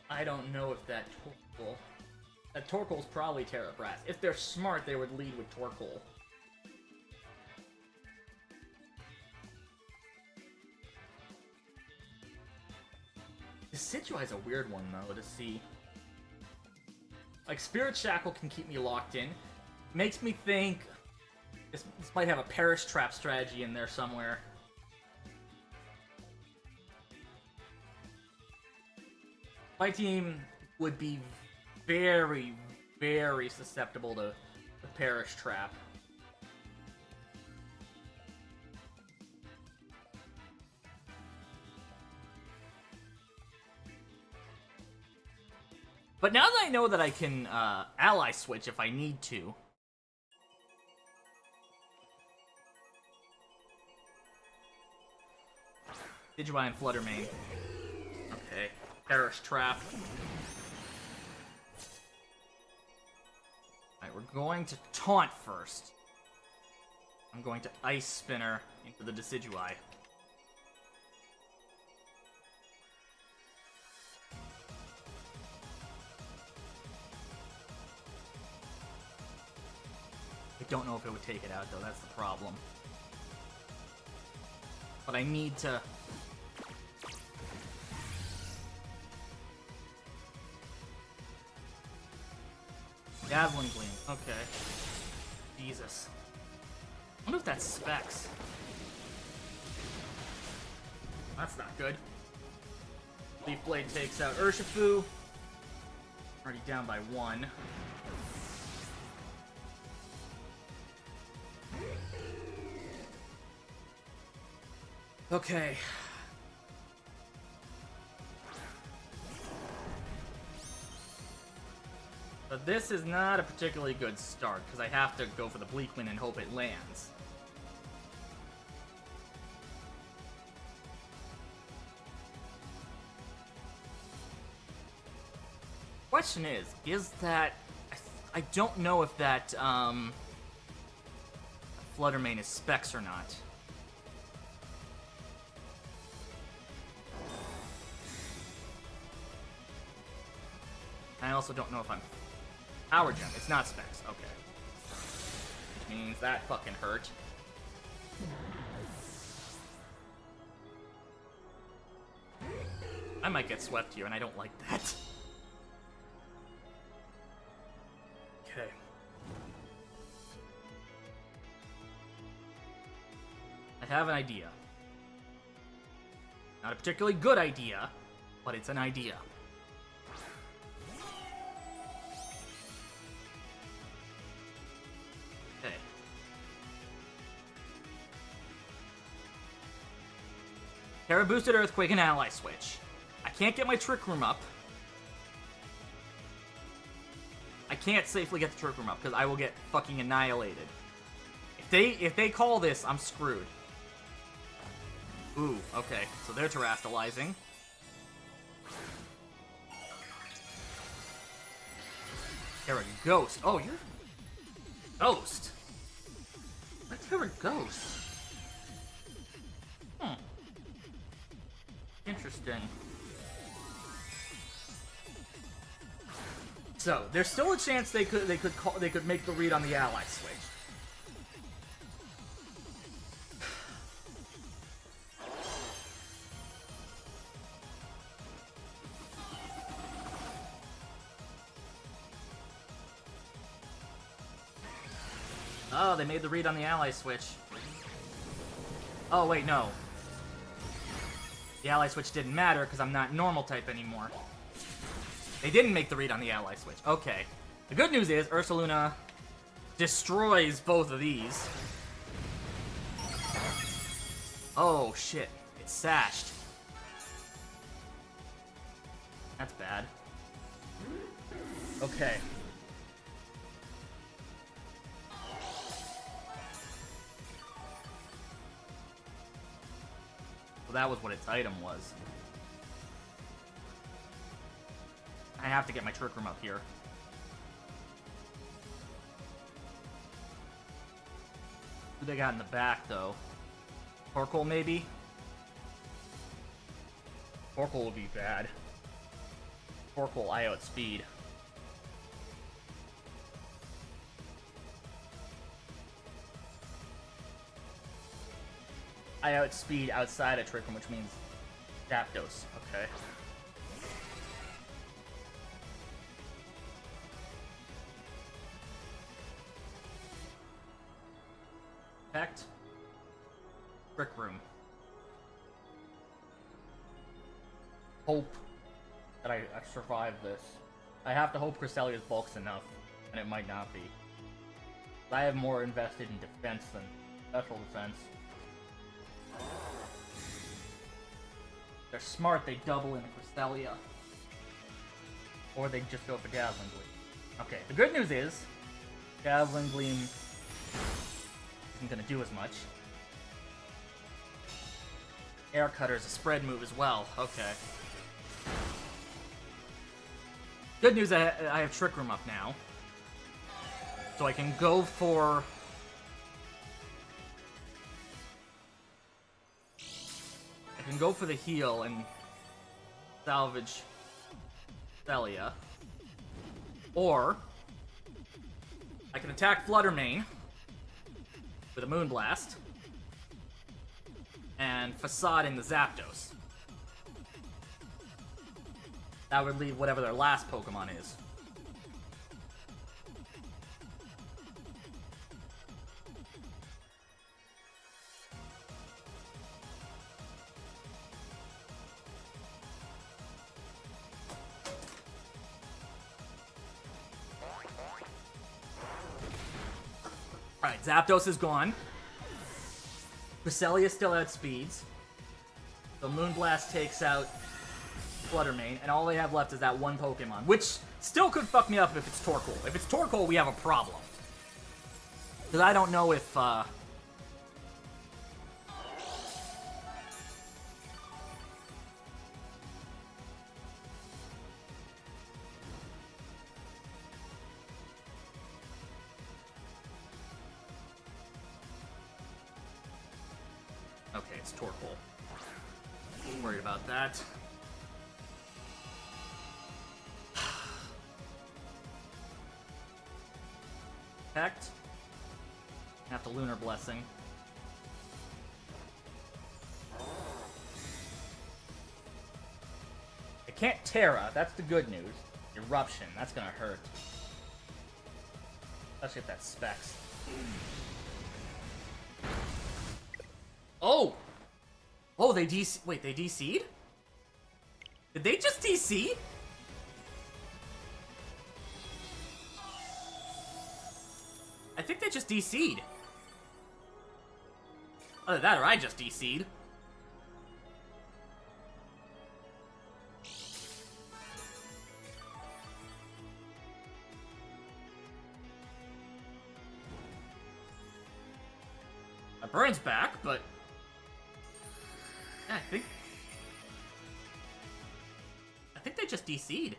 I don't know if that Torkoal... That Torkoal's probably Terra Brass. If they're smart, they would lead with Torkoal. Decidueye's a weird one, though, to see. Like, Spirit Shackle can keep me locked in. Makes me think this might have a Perish Trap strategy in there somewhere. My team would be very, very susceptible to the Perish Trap. But now that I know that I can ally switch if I need to. Decidueye and Fluttermane. Okay. Perish Trap. Alright, we're going to taunt first. I'm going to Ice Spinner into the Decidueye. I don't know if it would take it out, though. That's the problem. But I need to... Dazzling Gleam. Okay. Jesus. I wonder if that's Specs. That's not good. Leaf Blade takes out Urshifu. Already down by 1. Okay. But this is not a particularly good start, because I have to go for the Bleakwind and hope it lands. Question is that... I don't know if that, Fluttermane is specs or not. I also don't know if I'm... Power Gem. It's not specs. Okay. Which means that fucking hurt. I might get swept here, and I don't like that. Okay. I have an idea. Not a particularly good idea, but it's an idea. Okay. Terra boosted Earthquake and Ally Switch. I can't get my Trick Room up. I can't safely get the Trick Room up because I will get fucking annihilated. If they call this, I'm screwed. Ooh, okay. So they're terastallizing. Terra Ghost. Oh, you're... Ghost? What's Terra Ghost? Interesting. So, there's still a chance they could make the read on the ally switch. Oh, they made the read on the ally switch. Oh, wait, no. The ally switch didn't matter because I'm not normal type anymore. They didn't make the read on the ally switch. Okay. The good news is Ursaluna destroys both of these. Oh, shit. It's sashed. That's bad. Okay. So that was what its item was. I have to get my Trick Room up here. Who they got in the back, though? Torkoal, maybe? Torkoal would be bad. Torkoal, I outspeed. I outspeed outside of Trick Room, which means Zapdos. Okay. Protect. Trick Room. Hope that I survive this. I have to hope Crystalia's bulk's enough, and it might not be. I have more invested in defense than special defense. They're smart, they double into Crystalia. Or they just go for Dazzling Gleam. Okay, the good news is, Dazzling Gleam isn't gonna do as much. Air Cutter is a spread move as well. Okay. Good news, I have Trick Room up now. So I can go for... I can go for the heal and salvage Celia. Or I can attack Fluttermane with a Moonblast and Facade in the Zapdos. That would leave whatever their last Pokemon is. Zapdos is gone. Cresselia still outspeeds. So Moonblast takes out Fluttermane, and all they have left is that one Pokemon, which still could fuck me up if it's Torkoal. If it's Torkoal, we have a problem. Because I don't know if, okay, it's Torkoal. I'm worried about that. Protect. Have the Lunar Blessing. I can't Terra, that's the good news. Eruption, that's gonna hurt. Especially if that's Specs. Oh! Oh, they DC- wait, they DC'd? Did they just DC? I think they just DC'd. Either that or I just DC'd. My Burn's back, but... yeah, I think they just DC'd.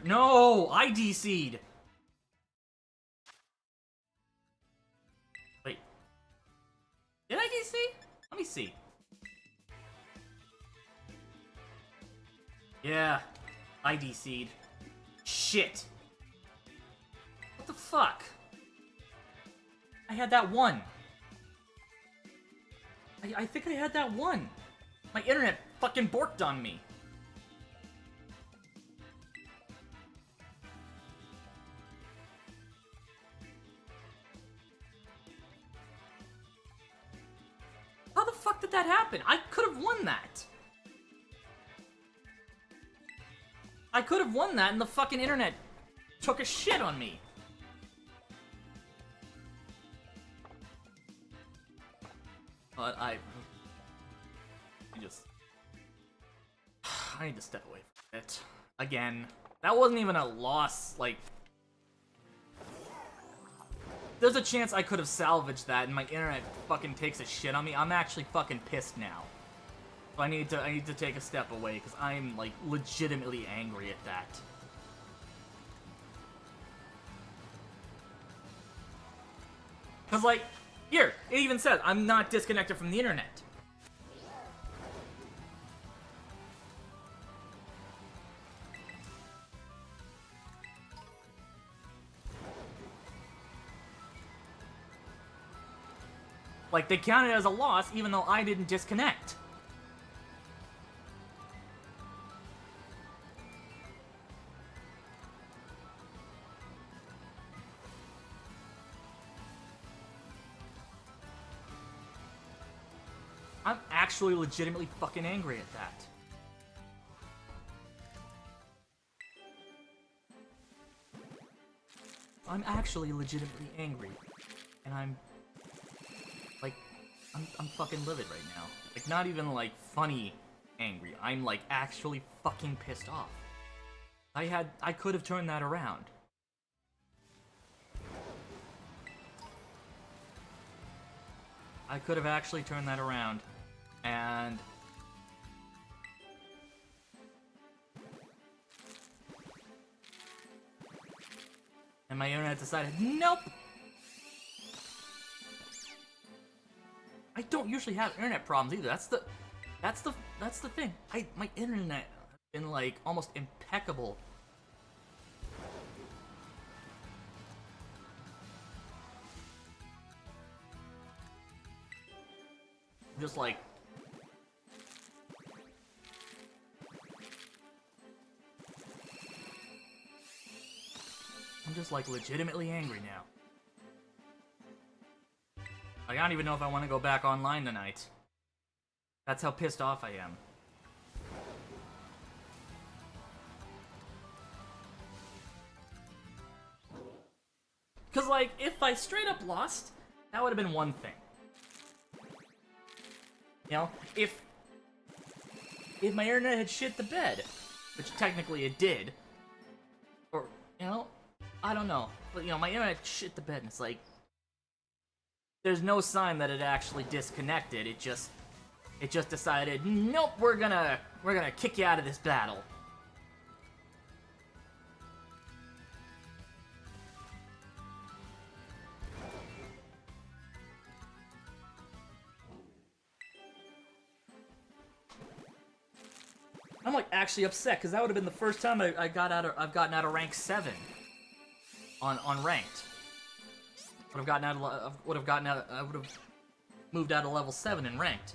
No! I DC'd! Wait. Did I DC? Let me see. Yeah. I DC'd. Shit. What the fuck? I had that one. I think I had that one. My internet fucking borked on me. How the fuck did that happen? I could have won that. I could have won that and the fucking internet took a shit on me. But I need to step away from it. Again, that wasn't even a loss, like... There's a chance I could have salvaged that and my internet fucking takes a shit on me. I'm actually fucking pissed now. So I need to take a step away because I'm like legitimately angry at that. Cause like, here, it even says I'm not disconnected from the internet. Like, they counted it as a loss even though I didn't disconnect. I'm actually legitimately fucking angry at that. I'm actually legitimately angry. And I'm fucking livid right now. Like, not even, like, funny angry. I'm, like, actually fucking pissed off. I could have turned that around. I could have actually turned that around. And... and my internet decided, nope! I don't usually have internet problems either. That's the thing. My internet has been like almost impeccable. Just like I'm just like legitimately angry now. I don't even know if I want to go back online tonight. That's how pissed off I am. Because, like, if I straight up lost, that would have been one thing. You know, if my internet had shit the bed, which technically it did, or, you know, I don't know, but, you know, my internet shit the bed, and it's like, there's no sign that it actually disconnected, it just decided, nope, we're gonna kick you out of this battle. I'm like actually upset because that would have been the first time I've gotten out of rank 7 on ranked. I would have moved out of level 7 in ranked.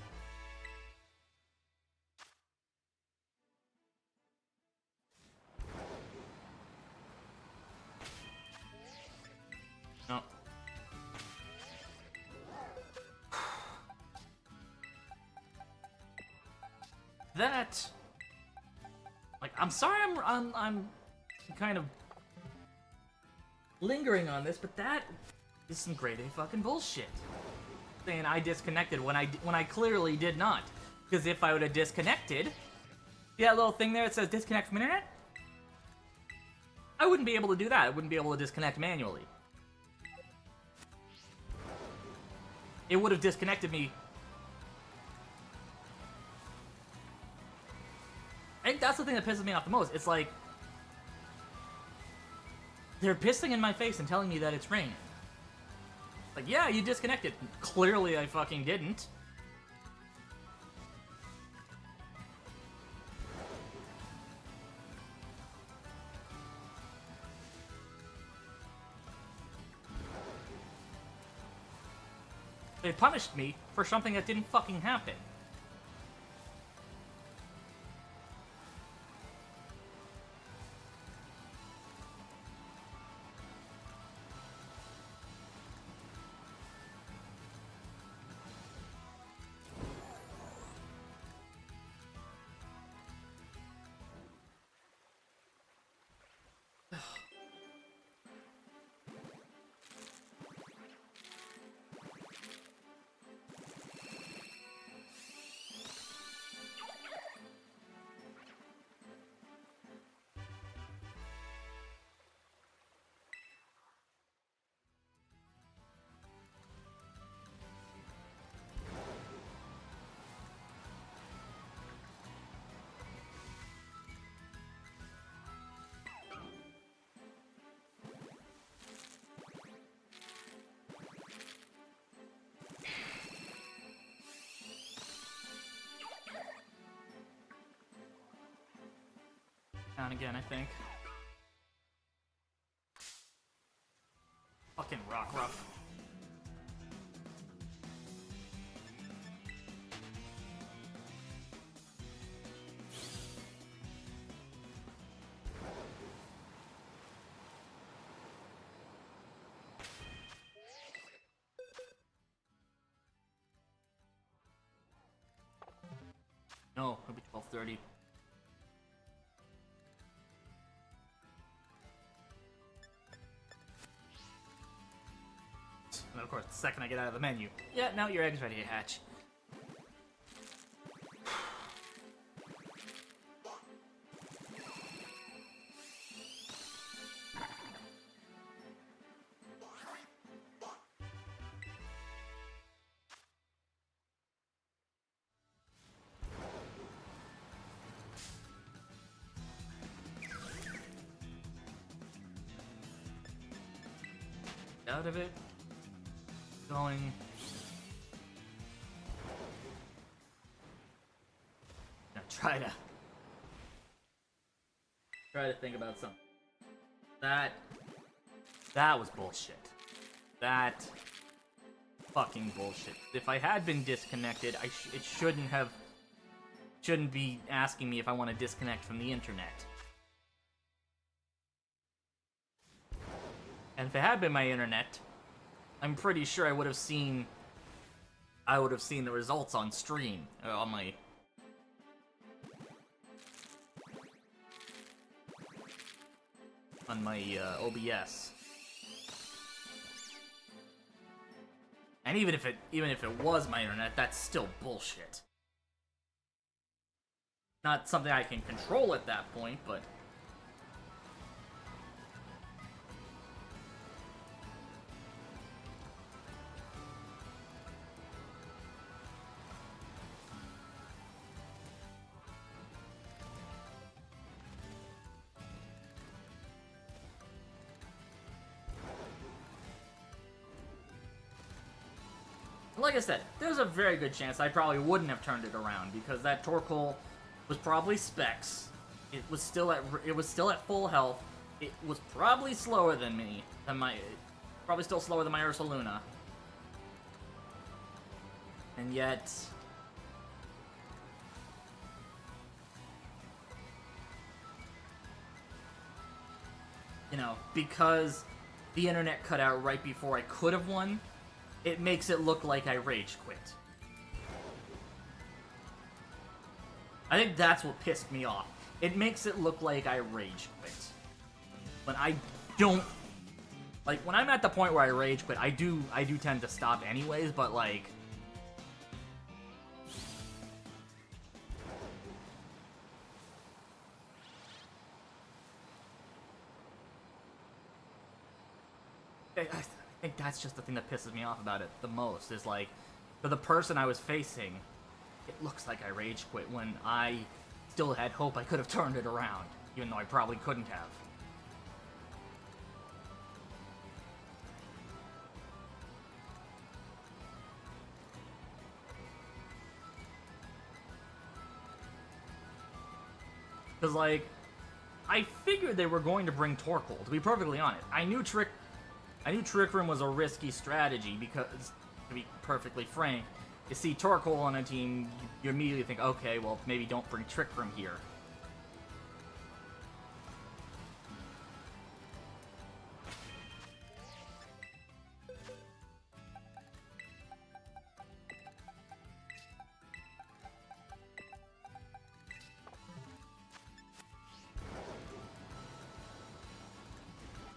No. That, like, I'm sorry I'm kind of lingering on this, but that is some grade A fucking bullshit. Saying I disconnected when I clearly did not. Because if I would have disconnected, see that little thing there that says disconnect from internet? I wouldn't be able to do that. I wouldn't be able to disconnect manually. It would have disconnected me. I think that's the thing that pisses me off the most. It's like, they're pissing in my face and telling me that it's raining. Like, yeah, you disconnected. Clearly I fucking didn't. They punished me for something that didn't fucking happen. Down again, I think. Fucking Rockruff. No, it'll be 12:30. And of course, the second I get out of the menu, yeah, now your egg's ready to hatch. Out of it. Going. Now try to think about something. That was bullshit. That fucking bullshit. If I had been disconnected, it shouldn't be asking me if I want to disconnect from the internet. And if it had been my internet, I'm pretty sure I would have seen I would have seen the results on stream, on my... OBS. And even if it was my internet, that's still bullshit. Not something I can control at that point, but... Like I said, there's a very good chance I probably wouldn't have turned it around because that Torkoal was probably specs. It was still at full health. It was probably slower than me, probably still slower than my Ursaluna. And yet, you know, because the internet cut out right before I could have won, it makes it look like I rage quit. I think that's what pissed me off. It makes it look like I rage quit. When I don't... Like, when I'm at the point where I rage quit, I do tend to stop anyways, but like... I think that's just the thing that pisses me off about it the most, is like, for the person I was facing, it looks like I rage quit when I still had hope I could have turned it around, even though I probably couldn't have. Because, like, I figured they were going to bring Torkoal, to be perfectly honest. I knew Trick Room was a risky strategy because, to be perfectly frank, you see Torkoal on a team, you immediately think, okay, well, maybe don't bring Trick Room here.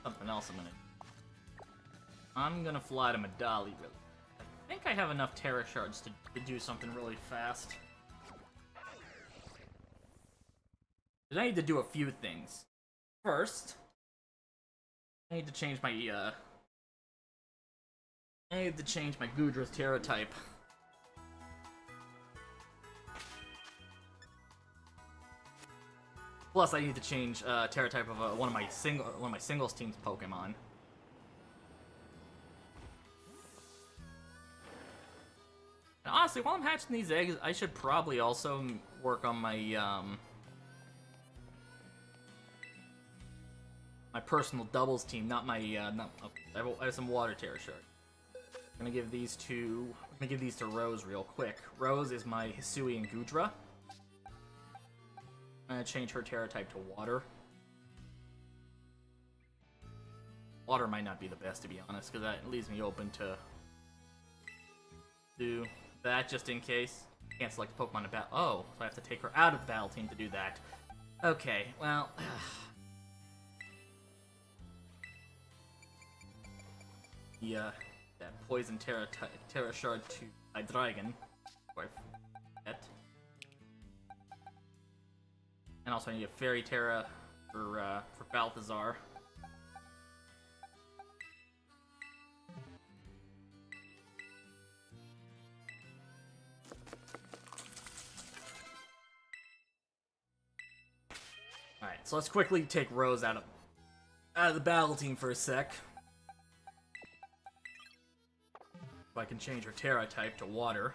Something else I'm gonna fly to Medali, really. I think I have enough Terra Shards to do something really fast. I need to do a few things. First, I need to change my, Goodra's Terra type. Plus, I need to change Terra type of one of my singles team's Pokemon. And honestly, while I'm hatching these eggs, I should probably also work on my my personal doubles team, not my I have some water Terra Shard. I'm gonna give these to Rose real quick. Rose is my Hisui and Goodra. I'm gonna change her Terra type to water. Water might not be the best, to be honest, because that leaves me open to do that just in case. Can't select a Pokemon to battle. Oh, so I have to take her out of the battle team to do that. Okay, well. Yeah, that Poison Terra Shard to Hydreigon. And also I need a Fairy Terra for Balthazar. Alright, so let's quickly take Rose out of the battle team for a sec. So I can change her Terra type to water.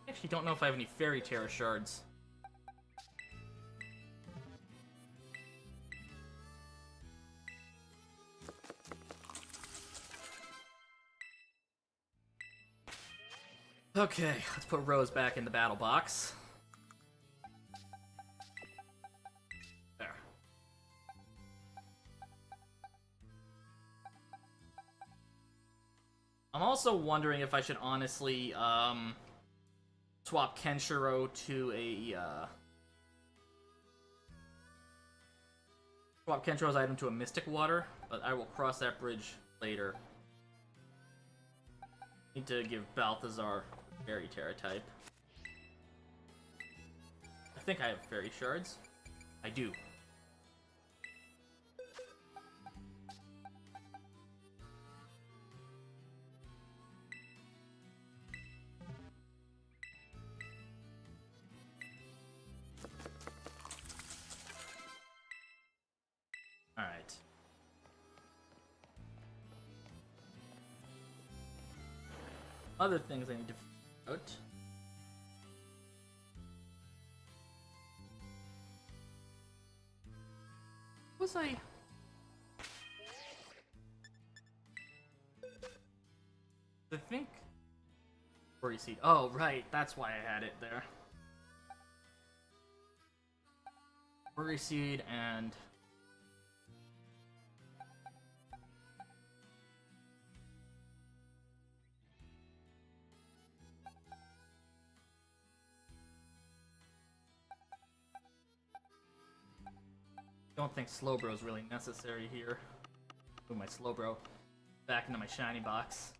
I actually don't know if I have any Fairy Terra Shards. Okay, let's put Rose back in the battle box. There. I'm I'm also wondering if I should honestly swap Kenshiro to a swap Kenshiro's item to a Mystic Water, but I will cross that bridge later. Need to give Balthazar Fairy Terra type. I think I have Fairy Shards. I do. Alright. Other things I need to figure out. Was I think Worry Seed. Oh, right, that's why I had it there. Worry Seed and don't think Slowbro is really necessary here. Move my Slowbro back into my shiny box.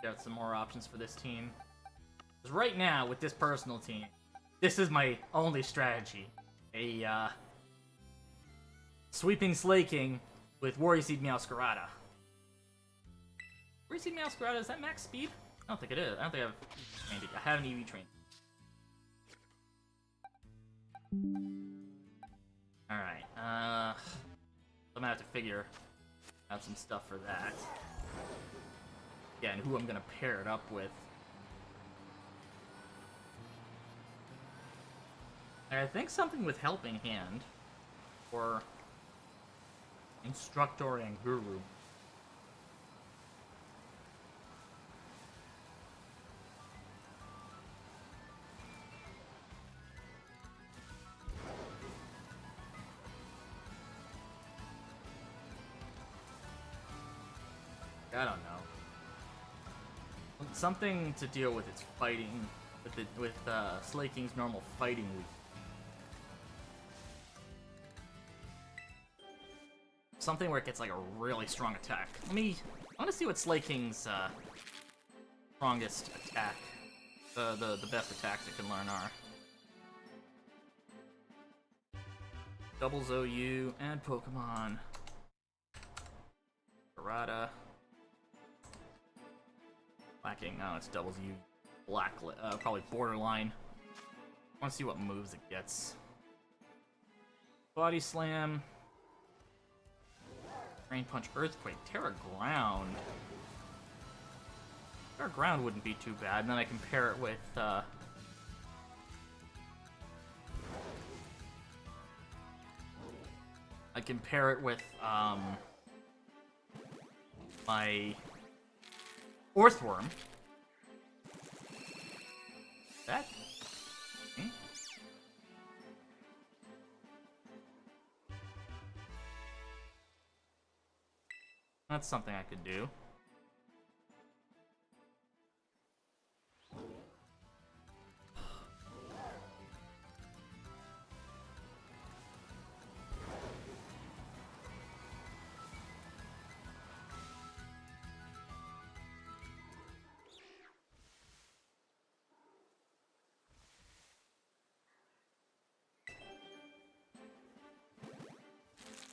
Got some more options for this team. Because right now, with this personal team, this is my only strategy. A Sweeping Slaking with Worry Seed Meowscarada. Worry Seed Meowscarada, is that max speed? I don't think it is. I don't think I have an EV train. Alright, I'm gonna have to figure out some stuff for that. Yeah, and who I'm gonna pair it up with. And I think something with Helping Hand, or Instructor and Guru. I don't know. Something to deal with its fighting, with Slaking's normal fighting week. Something where it gets like a really strong attack. I want to see what Slaking's strongest attack, the best attacks it can learn are. Doubles OU and Pokemon. Barada. Lacking. Oh, it's doubles U. Probably Borderline. I want to see what moves it gets. Body Slam. Rain Punch, Earthquake, Terra Ground. Terra Ground wouldn't be too bad. And then I compare it with my Orthworm. That? Hmm? That's something I could do.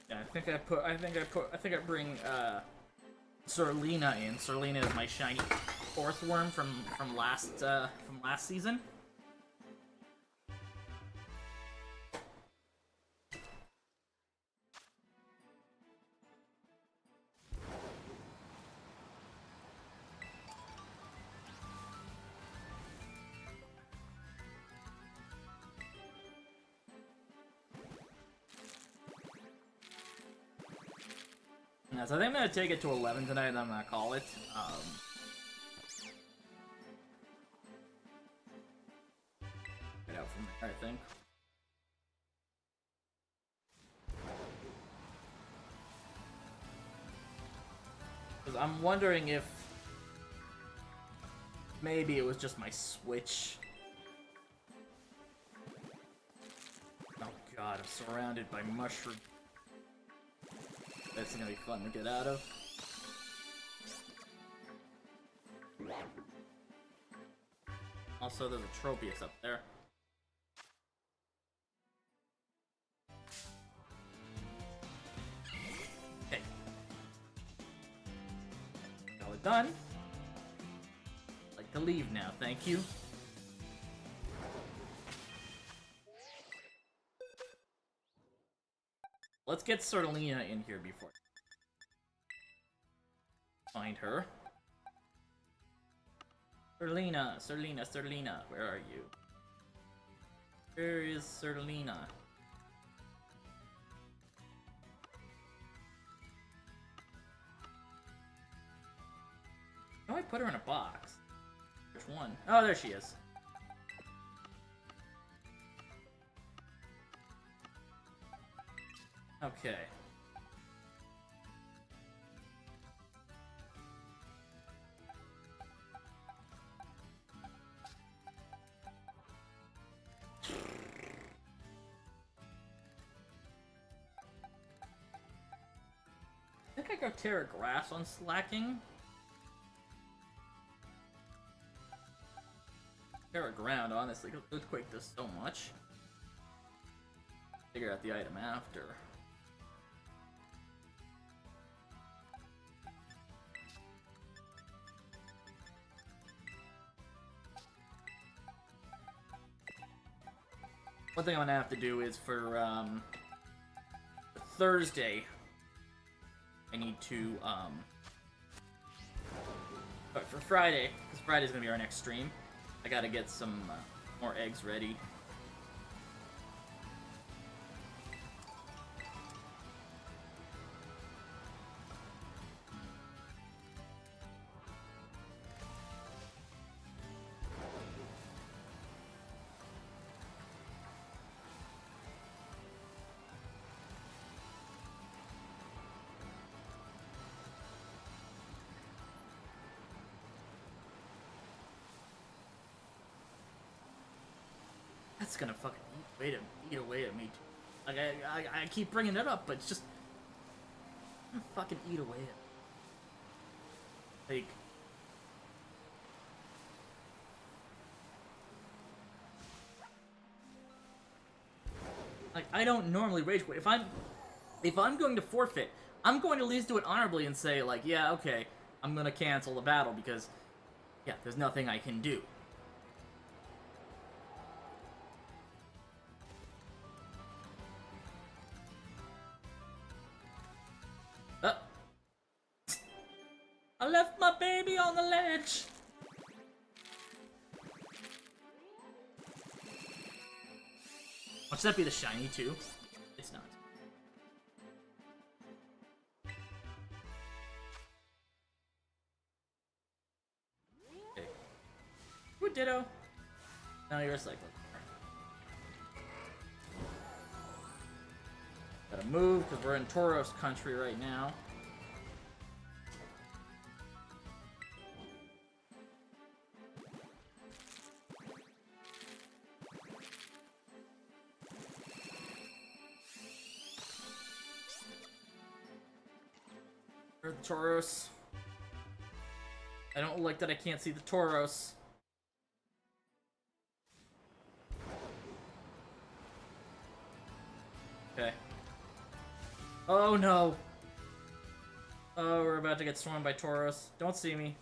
Yeah, I think I bring Serlina in. Serlina is my shiny Orthworm from last season. Yeah, so I think I'm gonna take it to 11 tonight, and I'm gonna call it. Get out from there, I think. Because I'm wondering if maybe it was just my Switch. Oh god, I'm surrounded by mushroom. That's gonna be fun to get out of. Also, there's a Tropius up there. Okay. All done. I'd like to leave now, thank you. Let's get Serlina in here before. Find her. Serlina, where are you? Where is Serlina? How do I put her in a box? Which one? Oh, there she is. Okay. I think I got Terra Grass on slacking. Terra Ground, honestly, Earthquake does so much. Figure out the item after. One thing I'm gonna have to do is for Thursday, I need to but for Friday, because Friday's gonna be our next stream, I gotta get some more eggs ready. That's gonna fucking eat away at me. Like I keep bringing it up, but it's just gonna fucking eat away at me. Like I don't normally rage quit. If I'm going to forfeit, I'm going to at least do it honorably and say like, yeah, okay, I'm gonna cancel the battle because yeah, there's nothing I can do. I left my baby on the ledge. Watch that be the shiny too. It's not. Okay. Ooh, Ditto. Now you're a cyclone. Gotta move because we're in Tauros country right now. The Tauros. I don't like that I can't see the Tauros. Okay. Oh no! Oh, we're about to get swarmed by Tauros. Don't see me.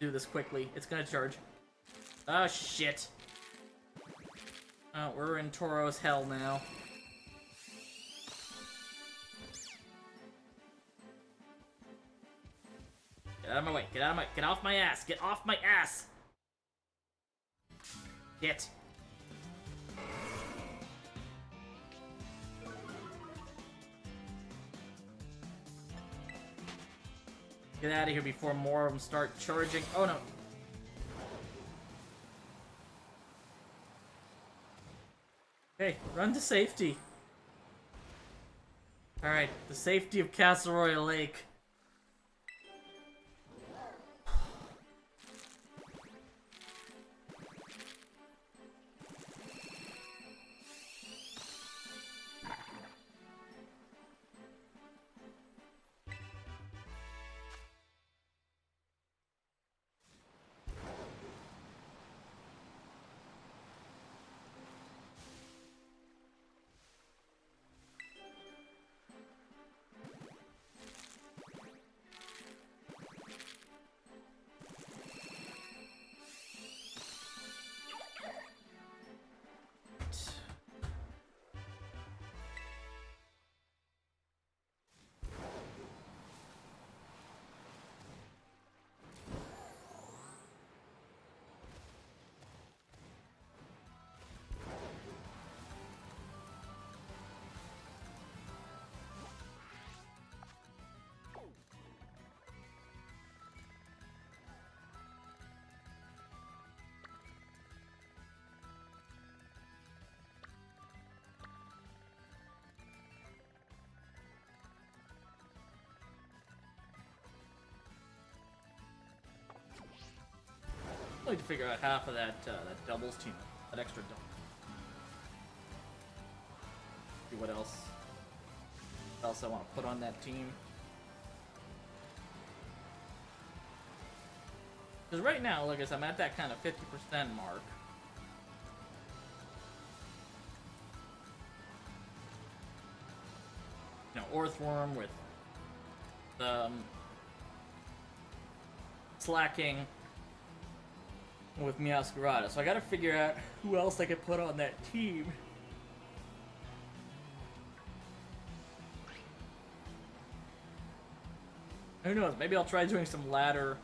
Do this quickly. It's gonna charge. Oh shit. Oh, we're in Tauros hell now. Get out of my way. Get off my ass. Get off my ass. Get. Get out of here before more of them start charging. Oh no. Okay, run to safety. Alright, the safety of Castle Royale Lake. need to figure out half of that that doubles team, that extra double. See what else I want to put on that team. Because right now, like I said, I'm at that kind of 50% mark. You know, Orthworm with slacking with Meowscarada. So I gotta figure out who else I could put on that team. Who knows? Maybe I'll try doing some ladder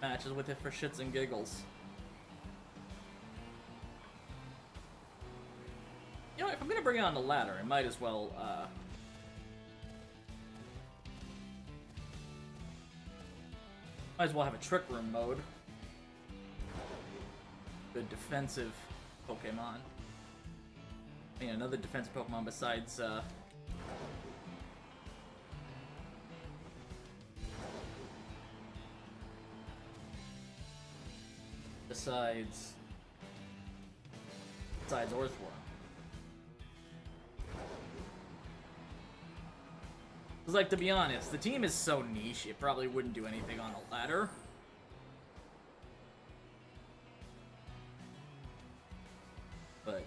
matches with it for shits and giggles. You know, if I'm gonna bring it on the ladder, I might as well, might as well have a Trick Room mode. Good defensive Pokemon. I mean, another defensive Pokemon besides, besides Orthworm. Because, like, to be honest, the team is so niche, it probably wouldn't do anything on a ladder. But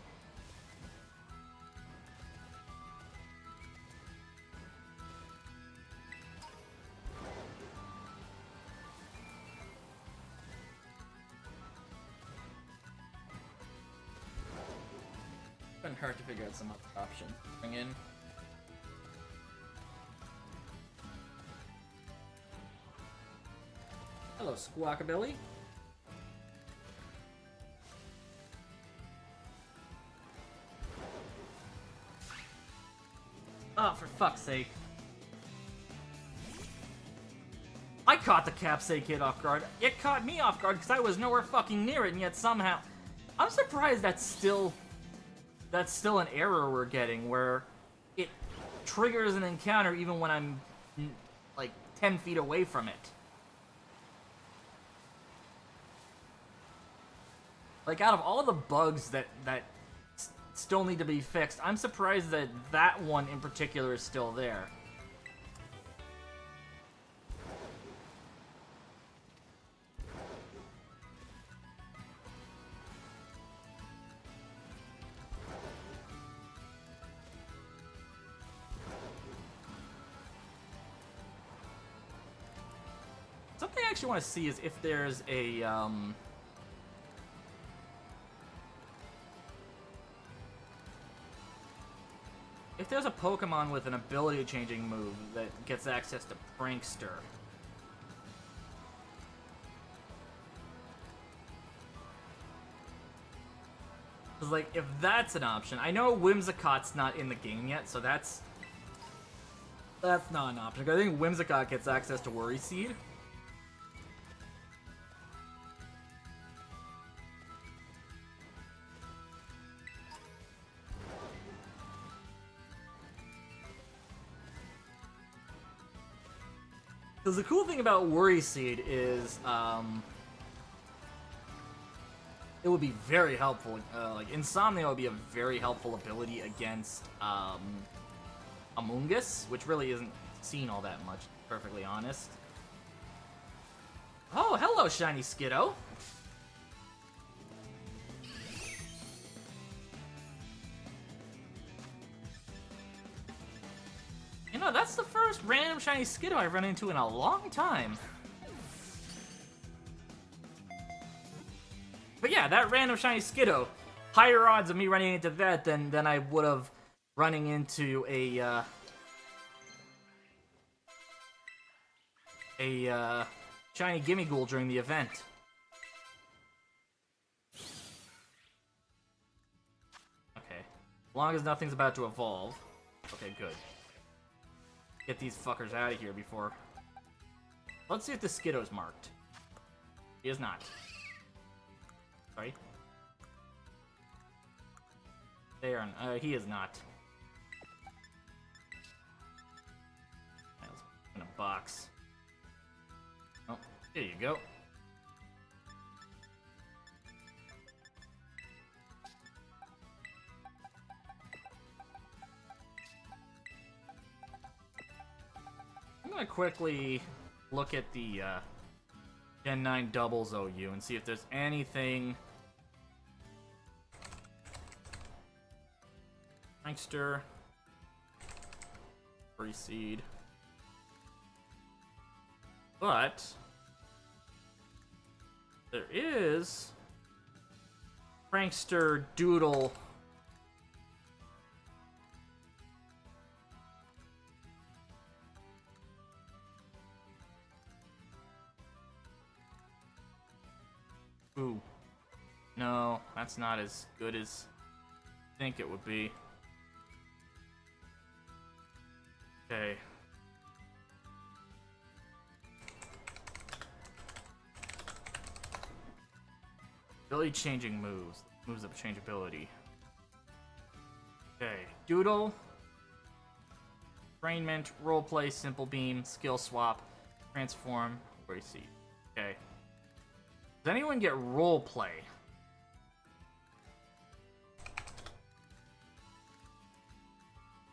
couldn't hurt to figure out some other options. Bring in. Hello, Squawkabilly. Oh, for fuck's sake. I caught the Capsay Kid off guard. It caught me off guard because I was nowhere fucking near it, and yet somehow... I'm surprised that's still an error we're getting, where it triggers an encounter even when I'm, like, 10 feet away from it. Like, out of all the bugs that still need to be fixed, I'm surprised that that one in particular is still there. Something I actually want to see is if there's a, if there's a Pokemon with an ability-changing move that gets access to Prankster. Because, like, if that's an option... I know Whimsicott's not in the game yet, so that's not an option. I think Whimsicott gets access to Worry Seed. Because the cool thing about Worry Seed is, it would be very helpful. Like, Insomnia would be a very helpful ability against, Amoonguss, which really isn't seen all that much, to be perfectly honest. Oh, hello, Shiny Skiddo! You know, that's the first random Shiny Skiddo I've run into in a long time. But yeah, that random Shiny Skiddo, higher odds of me running into that than I would have running into a Shiny Gimmighoul during the event. Okay, as long as nothing's about to evolve. Okay, good. Get these fuckers out of here before... Let's see if the Skiddo's marked. He is not. Sorry. They are... he is not. Let's put in a box. Oh, there you go. gonna quickly look at the Gen 9 doubles OU and see if there's anything. Prankster. Free seed. But there is Prankster Doodle. Ooh. No, that's not as good as I think it would be. Okay. Ability changing moves. Moves up changeability. Okay. Doodle. Trainment, roleplay, simple beam, skill swap, transform, where you see. Okay. Does anyone get roleplay?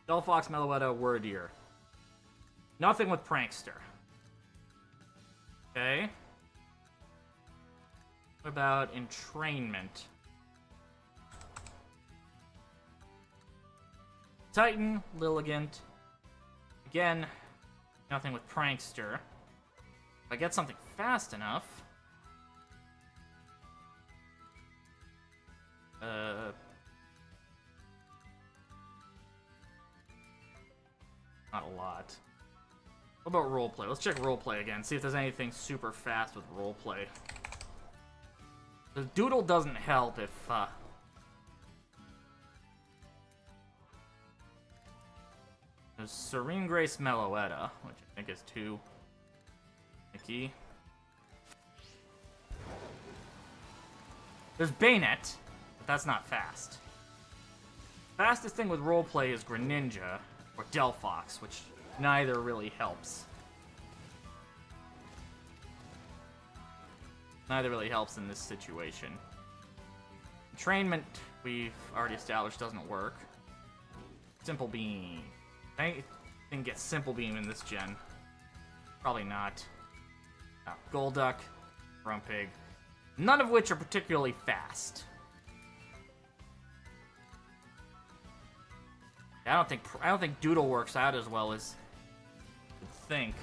Delphox, Meloetta, Wordier. Nothing with Prankster. Okay. What about entrainment? Titan, Lilligant. Again, nothing with Prankster. If I get something fast enough. Not a lot. What about roleplay? Let's check roleplay again. See if there's anything super fast with roleplay. The Doodle doesn't help if, there's Serene Grace Meloetta, which I think is too Nikki. There's Bayonet, but that's not fast. Fastest thing with roleplay is Greninja or Delphox, which neither really helps. Neither really helps in this situation. Entrainment, we've already established, doesn't work. Simple Beam. I can get Simple Beam in this gen. Probably not. Oh, Golduck, Grumpig. None of which are particularly fast. I don't think Doodle works out as well as you'd think.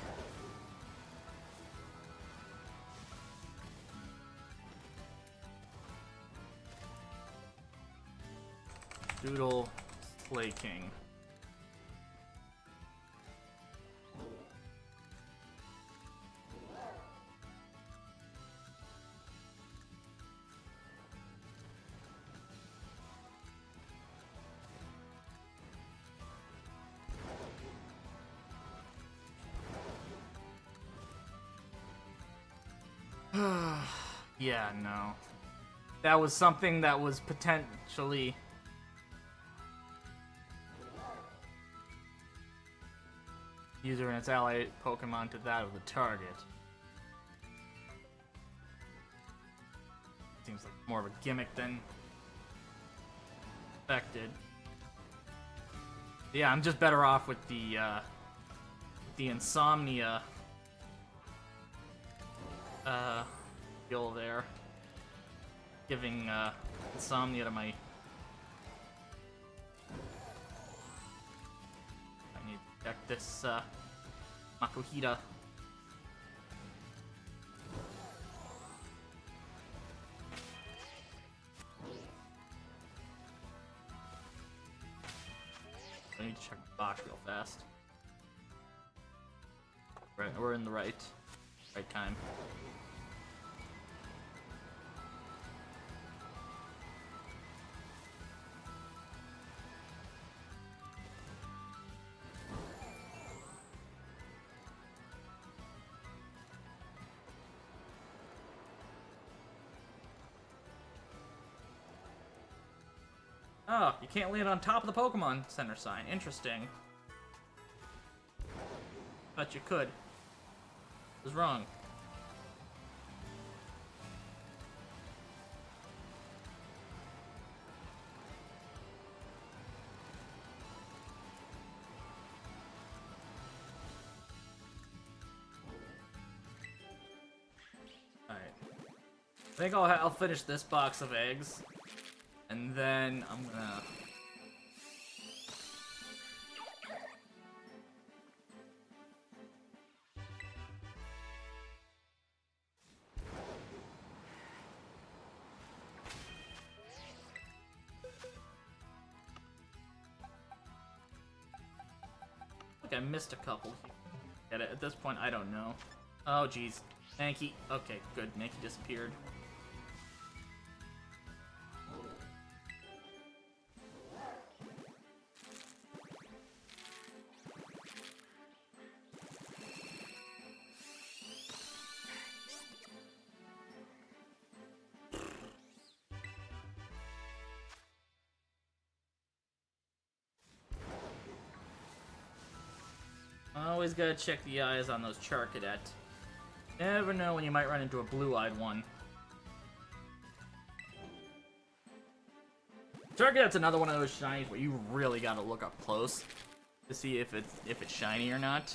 Doodle, Slay King. Yeah, no. That was something that was potentially... user and its ally Pokemon to that of the target. Seems like more of a gimmick than expected. Yeah, I'm just better off with the Insomnia skill there. Giving Insomnia to my... I need to check this Makuhita. I need to check my box real fast. Right, we're in the right time. Oh, you can't land on top of the Pokemon Center sign. Interesting. Bet you could. Was wrong. I think I'll finish this box of eggs, and then I'm gonna... I think I missed a couple here. At this point, I don't know. Oh, jeez. Mankey. Okay, good. Mankey disappeared. Always gotta check the eyes on those Charcadet. Never know when you might run into a blue-eyed one. Charcadet's another one of those shinies where you really gotta look up close to see if it's shiny or not.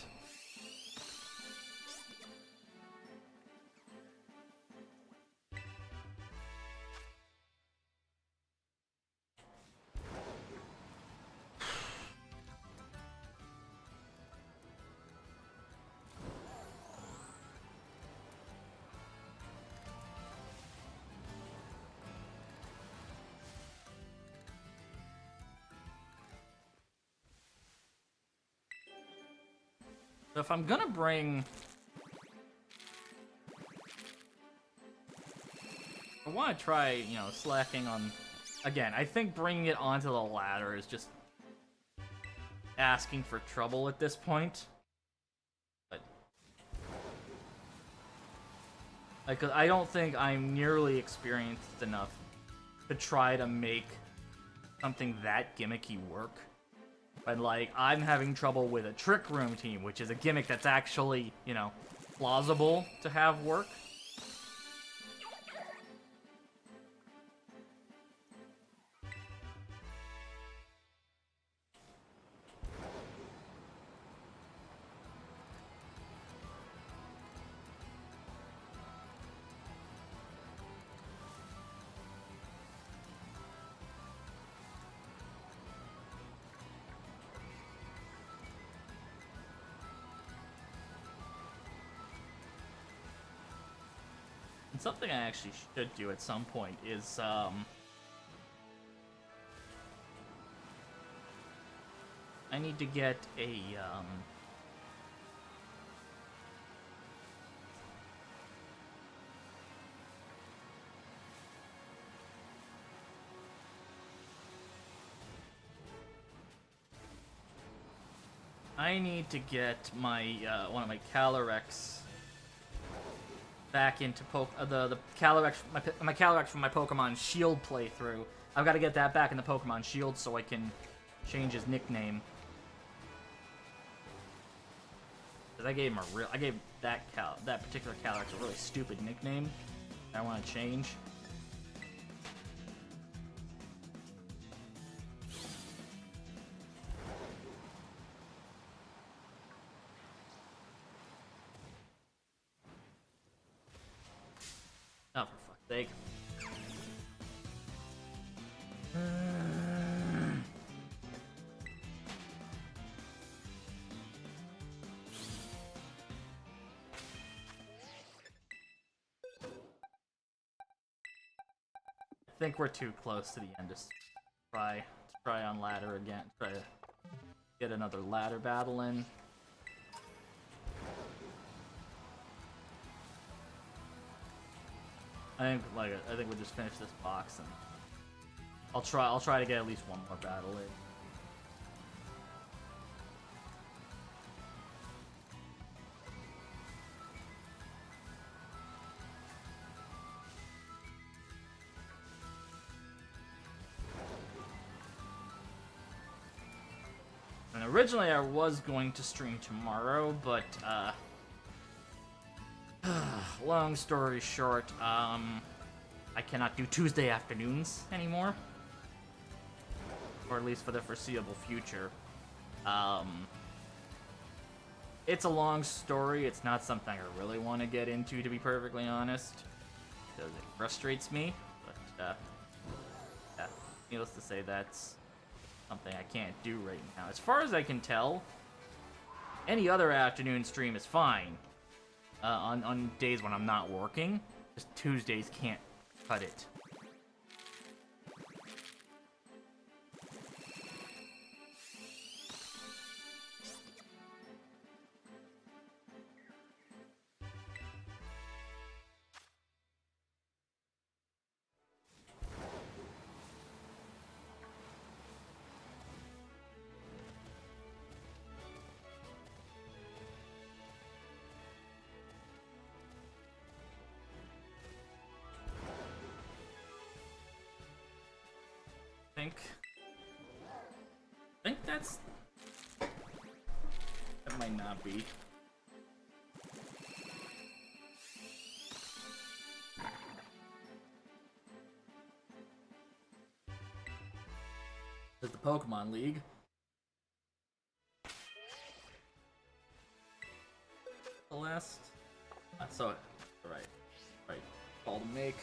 So if I'm gonna bring... I want to try, you know, slacking on... Again, I think bringing it onto the ladder is just asking for trouble at this point. But... Like, I don't think I'm nearly experienced enough to try to make something that gimmicky work. But, like, I'm having trouble with a Trick Room team, which is a gimmick that's actually, you know, plausible to have work. Something I actually should do at some point is, I need to get a, I need to get my, one of my Calyrex back into the Calyrex, my Calyrex from my Pokemon Shield playthrough. I've got to get that back in the Pokemon Shield so I can change his nickname. Cause I gave him I gave that particular Calyrex a really stupid nickname that I want to change. Oh, for fuck's sake. I think we're too close to the end to try on ladder again. Try to get another ladder battle in. I think we'll just finish this box and I'll try to get at least one more battle in. And originally I was going to stream tomorrow, but long story short, I cannot do Tuesday afternoons anymore. Or at least for the foreseeable future. It's a long story. It's not something I really want to get into, to be perfectly honest. because it frustrates me. But yeah, needless to say, that's something I can't do right now. As far as I can tell, any other afternoon stream is fine. On days when I'm not working, just Tuesdays can't cut it. I think that might not be. There's the Pokemon League. The last. So, right. Call to make.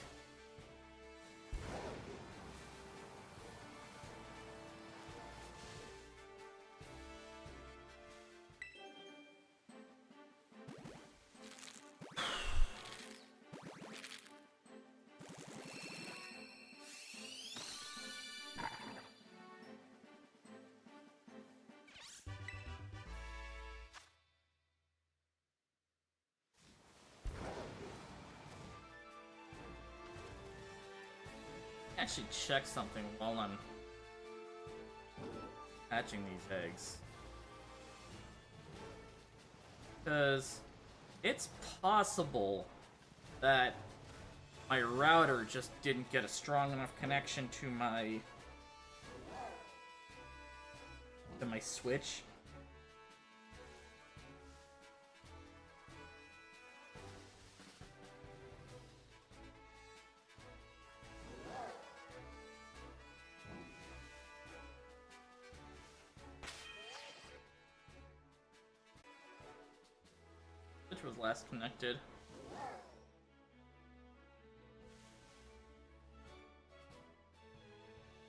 Actually check something while I'm hatching these eggs, because it's possible that my router just didn't get a strong enough connection to my Switch. Which was last connected.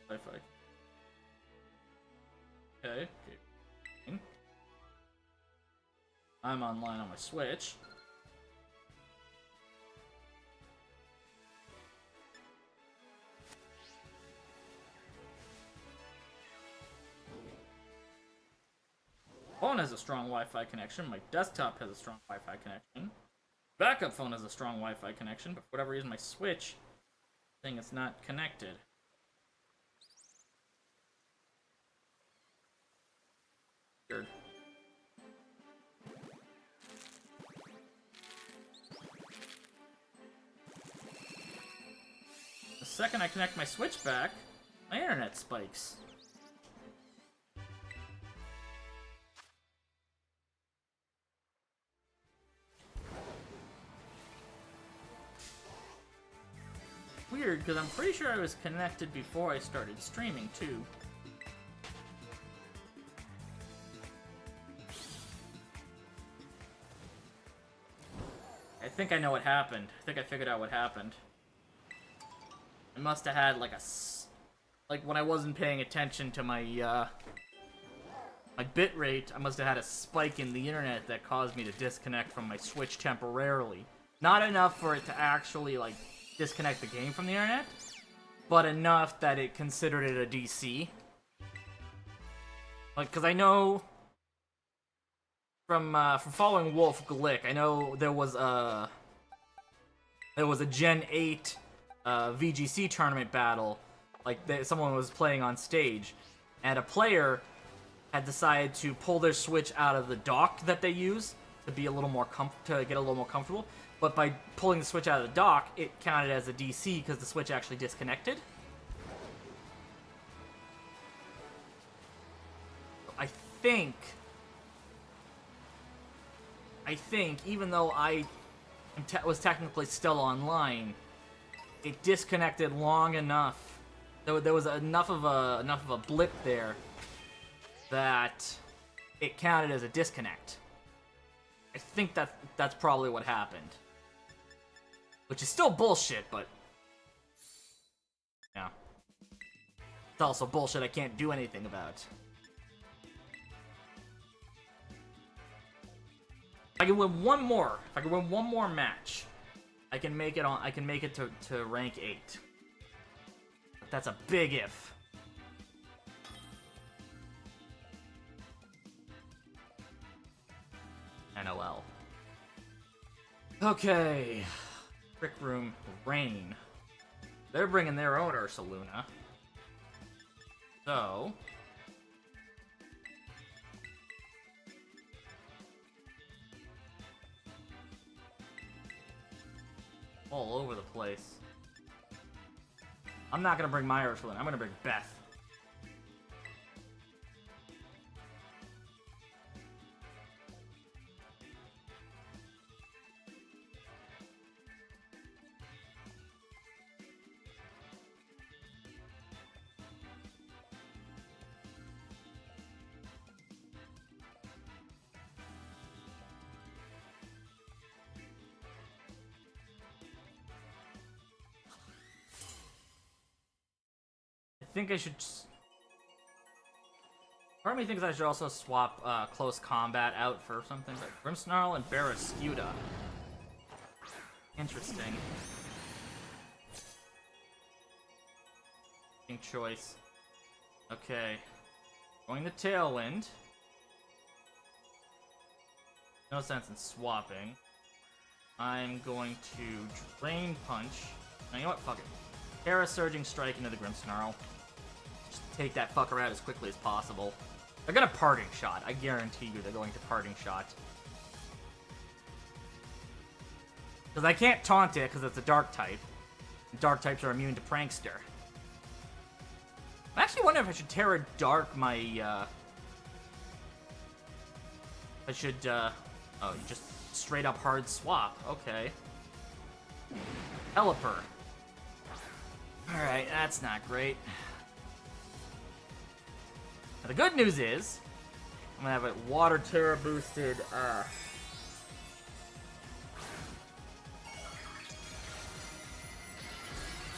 Wi-Fi. Okay. I'm online on my Switch. Phone has a strong Wi-Fi connection. My desktop has a strong Wi-Fi connection. Backup phone has a strong Wi-Fi connection, but for whatever reason, my Switch thing is not connected. Weird. The second I connect my Switch back, my internet spikes. Weird, because I'm pretty sure I was connected before I started streaming, too. I think I know what happened. I think I figured out what happened. I must have had, like, like, when I wasn't paying attention to my, my bitrate, I must have had a spike in the internet that caused me to disconnect from my Switch temporarily. Not enough for it to actually, like, disconnect the game from the internet, but enough that it considered it a DC. Like, because I know from following Wolf Glick, I know there was a Gen 8 VGC tournament battle, like someone was playing on stage, and a player had decided to pull their Switch out of the dock that they use to be a little more to get a little more comfortable. But by pulling the Switch out of the dock, it counted as a DC because the Switch actually disconnected. I think, even though I was technically still online, it disconnected long enough. There was enough of a blip there that it counted as a disconnect. I think that's probably what happened. Which is still bullshit, but... yeah. It's also bullshit I can't do anything about. If I can win one more, match, I can make it to rank 8. But that's a big if. NOL. Okay. Trick Room Rain. They're bringing their own Ursaluna. So... all over the place. I'm not gonna bring my Ursaluna. I'm gonna bring Beth. I think I should... part of me thinks I should also swap Close Combat out for something like Grimmsnarl and Barrascuda. Interesting. Interesting choice. Okay. Going to Tailwind. No sense in swapping. I'm going to Drain Punch. Now, you know what? Fuck it. Terra Surging Strike into the Grimmsnarl. Just take that fucker out as quickly as possible. They're gonna Parting Shot. I guarantee you they're going to Parting Shot. Because I can't taunt it because it's a Dark type. Dark types are immune to Prankster. I actually wonder if I should Terra Dark my, I should, oh, you just straight up hard swap. Okay. Pelipper. Alright, that's not great. Now, the good news is, I'm gonna have a Water Terra boosted,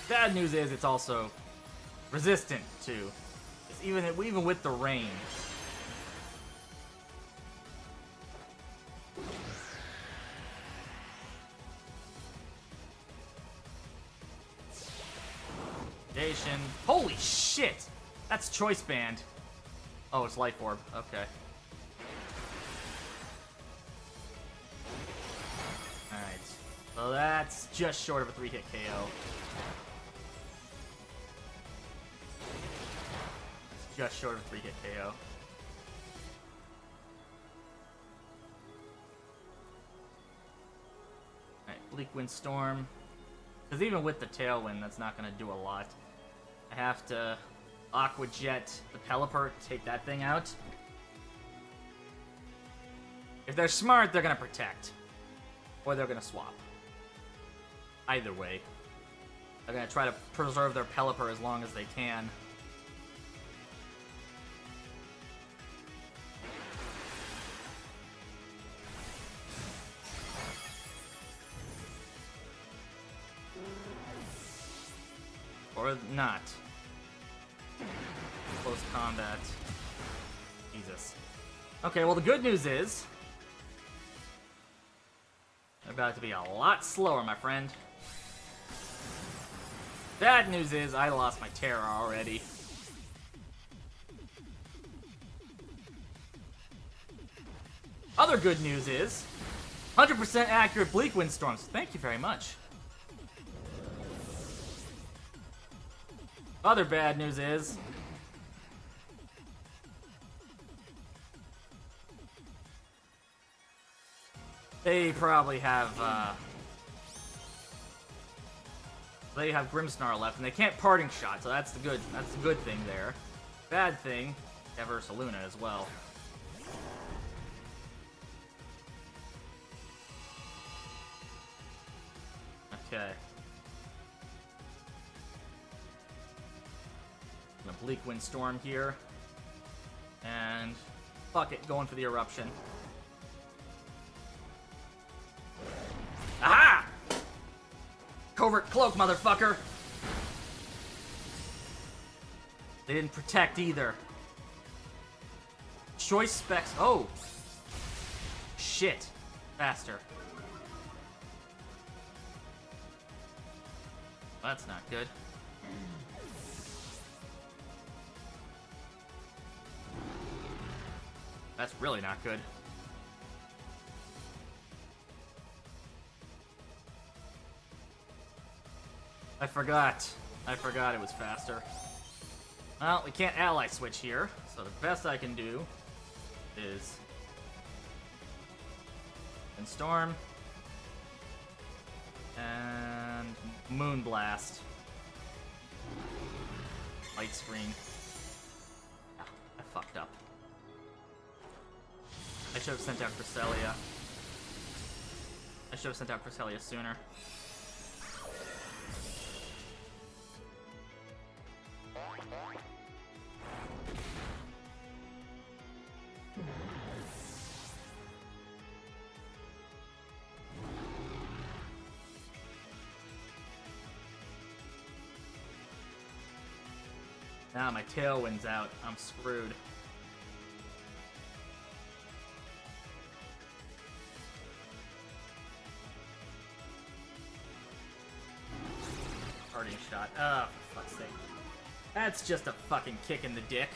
bad news is it's also resistant to, even with the rain. Holy shit! That's Choice Band. Oh, it's Life Orb. Okay. Alright. So that's just short of a 3-hit KO. It's just short of a 3-hit KO. Alright, Bleak Wind Storm. Because even with the Tailwind, that's not going to do a lot. I have to Aqua Jet the Pelipper to take that thing out. If they're smart, they're going to Protect. Or they're going to swap. Either way. They're going to try to preserve their Pelipper as long as they can. Or not. Close Combat. Jesus. Okay, well the good news is... they're about to be a lot slower, my friend. Bad news is I lost my Terra already. Other good news is 100% accurate Bleak Wind Storms. Thank you very much. Other bad news is... they probably have, they have Grimmsnarl left, and they can't Parting Shot, so that's the good thing there. Bad thing, they have Ursaluna as well. Okay. I'm gonna Bleak Wind Storm here. And fuck it, going for the Eruption. Aha! Covert cloak, motherfucker! They didn't protect either. Choice specs. Oh! Shit. Faster. That's not good. That's really not good. I forgot it was faster. Well, we can't ally switch here, so the best I can do is Storm and Moonblast. Light screen. Ah, I fucked up. I should have sent out Cresselia. I should have sent out Cresselia sooner. Now my Tailwind's out. I'm screwed. Parting shot. Oh, for fuck's sake. That's just a fucking kick in the dick.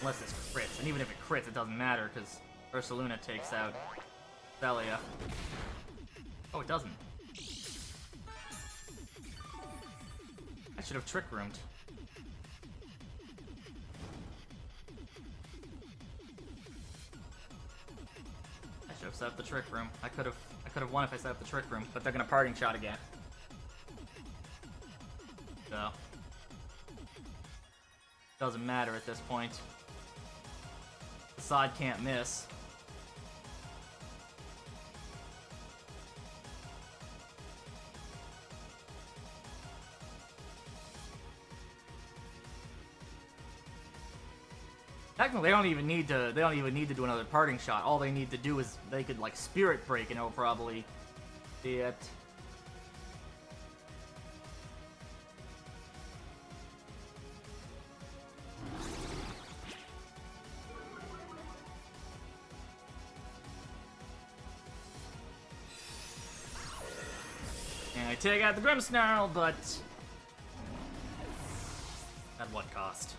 Unless it's crits. And even if it crits, it doesn't matter, because Ursaluna takes out Cresselia. Oh, it doesn't. I should have Trick Roomed. I should have set up the Trick Room. I could have won if I set up the Trick Room, but they're gonna Parting Shot again. So doesn't matter at this point. Assad can't miss. Technically, they don't even need to do another Parting Shot. All they need to do is they could like Spirit Break and it'll probably be it. And I take out the Grimmsnarl, but at what cost?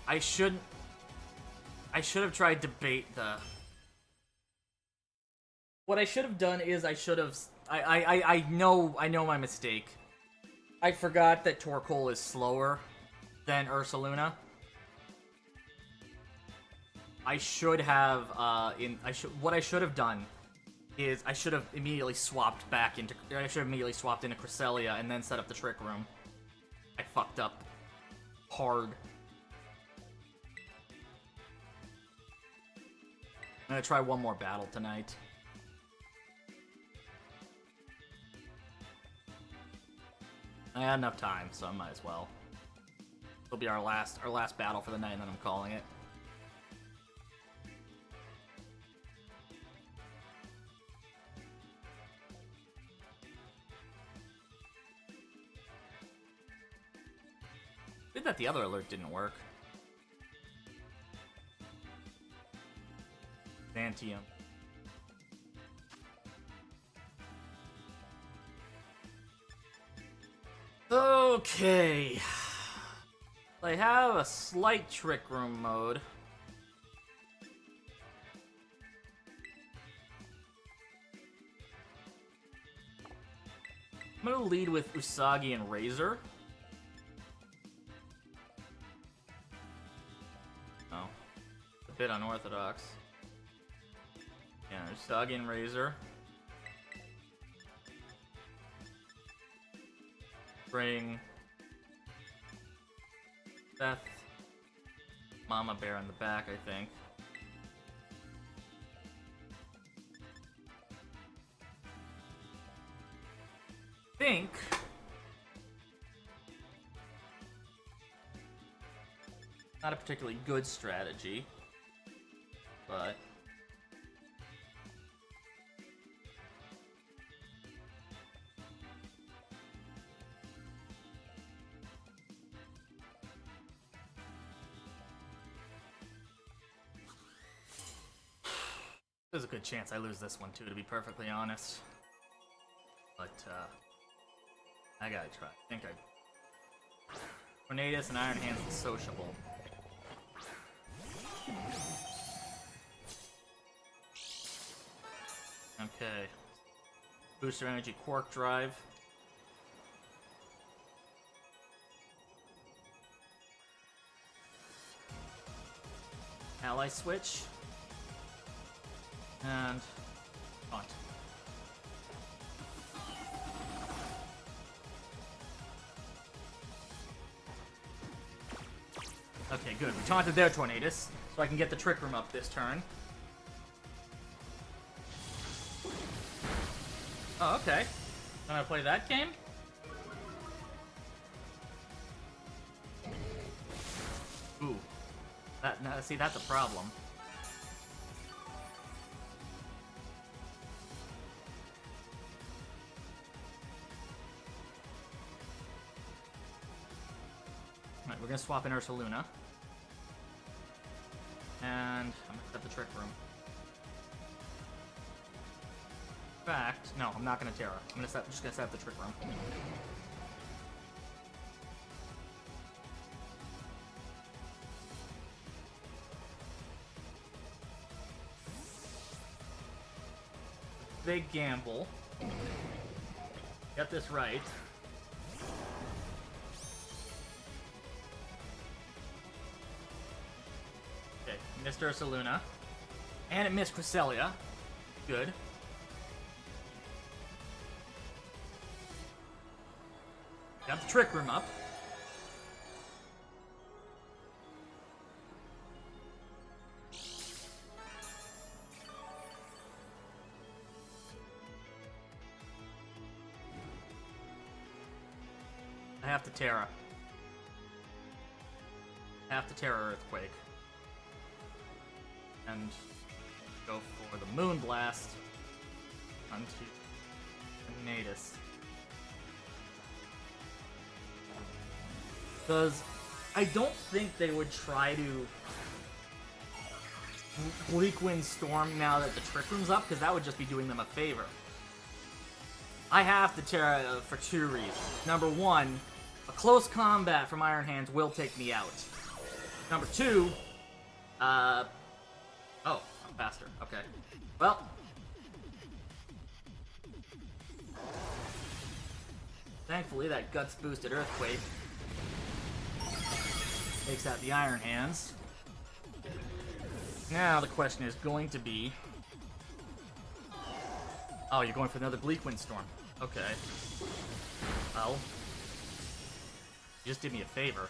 I should have tried to bait the... What I should have done is I know my mistake. I forgot that Torkoal is slower than Ursaluna. I should have what I should have done is I should have immediately swapped into Cresselia and then set up the Trick Room. I fucked up hard. I'm gonna try one more battle tonight. I had enough time, so I might as well. It'll be our last battle for the night, and then I'm calling it. Did that the other alert didn't work. Xantium. Okay. I have a slight Trick Room mode. I'm gonna lead with Usagi and Razor. Oh. A bit unorthodox. Yeah, Usagi and Razor. Bring Seth, Mama Bear in the back, I think. Not a particularly good strategy, but... There's a good chance I lose this one too, to be perfectly honest. But, I gotta try. I think I... Tornadus and Iron Hands is sociable. Okay. Booster Energy Quark Drive. Ally Switch. And... Taunt. Okay, good. We taunted their Tornadus, so I can get the Trick Room up this turn. Oh, okay. I'm gonna play that game? Ooh. See, that's a problem. Alright, we're gonna swap in Ursaluna. And I'm gonna set the Trick Room. In fact, no, I'm not gonna Terra. I'm just gonna set the Trick Room. Big gamble. Get this right. Okay, missed Ursaluna. And it missed Cresselia. Good. Got the Trick Room up. I have to Terra. I have to Terra Earthquake. And go for the Moon Blast onto Tornadus. Because I don't think they would try to Bleak Wind Storm now that the Trick Room's up, because that would just be doing them a favor. I have to Terra for two reasons. Number one, a close combat from Iron Hands will take me out. Number two, oh, I'm faster. Okay. Well. Thankfully, that Guts boosted Earthquake takes out the Iron Hands. Now the question is going to be... Oh, you're going for another Bleak Wind Storm. Okay. Well... You just did me a favor.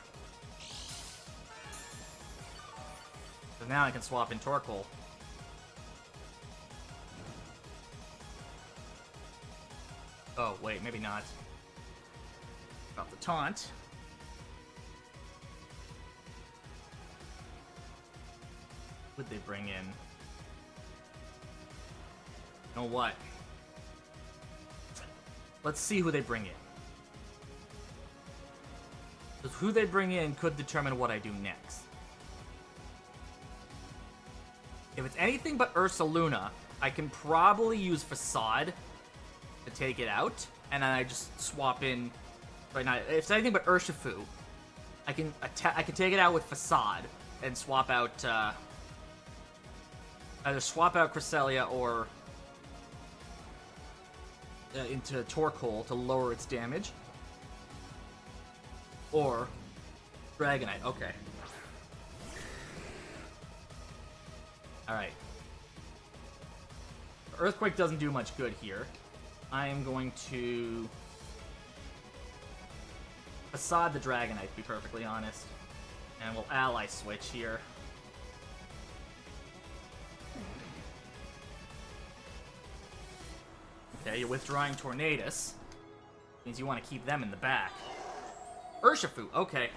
So now I can swap in Torkoal. Oh, wait, maybe not. Got the taunt. What would they bring in? You know what? Let's see who they bring in. Because who they bring in could determine what I do next. If it's anything but Ursaluna, I can probably use Facade to take it out, and then I just swap in. Right now, if it's anything but Urshifu, I can take it out with Facade and swap out either swap out Cresselia or into Torkoal to lower its damage, or Dragonite. Okay. Alright. Earthquake doesn't do much good here. I am going to Facade the Dragonite, to be perfectly honest. And we'll ally switch here. Okay, you're withdrawing Tornadus. Means you want to keep them in the back. Urshifu, okay.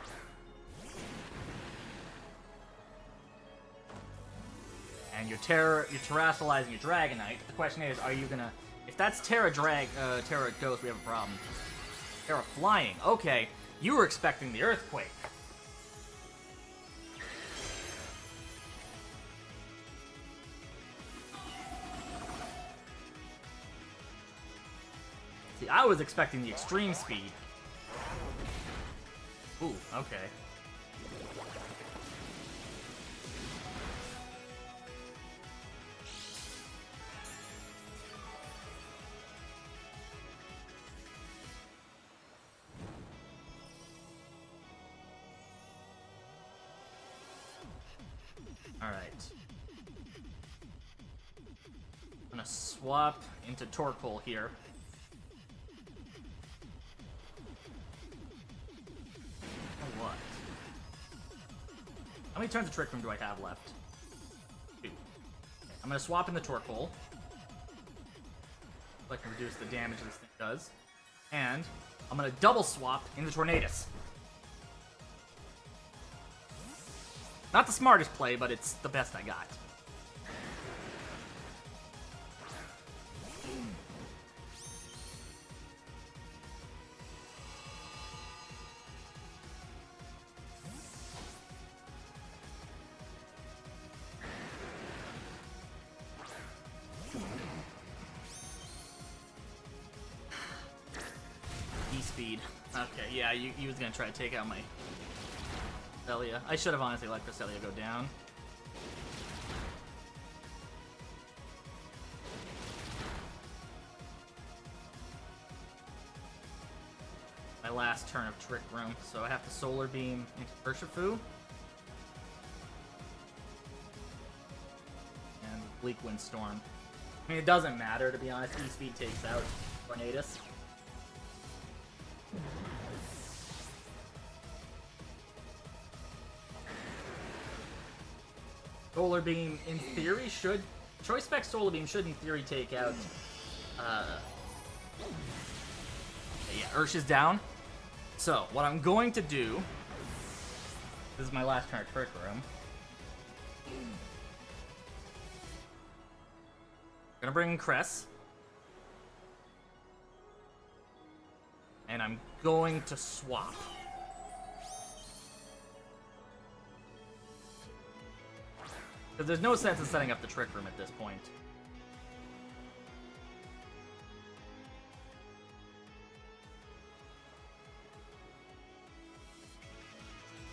and you're terrestrializing your Dragonite. The question is, are you gonna... If that's Terra Ghost, we have a problem. Terra Flying. Okay, you were expecting the Earthquake. See, I was expecting the Extreme Speed. Ooh, okay. Alright. I'm gonna swap into Torkoal here. Oh, what? How many turns of Trick Room do I have left? 2. Okay, I'm gonna swap in the Torkoal. So I can reduce the damage this thing does. And I'm gonna double swap into Tornadus. Not the smartest play, but it's the best I got. E-Speed. Okay, yeah, he was gonna try to take out my Cresselia. I should have honestly let Cresselia go down. My last turn of Trick Room, so I have to Solar Beam into Urshifu. And Bleak Windstorm. I mean, it doesn't matter, to be honest. E-Speed takes out Tornadus. Solar Beam, in theory, should... Choice Spec Solar Beam should, in theory, take out... yeah, Ursh is down. So, what I'm going to do... This is my last turn of Trick Room. Gonna bring in Cress. And I'm going to swap. Because there's no sense in setting up the Trick Room at this point.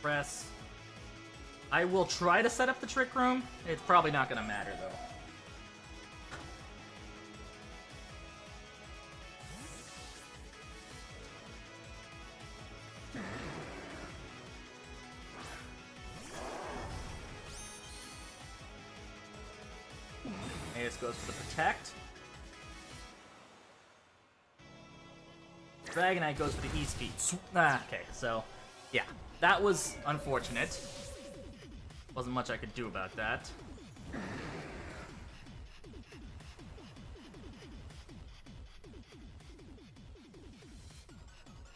Press. I will try to set up the Trick Room. It's probably not going to matter, though. This goes for the Protect. Dragonite goes for the E-Speed. Okay, so, yeah. That was unfortunate. Wasn't much I could do about that.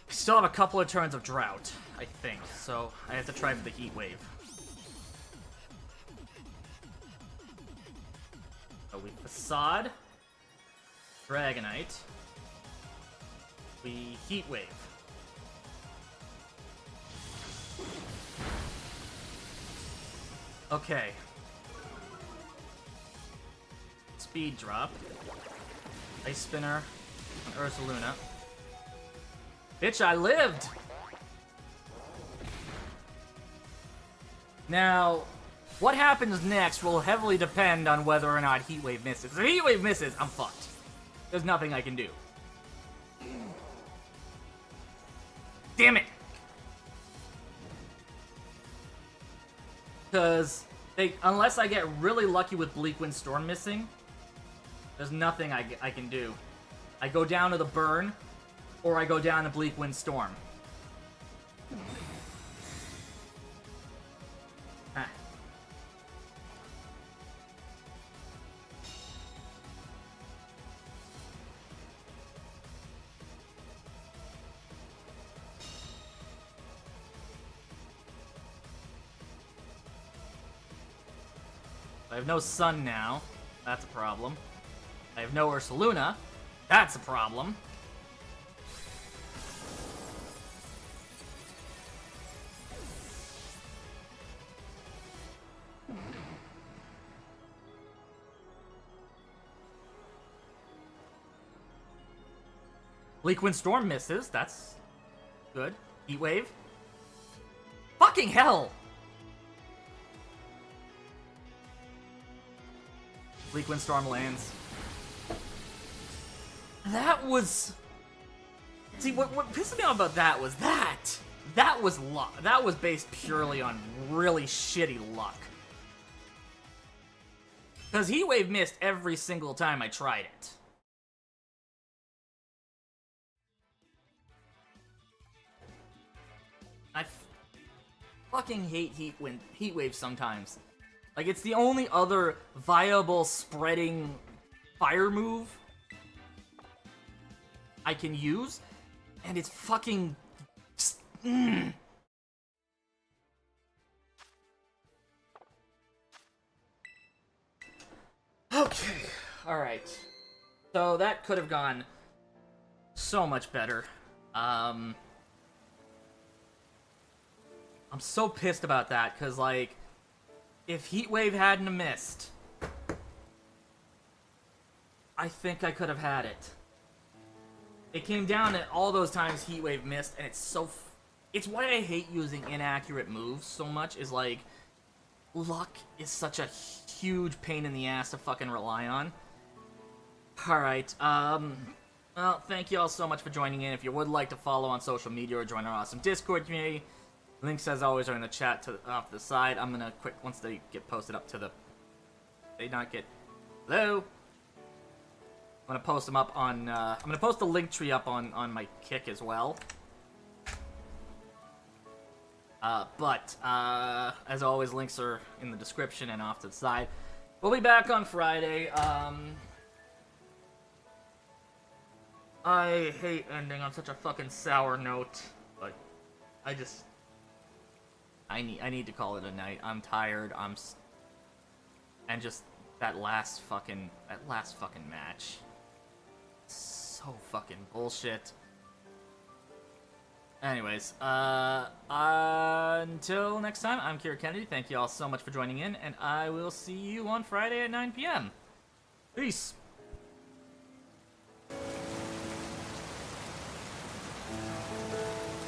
Still have a couple of turns of Drought, I think, so I have to try for the Heat Wave. So we Facade, Dragonite, we Heat Wave. Okay. Speed Drop, Ice Spinner, and Ursaluna. Bitch, I lived! Now, what happens next will heavily depend on whether or not Heat Wave misses. If Heat Wave misses, I'm fucked. There's nothing I can do. Damn it! Because unless I get really lucky with Bleak Windstorm missing, there's nothing I can do. I go down to the Burn, or I go down to Bleak Windstorm. Ah. I have no Sun now. That's a problem. I have no Ursaluna. That's a problem. Bleak Wind Storm misses. That's good. Heat Wave. Fucking hell! Bleak Wind Storm lands. That was... See, what pissed me off about that was that. That was luck. That was based purely on really shitty luck. Because Heat Wave missed every single time I tried it. I fucking hate Heat Wave sometimes. Like, it's the only other viable spreading fire move I can use, and it's fucking... Okay, alright. So that could have gone so much better. I'm so pissed about that, because, like, if Heat Wave hadn't missed, I think I could have had it. It came down to all those times Heat Wave missed, and it's so... It's why I hate using inaccurate moves so much, is, like, luck is such a huge pain in the ass to fucking rely on. Alright, well, thank you all so much for joining in. If you would like to follow on social media or join our awesome Discord community, links, as always, are in the chat off the side. I'm gonna once they get posted up to the... They not get... Hello? I'm gonna post them up on, I'm gonna post the link tree up on my Kick as well. As always, links are in the description and off to the side. We'll be back on Friday. I hate ending on such a fucking sour note, but I need to call it a night. I'm tired. And just that last fucking match. So fucking bullshit. Anyways, until next time, I'm Kira Kennedy. Thank you all so much for joining in, and I will see you on Friday at 9 p.m. Peace.